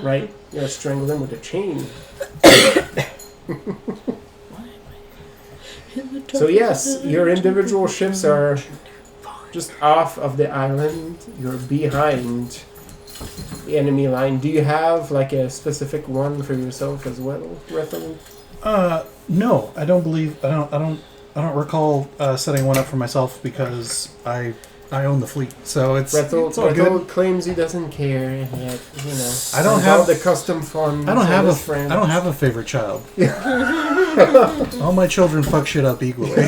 Right? You gotta strangle them with a chain. So yes, your individual ships are just off of the island. You're behind the enemy line. Do you have like a specific one for yourself as well, Rethel? No, I don't believe. I don't recall setting one up for myself because I own the fleet. So it's all good. Rethel claims he doesn't care, and yet you know. I don't with have- all the custom funds. I don't have and his friends. I don't have a favorite child. All my children fuck shit up equally.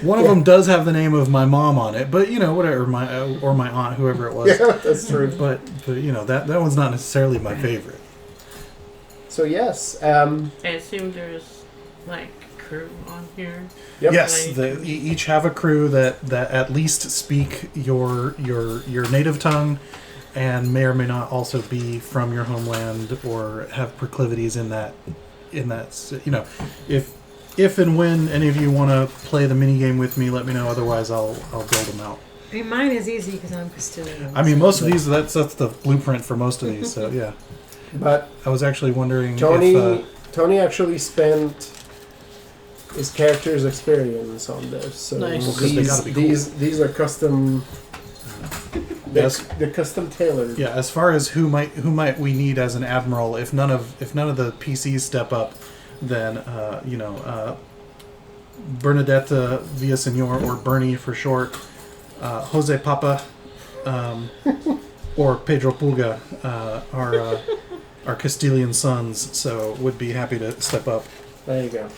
One of them does have the name of my mom on it, but you know, whatever, my aunt, whoever it was. Yeah, that's true. But you know that one's not necessarily my favorite. So yes, I assume there's like crew on here. yep. Yes, each have a crew that at least speak your native tongue, and may or may not also be from your homeland or have proclivities in that. You know, if and when any of you want to play the mini game with me, let me know. Otherwise, I'll build them out. I mean, mine is easy because I'm Castilian. I mean, most of these that's the blueprint for most of these. So yeah, But I was actually wondering Tony if Tony actually spent his character's experience on this. So Nice. Well, 'cause they gotta be cool. these are custom. Yes. They're custom tailored. yeah, as far as who might we need as an admiral, if none of the PCs step up, then Bernadetta Villaseñor, or Bernie for short, Jose Papa, or Pedro Pulga are Castilian sons, so would be happy to step up. There you go.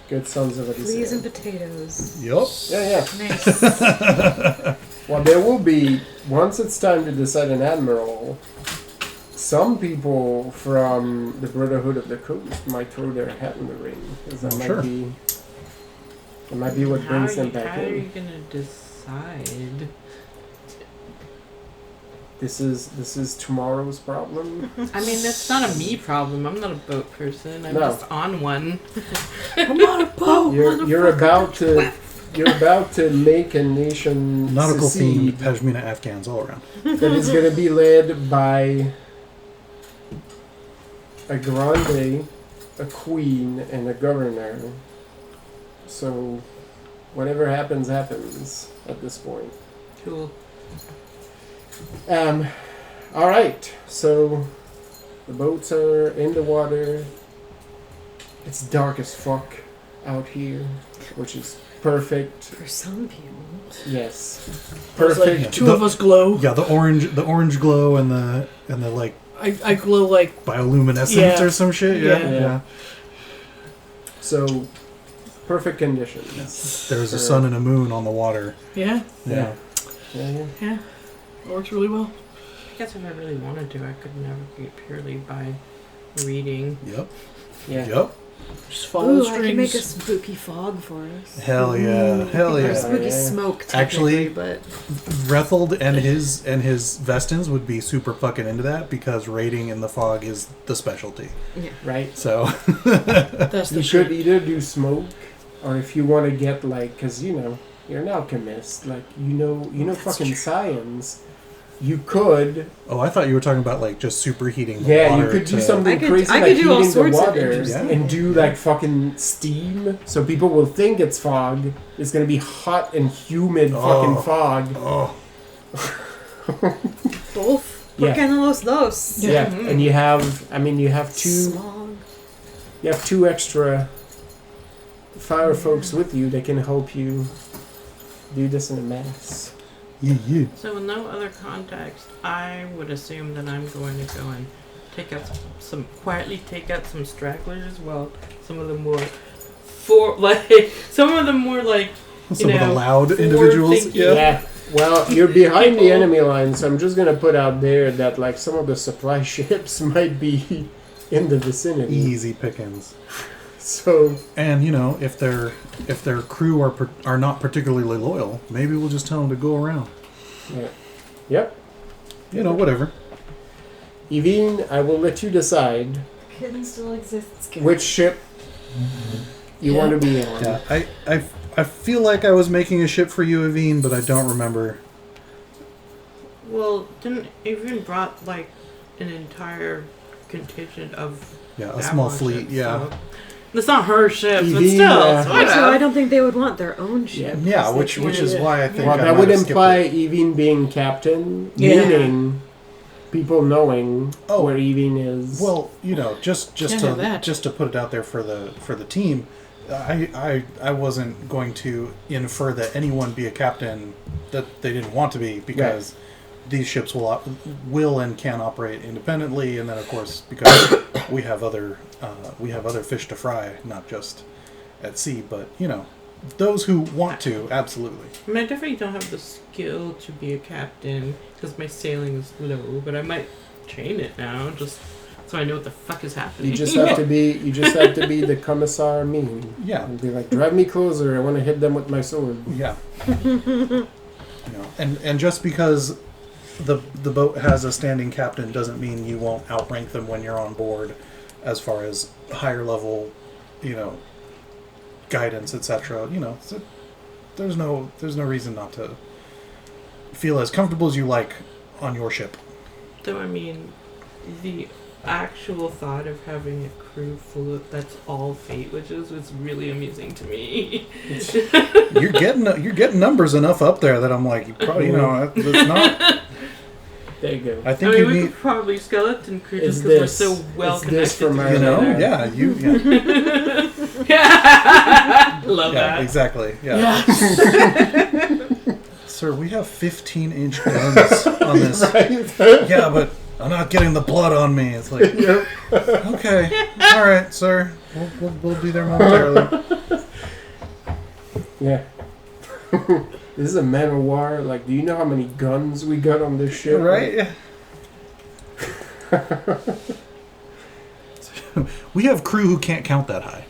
Good sons of Fleas and Odysseus. potatoes. Yup. Yeah. Nice. Well, there will be, once it's time to decide an admiral, some people from the Brotherhood of the Coast might throw their hat in the ring. Because that Sure. might be what brings them back How are you in. gonna decide? This is tomorrow's problem. I mean, that's not a me problem. I'm not a boat person. I'm No. just on one. I'm on a boat. You're about to make a nation Nautical themed secede Pashmina Afghans all around. that is going to be led by a grande, a queen, and a governor. So, whatever happens, happens at this point. Cool. All right. So, The boats are in the water. It's dark as fuck out here, which is perfect. For some people. Yes, It's like perfect. two of us glow. Yeah, the orange glow and the like I glow like bioluminescence Yeah. or some shit. Yeah, Yeah. yeah. So, perfect conditions. There's a sun and a moon on the water. yeah. Yeah. Yeah. It works really well. I guess if I really wanted to, I could navigate purely by reading. Yep. Yeah. Yep. Just follow Ooh, the I can make a strings. spooky fog for us. Hell yeah. Hell Or yeah. spooky Yeah. smoke, Actually- technically, but Rethold and his Vestins would be super fucking into that because raiding in the fog is the specialty. Right. So That's the You shit. could either do smoke, or if you want to get like, cause you're an alchemist, like you know fucking science. You could, oh, I thought you were talking about like just superheating the yeah, water you could do to- something I could- crazy I like could do all heating the sorts of water interesting and do like fucking steam, so people will think it's fog. It's gonna be hot and humid fucking fog. Oh, both. Yeah. ¿Por qué no los dos? Yeah, and you have Smog. two extra fire folks with you that can help you do this in a mass. yeah. So with no other context, I would assume that I'm going to go and quietly take out some stragglers as well. Some of the more some of the more like Some of the know, loud forward individuals. thinking. Yeah. Yeah. Well, you're behind the People- enemy line, so I'm just gonna put out there that like some of the supply ships might be in the vicinity. Easy pickings. So And if their crew are not particularly loyal, maybe we'll just tell them to go around. yeah. Yep. Whatever. Evine, I will let you decide Kitten still exists. which ship you want to be on. Yeah, I feel like I was making a ship for you, Evine, but I don't remember. Well, didn't even brought like an entire contingent of Yeah, a small Babylon fleet. ships, Yeah, so- It's not her ship, but Evine, still, yeah. So I don't think they would want their own ship. yeah, which is why I think Well, I that might would have skipped imply it. Evine being captain, Yeah. meaning people knowing Oh. where Evine is. Well, just Can't have that. to put it out there for the team, I wasn't going to infer that anyone be a captain that they didn't want to be because these ships will and can operate independently, and then of course because we have other fish to fry, not just at sea, but those who want to, absolutely. I mean, I definitely don't have the skill to be a captain because my sailing is low, but I might train it now just so I know what the fuck is happening. you just have to be the commissar mean. Yeah. And be like, drive me closer, I want to hit them with my sword. Yeah. And just because the boat has a standing captain doesn't mean you won't outrank them when you're on board, as far as higher level, guidance, etc. So there's no reason not to feel as comfortable as you like on your ship. So I mean, the actual thought of having a crew full of that's all fate witches was really amusing to me. You're getting numbers enough up there that I'm like, you probably that's not. There you go. I I think mean, you we need. could probably skeleton crew It's just because we're this. so well It's this connected. from our- together. Yeah, Love yeah, that. exactly. Yeah. Yeah. Sir, we have 15-inch guns on this. Right? Yeah, but I'm not getting the blood on me. It's like, Yep. okay, all right, sir. We'll be there momentarily. Yeah. This is a man of war. Like, do you know how many guns we got on this ship? Right? We have crew who can't count that high.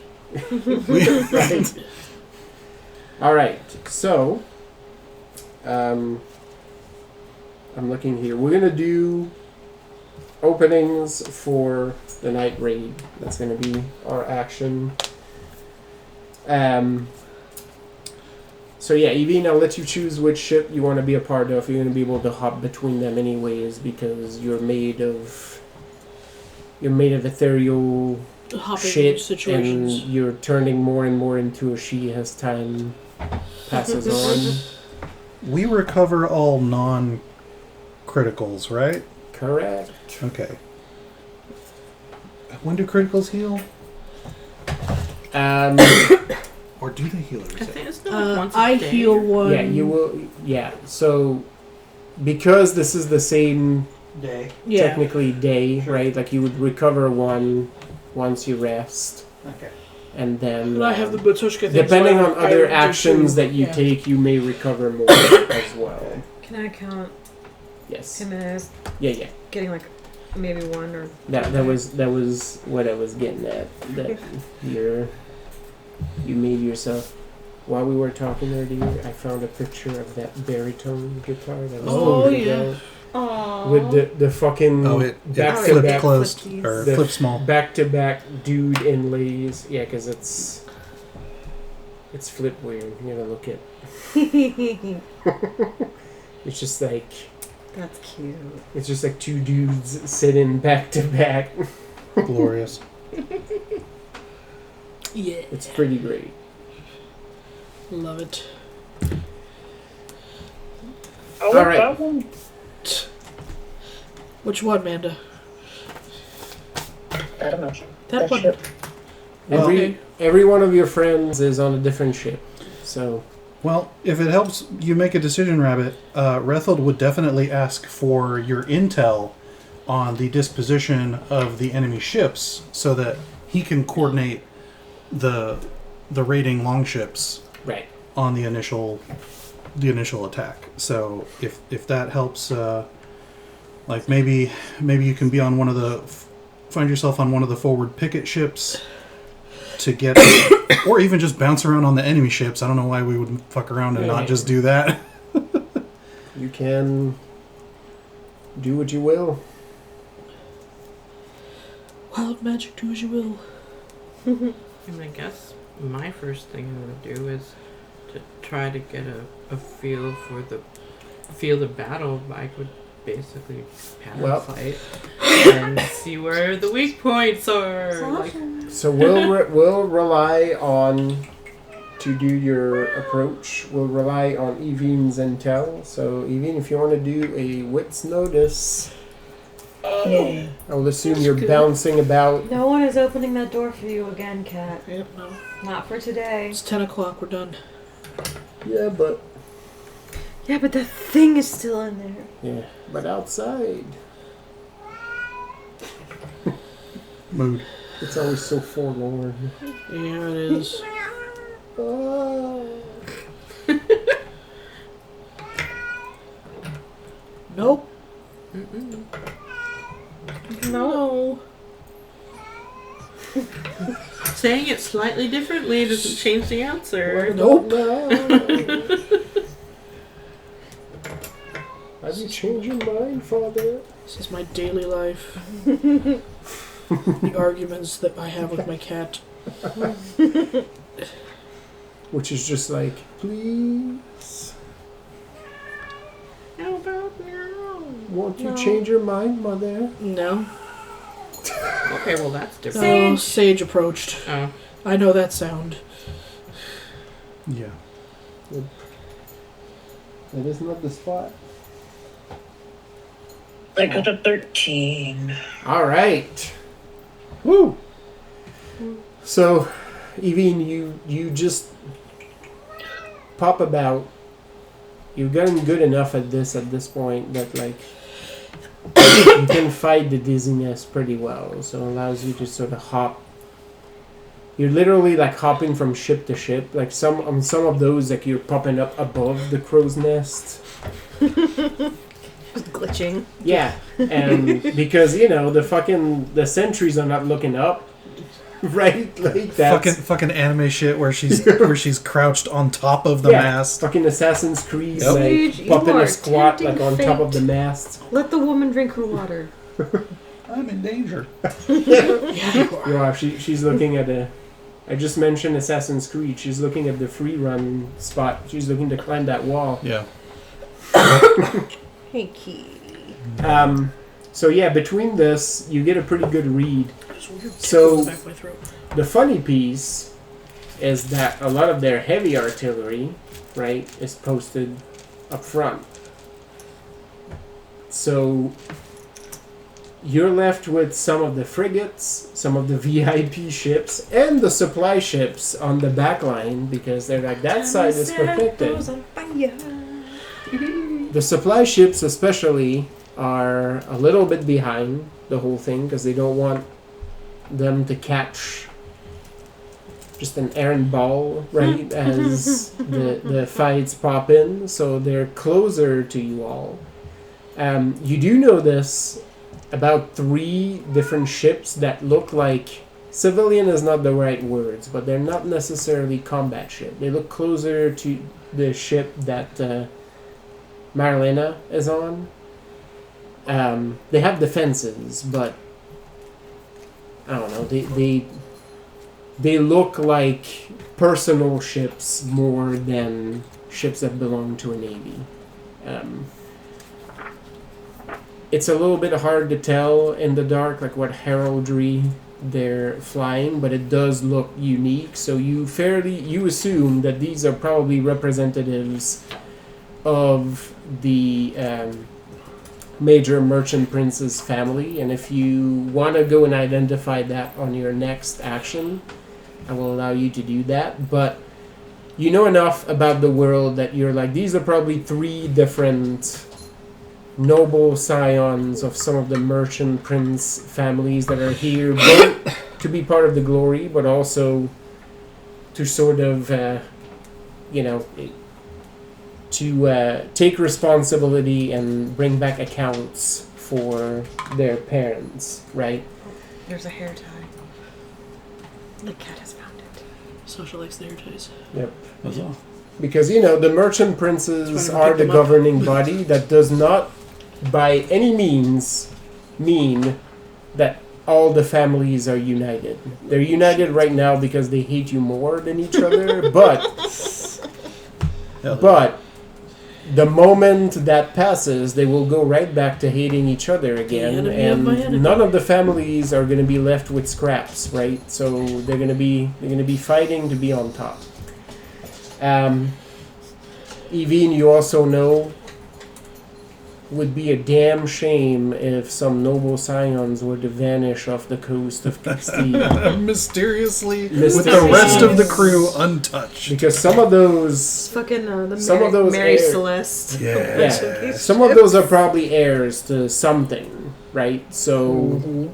Right. All right. So, I'm looking here. We're gonna do openings for the night raid. That's gonna be our action. So yeah, Evine, I'll let you choose which ship you want to be a part of. You're gonna be able to hop between them anyways because you're made of ethereal Hopping shit, situations. and you're turning more and more into a she as time passes on. We recover all non-criticals, right? Correct. Okay. When do criticals heal? Or do they heal every I second? think it's not like once a I day. heal one. Yeah, you will. Yeah, so because this is the same Day. Yeah. technically day, Sure. right? Like you would recover one once you rest, Okay. and then And I have the Batushka thing. depending so on I other do actions two. that you Yeah. take, you may recover more as well. Can I count Yes. him as Yeah. getting like maybe one or That was what I was getting at. That you made yourself. While we were talking earlier, I found a picture of that baritone guitar that was Oh, holding yeah. down Aww. with the fucking Oh, it back to flipped back closed flippies. or The- flipped small. back to back dude inlays. Yeah, because it's flip weird. You gotta look at. It's just like That's cute. it's just like two dudes sitting back to back. Glorious. Yeah. It's pretty great. Love it. I like Alright. that one. Which one, Manda? I don't know. That one. ship. Okay. Every one of your friends is on a different ship, so Well, if it helps you make a decision, Rabbit, Rethold would definitely ask for your intel on the disposition of the enemy ships so that he can coordinate the raiding longships right. on the initial attack. So if that helps, like maybe you can be on one of the find yourself on one of the forward picket ships to get, or even just bounce around on the enemy ships. I don't know why we would fuck around and not just do that. You can do what you will. Wild magic, do as you will. I mean, I guess my first thing I would do is to try to get a feel for the field of battle. I would basically Well- fight and see where the weak points are. Like, So we'll rely on to do your approach. We'll rely on Evine's intel. So Evine, if you want to do a wits notice, Yeah. I will assume you're bouncing about. No one is opening that door for you again, Cat. Yep, no. Not for today. It's 10 o'clock, we're done. Yeah, but Yeah, but the thing is still in there. but outside, Mood. it's always so forlorn. Yeah, it is. Oh. Nope. mm-mm. No. Saying it slightly differently doesn't change the answer. Nope. No. Have you changed your mind, Father? This is my daily life. The arguments that I have with my cat. Which is just like, please, How about now? won't you No. change your mind, Mother? No. Okay, well that's different. Oh, Sage approached. Oh. I know that sound. Yeah. That is not the spot. I got a 13. All right. Woo! So, Evine, you just pop about. You've gotten good enough at this point that like you can fight the dizziness pretty well. So it allows you to sort of hop. You're literally like hopping from ship to ship. Like some of those, like you're popping up above the crow's nest. Just glitching. Yeah, and because the sentries are not looking up, right? Like that's Fucking anime shit where she's crouched on top of the yeah, mast. fucking Assassin's Creed, Yep. Sage, like you popping are a squat like tempting on top of fate. the mast. Let the woman drink her water. I'm in danger. Yeah, you are. Yeah, she's looking at a. I just mentioned Assassin's Creed. She's looking at the free run spot. She's looking to climb that wall. Yeah. Hey, Key. So yeah, between this, you get a pretty good read. There's a weird tickle So- in the back of my throat. The funny piece is that a lot of their heavy artillery, right, is posted up front. So you're left with some of the frigates, some of the VIP ships, and the supply ships on the back line because they're like, that side is protected. The supply ships especially are a little bit behind the whole thing because they don't want them to catch just an errant ball right as the fights pop in, so they're closer to you all. You do know this about 3 different ships that look like civilian is not the right words, but they're not necessarily combat ship. They look closer to the ship that Marlena is on. They have defenses, but I don't know. They look like personal ships more than ships that belong to a navy. It's a little bit hard to tell in the dark, like what heraldry they're flying, but it does look unique. So you assume that these are probably representatives of the major merchant prince's family, and if you want to go and identify that on your next action, I will allow you to do that. But you know enough about the world that you're like, these are probably 3 different noble scions of some of the merchant prince families that are here, both to be part of the glory, but also to sort of, to take responsibility and bring back accounts for their parents, right? There's a hair tie. The cat has found it. Social likes the hair ties. Yep. That's all. Because, the merchant princes are the governing body. That does not, by any means, mean that all the families are united. They're united right now because they hate you more than each other, but the moment that passes, they will go right back to hating each other again, and none of the families are going to be left with scraps, right? So they're going to be fighting to be on top. Evine, you also know, would be a damn shame if some noble scions were to vanish off the coast of Castile. Mysteriously, with the rest of the crew untouched. Because some of those... Fucking some of those Mary heirs- Celeste. Yeah, some of those are probably heirs to something, right? So,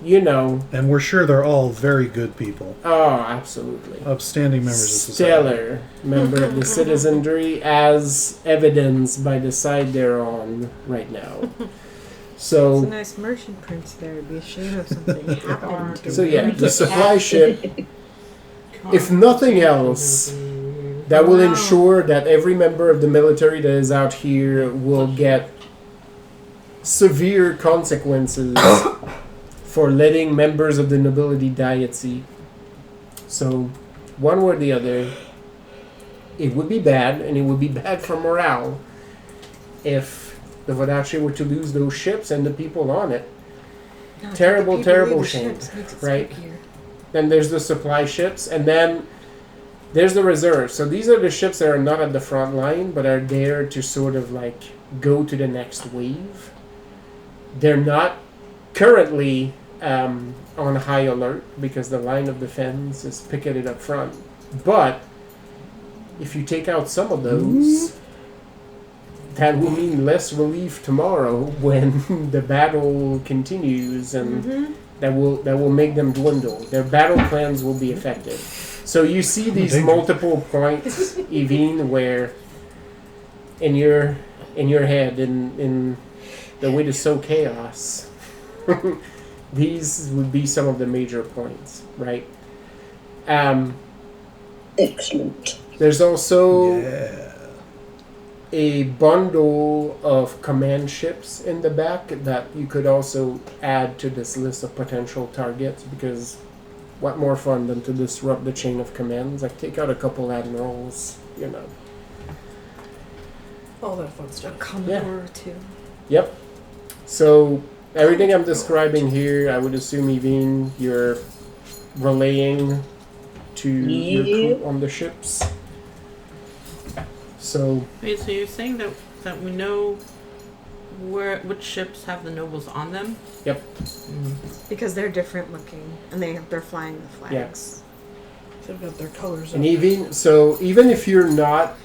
And we're sure they're all very good people. Oh, absolutely. Upstanding members of society. Stellar member of the citizenry, as evidenced by the side they're on right now. It's So, a nice merchant prince there. It'd be a shame if something happened to so him. yeah, the supply ship, if nothing else, that will ensure that every member of the military that is out here will get severe consequences for letting members of the nobility die at sea. So, one way or the other, it would be bad, and it would be bad for morale if the Voddaccine were to lose those ships and the people on it. No, Terrible, the people terrible leave the shame, ships makes it right? spookier. Then there's the supply ships, and then there's the reserves. So these are the ships that are not at the front line, but are there to sort of like go to the next wave. They're not currently on high alert because the line of defense is picketed up front. But if you take out some of those, that will mean less relief tomorrow when the battle continues, and that will make them dwindle. Their battle plans will be affected. So you see these multiple points, Evine, where in your head, in the way to sow chaos, these would be some of the major points, right? Excellent. There's also a bundle of command ships in the back that you could also add to this list of potential targets, because what more fun than to disrupt the chain of commands? Like, take out a couple admirals, All that fun stuff. Commodore too. Yep. So, everything I'm describing here, I would assume, Evine, you're relaying to your crew on the ships. So, Wait, so you're saying that we know which ships have the nobles on them? Yep. Because they're different looking, and they're flying the flags. They've got their colors. And on. even if you're not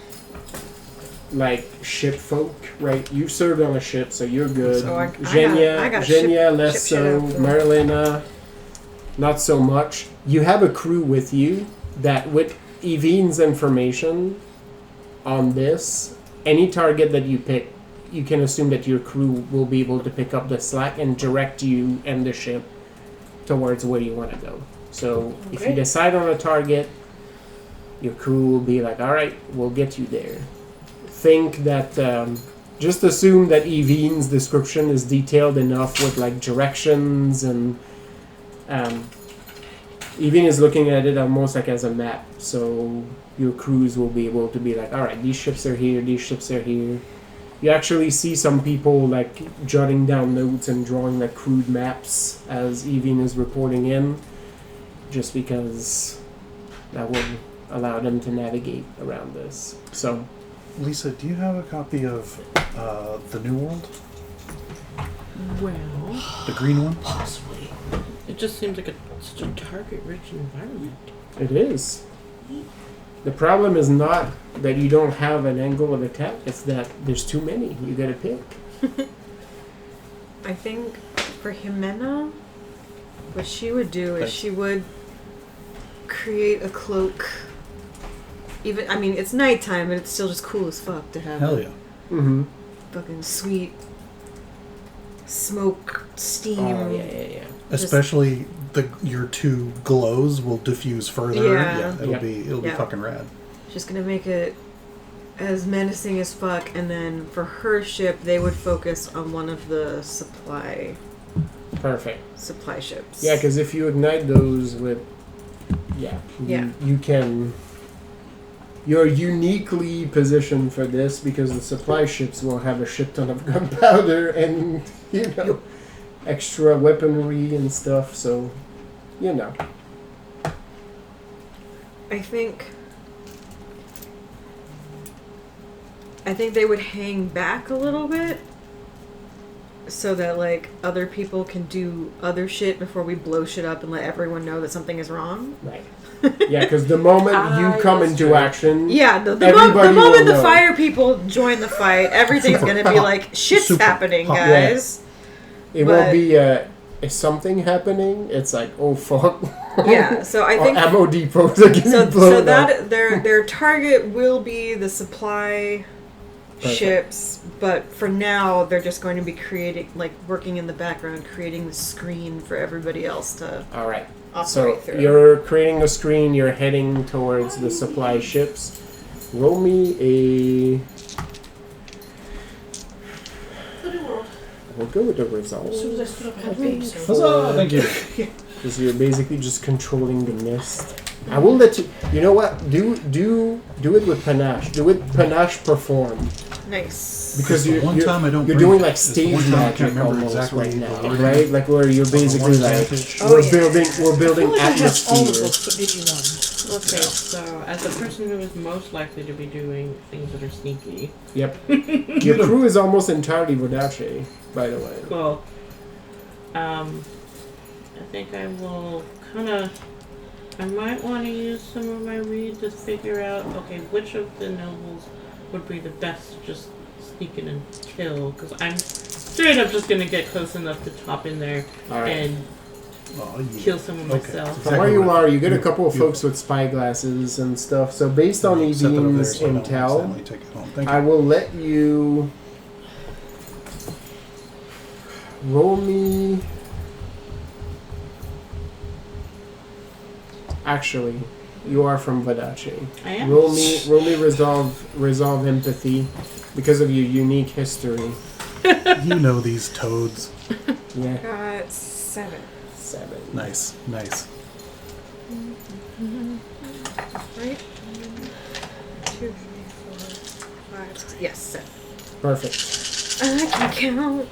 like ship folk, right? You served on a ship, so you're good. So I Zhenya, got Zhenya less ship so. shit out for- Marilena, not so much. You have a crew with you that, with Evine's information on this, any target that you pick, you can assume that your crew will be able to pick up the slack and direct you and the ship towards where you want to go. So if you Okay. decide on a target, your crew will be like, all right, we'll get you there. Think that, just assume that Evine's description is detailed enough with like directions and Evine is looking at it almost like as a map. So your crews will be able to be like, all right, these ships are here, these ships are here. You actually see some people like jotting down notes and drawing like crude maps as Evine is reporting in, just because that will allow them to navigate around this. So, Lisa, do you have a copy of the New World, Well, the green one? Possibly. it just seems like such a target-rich environment. it is. The problem is not that you don't have an angle of attack, it's that there's too many. You gotta pick. I think for Jimena, what she would do is Thanks. she would create a cloak. Even, I mean, it's nighttime, but it's still just cool as fuck to have Hell yeah. Mm-hmm. fucking sweet smoke, steam. Oh, yeah. Especially your two glows will diffuse further. Yeah. It'll be Yeah. fucking rad. Just gonna make it as menacing as fuck, and then for her ship, they would focus on one of the supply Perfect. ships. Yeah, because if you ignite those with... Yeah. You can... You're uniquely positioned for this because the supply ships will have a shit ton of gunpowder and, extra weaponry and stuff, so, I think they would hang back a little bit so that like other people can do other shit before we blow shit up and let everyone know that something is wrong. Right. Yeah, because the moment you come into action... Yeah, the Everybody moment will the know. fire people join the fight, everything's gonna be like, shit's Super happening, hot. guys. It won't be, is something happening? It's like, oh, fuck. Yeah, so I think... Or ammo depots are getting So blown up. that their target will be the supply Perfect. ships, but for now they're just going to be working in the background, creating the screen for everybody else to All right. operate So through. you're creating a screen, you're heading towards the supply ships. Roll me a... We'll go with the results. As soon as I stood up, I had a baby. So. Huzzah! Thank you. Because you're basically just controlling the mist. I will let you... You know what? Do it with panache. Do it panache perform. Nice. Because It's the one time I don't you're drink. doing like It's the stage one time I magic can't remember almost exactly right the now, wording. right? Like where you're basically like... advantage. Oh, We're yeah. building I feel building like I have all of atmosphere. those, but maybe one. Okay, so as the person who is most likely to be doing things that are sneaky, Yep. Your crew is almost entirely Voddaccine, by the way. cool. I think I will I might want to use some of my read to figure out, okay, which of the nobles would be the best to just sneak in and kill, because I'm straight up just going to get close enough to hop in there Alright. and Oh, yeah. kill someone Okay. myself. From where you are, you get a You- couple of you- folks with spyglasses and stuff. So based on Set that over there Evine's so I don't accidentally intel, take it home. Thank I you. will let you roll me. Actually, you are from Voddaccine. I am. Roll me resolve empathy because of your unique history. You know these toads. Yeah, Got 7. 7. Nice. Right? 2, 3, 4, 5, 6. Yes, 7. Perfect. I can count.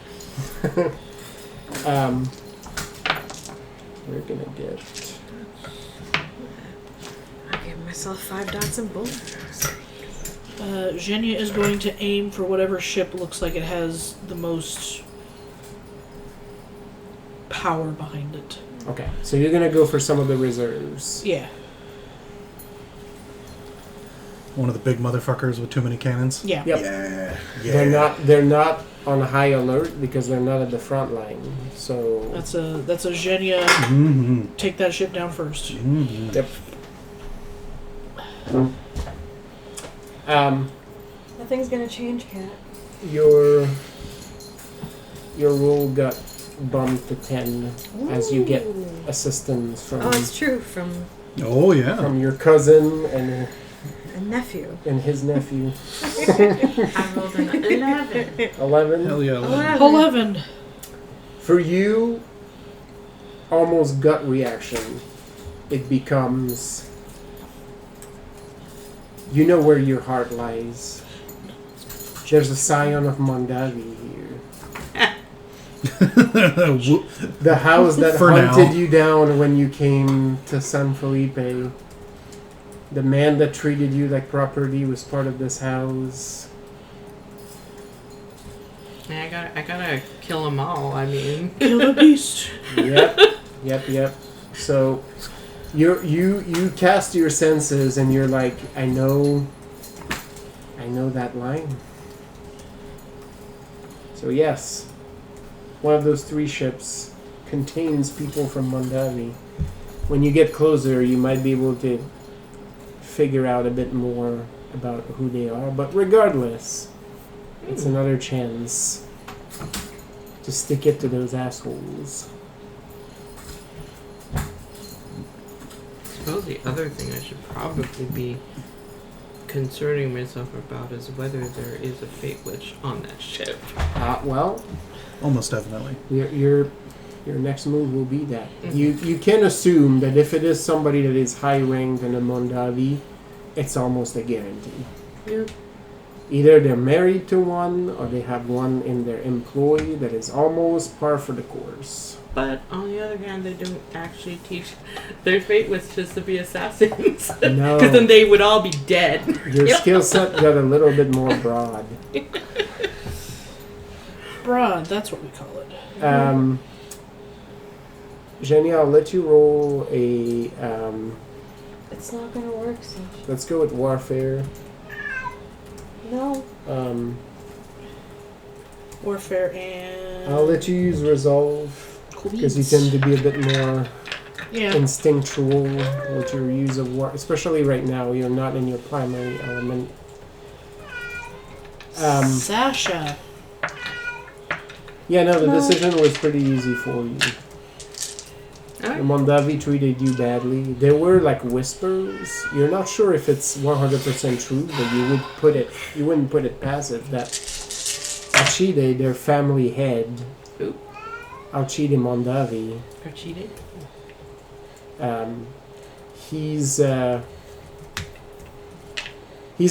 We're gonna get. I gave myself 5 dots and bullets. Zhenya is going to aim for whatever ship looks like it has the most power behind it. Okay, so you're gonna go for some of the reserves. Yeah. One of the big motherfuckers with too many cannons. Yeah. Yep. Yeah. They're not on high alert because they're not at the front line. So That's a Zhenya. Mm-hmm. Take that ship down first. Mm-hmm. Yep. Nothing's gonna change, Cat. Your roll got bumped to 10 as you get assistance from Oh, it's true. From Oh yeah. from your cousin and a nephew. his nephew. I rolled an 11. 11. Hell yeah. 11. For you, almost gut reaction. It becomes. You know where your heart lies. There's a scion of Mondavi here. The house that For hunted now. you down when you came to San Felipe. The man that treated you like property was part of this house. Yeah, I gotta kill them all. I mean, Kill the beast. Yep. So you cast your senses and you're like, I know that line. So yes, one of those 3 ships contains people from Mondavi. When you get closer, you might be able to figure out a bit more about who they are. But regardless, it's another chance to stick it to those assholes. I suppose the other thing I should probably be concerning myself about is whether there is a fate witch on that ship. Well, Almost definitely. your next move will be that. You can assume that if it is somebody that is high ranked in a Mondavi, it's almost a guarantee. Yeah. Either they're married to one or they have one in their employ that is almost par for the course. But on the other hand, they don't actually teach their fate witches to be assassins. No. Because then they would all be dead. Your skill set got a little bit more broad. Broad, that's what we call it. Jenny, I'll let you roll a. It's not gonna work, Sash. Let's go with warfare. No. Warfare and... I'll let you use resolve because you tend to be a bit more Yeah. instinctual with your use of war, especially right now. You're not in your primary element. Sasha. Yeah, no, the No. decision was pretty easy for you. Alright. Mondavi treated you badly. There were like whispers. You're not sure if it's 100% true, but you wouldn't put it past it that Alcide, their family head, Who? Alcide Mondavi, Or cheated? he's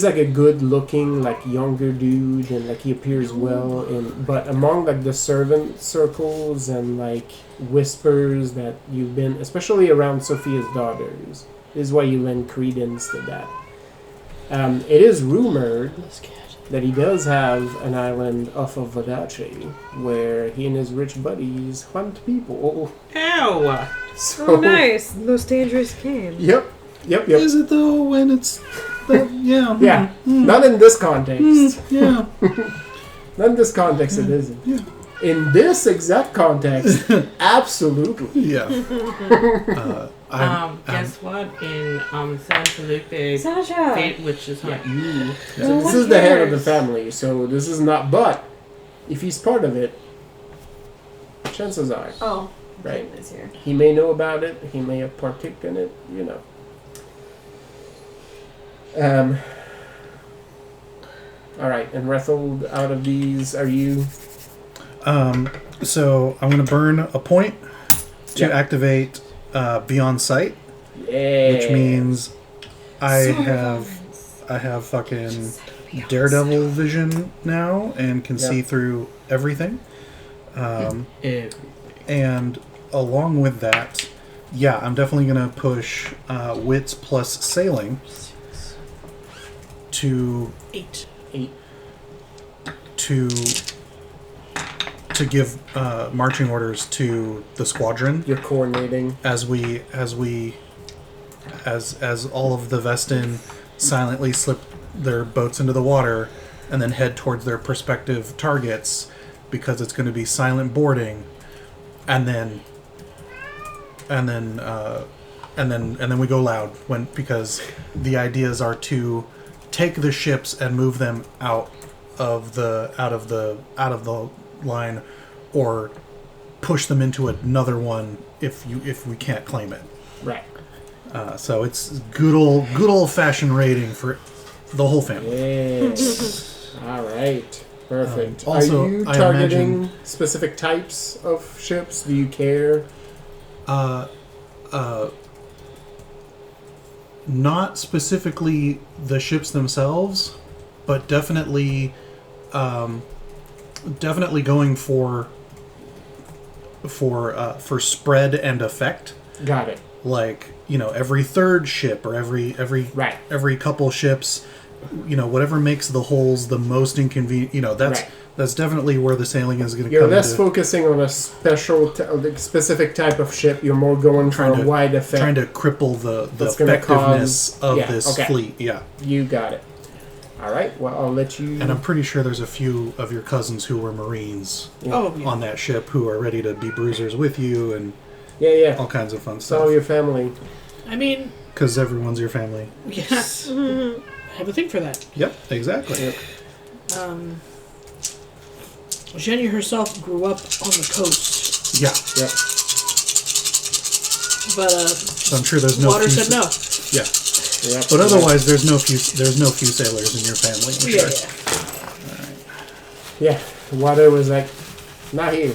like a good-looking, like younger dude, and like he appears well in. But among like the servant circles and like whispers that you've been, especially around Sophia's daughters, this is why you lend credence to that. It is rumored that he does have an island off of Voddaccine where he and his rich buddies hunt people. Ew! So, Oh, nice. Most dangerous game. Yep. Is it though when it's that, yeah. Yeah. mm, Not in this context. yeah. Not in this context, it isn't. Yeah. In this exact context, absolutely. Yeah. Guess what? In San Felipe, Sasha. fate witches hunt you. So Well, this who is the head of the cares? family, so this is not. But if he's part of it, chances are, Oh. right? Is here. He may know about it. He may have partaken in it. You know. All right, and Rethold, out of these, are you? So I'm gonna burn a point to Yep. activate Beyond Sight, Yeah. which means I have fucking Daredevil vision now and can see Yep. through everything. And along with that, yeah, I'm definitely gonna push Wits plus Sailing to 8. to give marching orders to the squadron You're coordinating. as all of the Vestin silently slip their boats into the water and then head towards their prospective targets, because it's going to be silent boarding, and then we go loud because the ideas are to take the ships and move them out of the line, or push them into another one if we can't claim it. Right. So it's good old fashioned raiding for the whole family. Yes. All right. Perfect. Also, are you I targeting imagine- specific types of ships? Do you care? Not specifically the ships themselves, but definitely going for spread and effect. Got it. Like, every third ship or every Right. every couple ships, whatever makes the holes the most inconvenient. Right. That's definitely where the sailing is going to You're come. less focusing on a specific type of ship. You're more going for Trying a to- wide effect. trying to cripple the That's gonna effectiveness of yeah, this okay. fleet. Yeah. You got it. All right. Well, I'll let you. And I'm pretty sure there's a few of your cousins who were Marines Oh, yeah. on that ship who are ready to be bruisers with you and Yeah. all kinds of fun It's all stuff. your family. I mean, Because everyone's your family. yes. I have a thing for that. Yep, exactly. Yep. Jenny herself grew up on the coast, Yeah. Yep. but So I'm sure there's no water few said no. Yeah. Yep. But otherwise there's no few sailors in your family. I'm Yeah, sure. Yeah. Water was like, not here.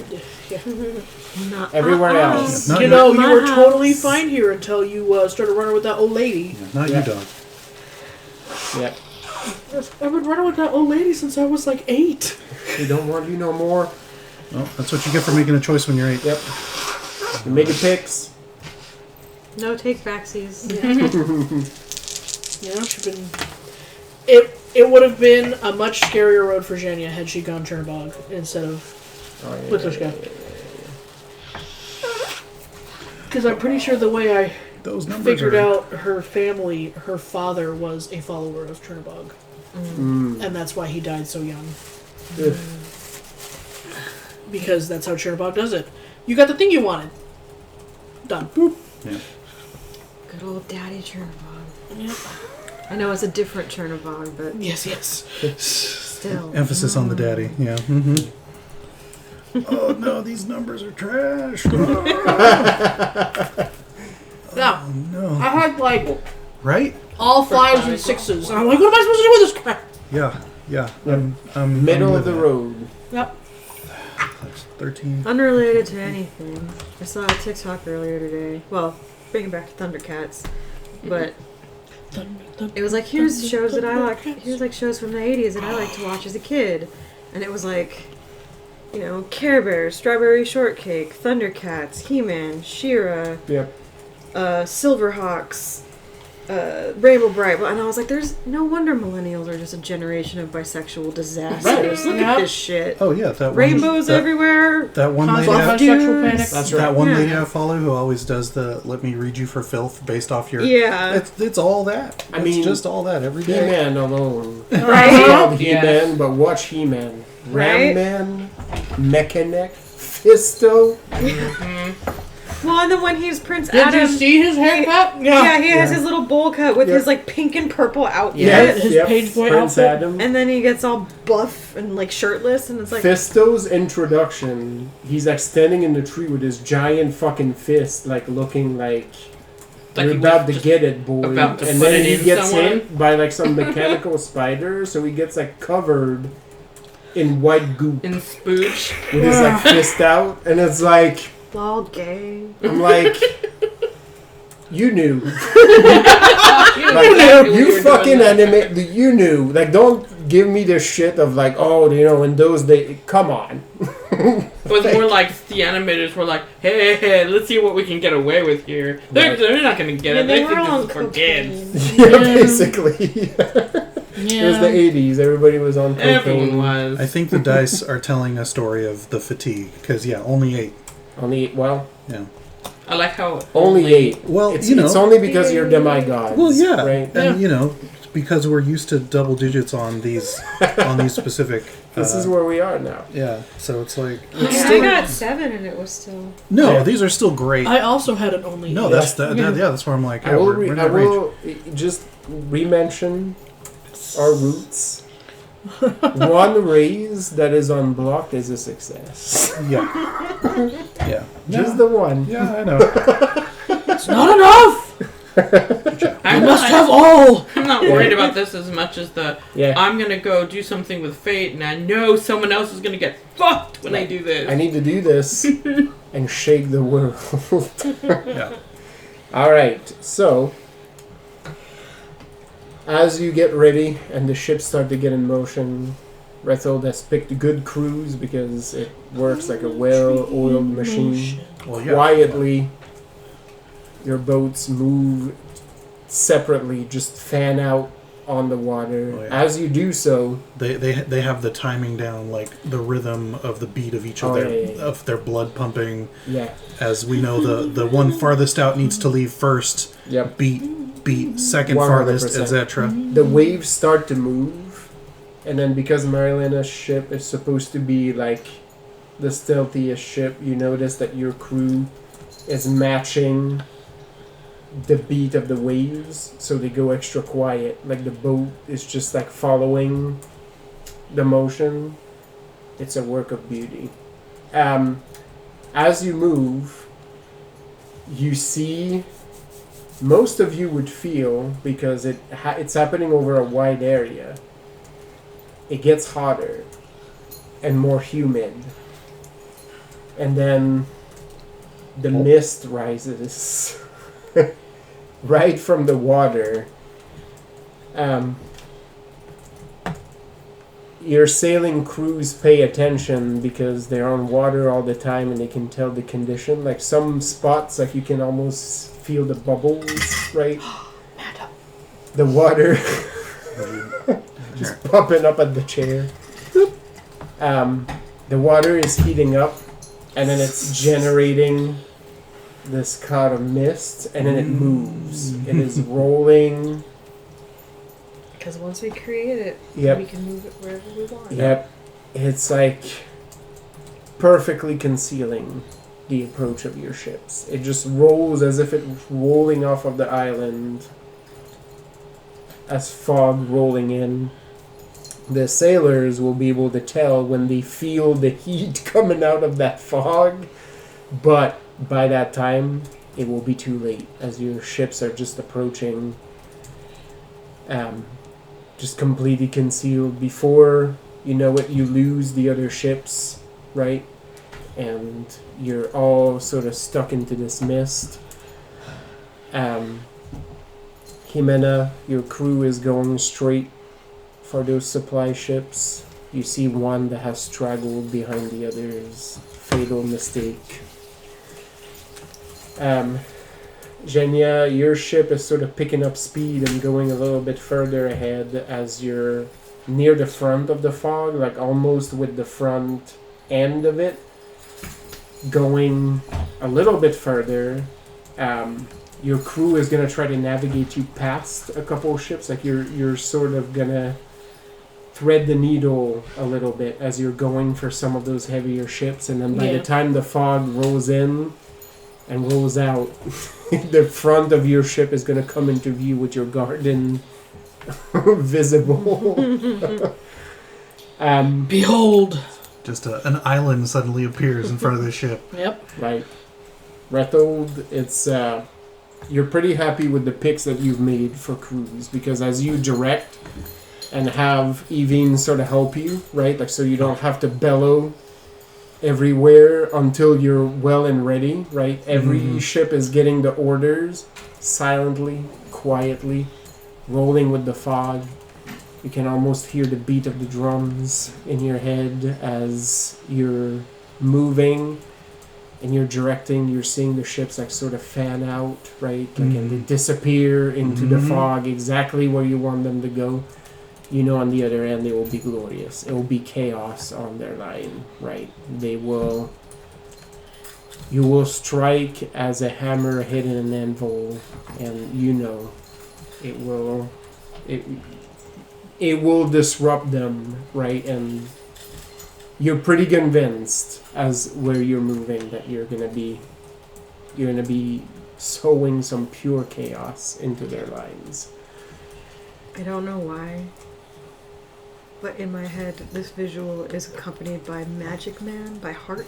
Not Everywhere else. No, you you- know, you My were totally house. fine here until you started running with that old lady. Not Yeah. you, dog. Yep. I've been running with that old lady since I was like 8. We don't want you no more. Well, that's what you get for making a choice when you're 8. Yep. You're making picks. No take backsies. You know, she's been. It would have been a much scarier road for Jenya had she gone Chernobog instead of Oh, yeah, with this guy. Because I'm pretty sure the way I Those numbers figured are... out her family, her father was a follower of Chernobog. Mm. And that's why he died so young. Ugh. Because that's how Chernobog does it. You got the thing you wanted. Done. Boop. Yeah. Good old Daddy Chernobog. Yep. I know it's a different Chernobog, but Yes, yes. still. Emphasis on the daddy. Yeah. Mm-hmm. Oh no, these numbers are trash. Oh, Now, no. I had like Right? all 5s and 6s. And I'm like, what am I supposed to do with this crap? Yeah. I'm Middle I'm of the with road. Yep. That's 13. Unrelated to anything. I saw a TikTok earlier today. Well, bringing back to Thundercats. But it was like, here's shows that I like. Here's like shows from the 80s that I like to watch as a kid. And it was like, Care Bears, Strawberry Shortcake, Thundercats, He-Man, She-Ra, Yep. Silverhawks, Rainbow Bright. And I was like, there's no wonder millennials are just a generation of bisexual disasters. Look Yeah. at this shit. Oh yeah, that Rainbows that, everywhere. That one lady. Constant Dudes. bisexual panic. That's That right. one Yeah. lady I follow who always does the "Let me read you for filth" based off your. Yeah. It's all that. I mean, it's just all that every day. He-Man alone. Right? It's called Yes. He-Man, but watch He-Man. Right? Ram-Man, Mechanic, Fisto. Well, and then when he's Prince Did Adam. you see his haircut? Yeah, he has Yeah. his little bowl cut with Yeah. his like pink and purple outfit. Yeah, his yep. page boy Prince outfit. Adam. And then he gets all buff and like shirtless, and it's like, Fisto's introduction, he's like standing in the tree with his giant fucking fist, like looking like Like you're he about was to get it, boy. about to And put then it he in gets somewhere. hit by like some mechanical spider, so he gets like covered in white goop in spooch. with his like fist out, and it's like lol, gay. I'm like, you knew. You Like, exactly what you were fucking doing. anime, you knew. Like, don't give me this shit of like, oh, in those days. Come on. It was more like the animators were like, hey, let's see what we can get away with here. They're not going to get Yeah, it. they They were think on this is for kids. Yeah, basically. It was the 80s. Everybody was on cocaine. Everyone was. I think the dice are telling a story of the fatigue because only 8. Only 8. Well, Yeah. I like how only 8. Well, It's only because you're demigods. Well, yeah, Right? and because we're used to double digits on these specific. This is where we are now. Yeah, so it's like I got 7 and it was still. no, Yeah. these are still great. I also had an only. No, eight. that's where I'm like, I will, we're in I that range. will just re-mention our roots. One raise that is unblocked is a success. Yeah, yeah, Just the one. yeah, I know. It's not enough. I'm You must not, have all. I'm not worried about this as much as Yeah. I'm gonna go do something with fate, and I know someone else is gonna get fucked when I do this. I need to do this and shake the world. Yeah. All right, so as you get ready and the ships start to get in motion, Rethold has picked a good cruise because it works like a well-oiled machine. Well, yeah. Quietly, your boats move separately, just fan out on the water. Oh, yeah. As you do so, They have the timing down, like the rhythm of the beat of each of of their blood pumping. yeah, As we know, the one farthest out needs to leave first. yep. Beat second 100%. farthest, etc. The waves start to move, and then because Marilena's ship is supposed to be like the stealthiest ship, you notice that your crew is matching the beat of the waves, so they go extra quiet. Like the boat is just like following the motion. It's a work of beauty. As you move, you see. Most of you would feel, because it's happening over a wide area, it gets hotter and more humid. And then the mist rises right from the water. Your sailing crews pay attention because they're on water all the time and they can tell the condition. Like some spots, like you can almost feel the bubbles, right? The water just popping up at the chair. The water is heating up, and then it's generating this cloud of mist, and then it moves. It is rolling. Because once we create it, Yep. we can move it wherever we want. Yep. It's like perfectly concealing the approach of your ships. It just rolls as if it was rolling off of the island as fog rolling in. The sailors will be able to tell when they feel the heat coming out of that fog, but by that time it will be too late as your ships are just approaching, just completely concealed. Before you know it, you lose the other ships, right? And you're all sort of stuck into this mist. Jimena, your crew is going straight for those supply ships. You see one that has straggled behind the others. Fatal mistake. Zhenya, your ship is sort of picking up speed and going a little bit further ahead as you're near the front of the fog, like almost with the front end of it. Going a little bit further, your crew is gonna try to navigate you past a couple of ships. Like you're sort of gonna thread the needle a little bit as you're going for some of those heavier ships, and then by the time the fog rolls in and rolls out, the front of your ship is gonna come into view with your garden visible. Behold. Just an island suddenly appears in front of the ship. Yep. Right. Rethold, it's you're pretty happy with the picks that you've made for crews, because as you direct and have Evine sort of help you, right? Like, so you don't have to bellow everywhere until you're well and ready, right? Every ship is getting the orders silently, quietly, rolling with the fog. You can almost hear the beat of the drums in your head as you're moving and you're directing. You're seeing the ships like sort of fan out, right? Like, and they disappear into the fog exactly where you want them to go. you know on the other end it will be glorious. It will be chaos on their line, right? You will strike as a hammer hitting an anvil, and you know it will disrupt them, right? And you're pretty convinced as where you're moving that you're gonna be sowing some pure chaos into their lines. I don't know why, but in my head, this visual is accompanied by Magic Man by Heart.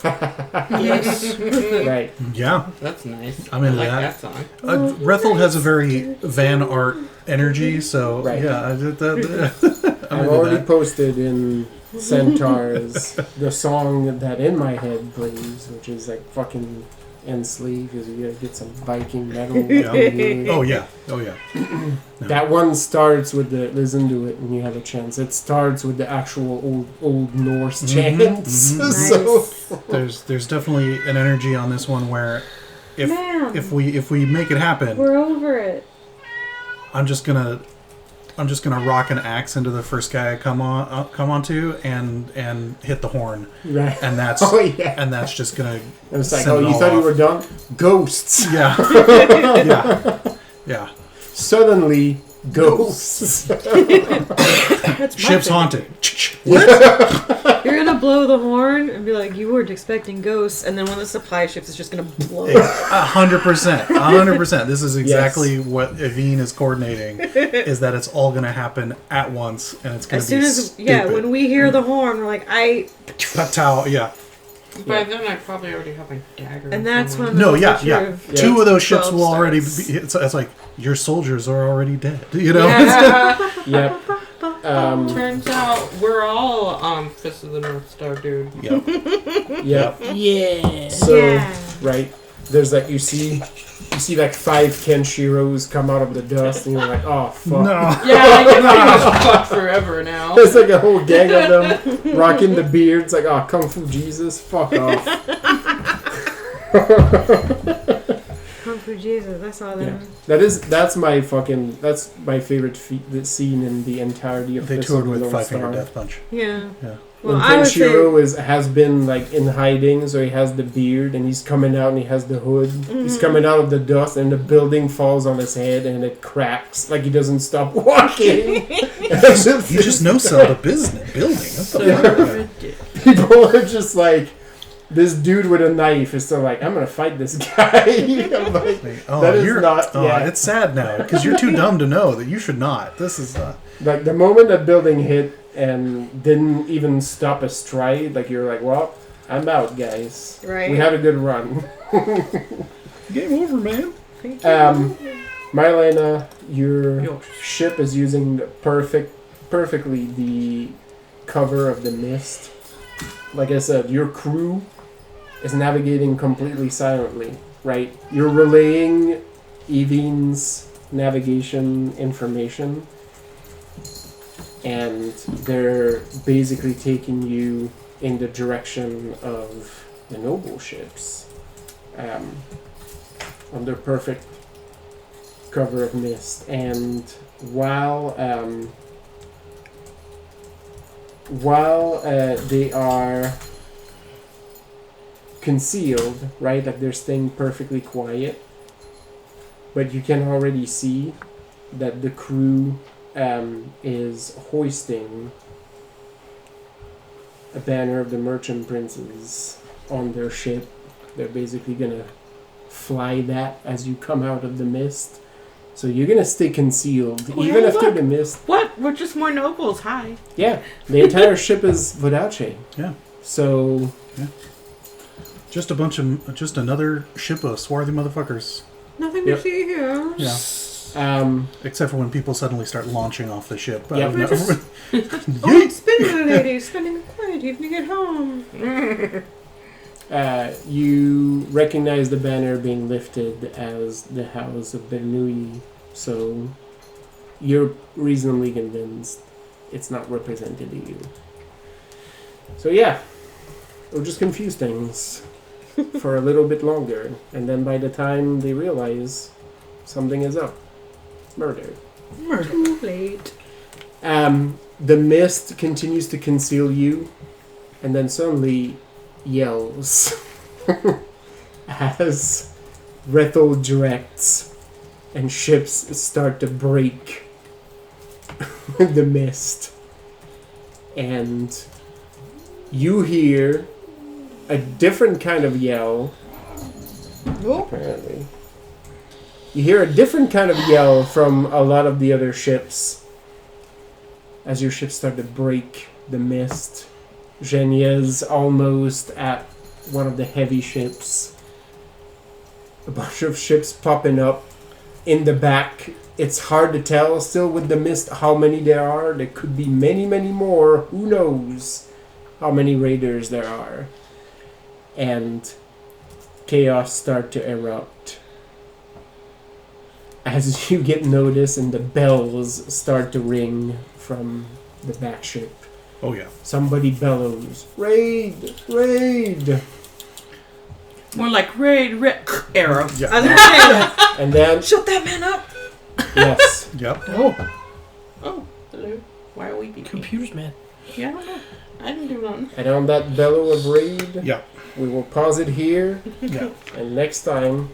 Yes. Right. Yeah, That's nice. I'm into I like that. song. Rethel has a very Van Art energy, so Right. yeah, I'm I've into already that. posted in Centaurs the song that in my head plays, which is like fucking Enslave, because you gotta get some Viking metal. Yeah. Oh yeah, oh yeah. That one starts with the, listen to it when you have a chance. It starts with the actual old Norse chants. mhm. So There's definitely an energy on this one where Man, if we make it happen, we're over it. I'm just gonna rock an axe into the first guy I come onto and hit the horn, right. and that's Oh yeah. and that's just gonna And it's like, send oh, it you all thought you off. were done? Ghosts. yeah yeah. Suddenly, ghosts. That's my Ship's thing. haunted. You're gonna blow the horn and be like, you weren't expecting ghosts, and then one of the supply ships is just gonna blow. 100%. This is exactly what Evine is coordinating. Is that it's all gonna happen at once, and it's gonna As be soon as stupid. when we hear the horn, we're like, Patao, yeah. By then, I probably already have my dagger. and that's when No, the yeah, picture yeah. of Yeah. 2 of those ships 12 will already be. starts. It's like your soldiers are already dead. You know. Yeah. Yep. Turns out we're all Fist of the North Star, dude. Yep. Yep. Yeah. So, Yeah. right, there's like, you see like 5 Kenshiros come out of the dust, and you're like, oh, fuck. No. Yeah, I can just fuck forever now. There's like a whole gang of them rocking the beards, like, oh, Kung Fu Jesus, fuck off. Come for Jesus, I saw them. Yeah. That's my favorite scene in the entirety of They Fist toured of the with North Five Finger Star. Death Punch. Yeah. Yeah. Well, When I would say, Kenshiro has been like in hiding, so he has the beard and he's coming out and he has the hood. He's coming out of the dust and the building falls on his head and it cracks like he doesn't stop walking. You just no sell the building. What the fuck? People are just like, this dude with a knife is still like, I'm gonna fight this guy. I'm like, Oh, that is you're not. Yeah. It's sad now because you're too dumb to know that you should not. This is Like the moment that building hit and didn't even stop a stride, like you're like, well, I'm out, guys. right? We had a good run. game over, man. Marlena, your Yo. ship is using perfectly the cover of the mist. Like I said, your crew is navigating completely silently, right? You're relaying Evine's navigation information, and they're basically taking you in the direction of the noble ships under perfect cover of mist. And while they are concealed, right, like they're staying perfectly quiet, but you can already see that the crew is hoisting a banner of the merchant princes on their ship. They're basically gonna fly that as you come out of the mist. So you're gonna stay concealed, Well, even hey, after look. the mist. What? We're just more nobles. Hi. Yeah, the entire ship is Voddaccine. Yeah. So Just another ship of swarthy motherfuckers. Nothing Yep. to see here. Yeah. Except for when people suddenly start launching off the ship. Yep. Out of nowhere. Oh, it's Spindler Lady spending a quiet evening at home. you recognize the banner being lifted as the House of Bernouilli, so you're reasonably convinced it's not represented to you. So yeah, it'll just confuse things for a little bit longer, and then by the time they realize something is up, murder. Murder. Too late. The mist continues to conceal you, and then suddenly yells as Rethel directs, and ships start to break the mist. And you hear a different kind of yell. Apparently. You hear a different kind of yell from a lot of the other ships as your ships start to break the mist. Genia's almost at one of the heavy ships. A bunch of ships popping up in the back. It's hard to tell still with the mist how many there are. There could be many, many more. Who knows how many raiders there are. And chaos start to erupt as you get noticed and the bells start to ring from the back ship. Oh yeah. Somebody bellows, "Raid! Raid!" More like raid, arrow. Yeah. I was gonna say, And then, shut that man up. yes, Yep. Oh, Oh, hello. Why are we beeping? computers, man. Yeah, I don't know. I didn't do nothing. and on that bellow of raid, Yeah. we will pause it here, Yeah. and next time,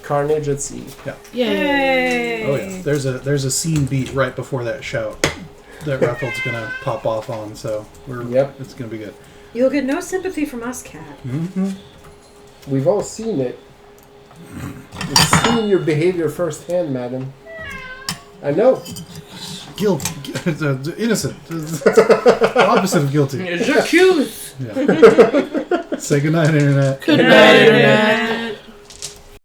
Carnage at Sea. Yay. Oh yeah. There's a scene beat right before that shout that Rethel's gonna pop off on. So it's gonna be good. You'll get no sympathy from us, Cat. Mm-hmm. We've all seen it. We've seen your behavior firsthand, madam. I know. Guilty. Innocent. Opposite of guilty. J'accuse. Yeah. Say goodnight, Internet. Good night, Internet.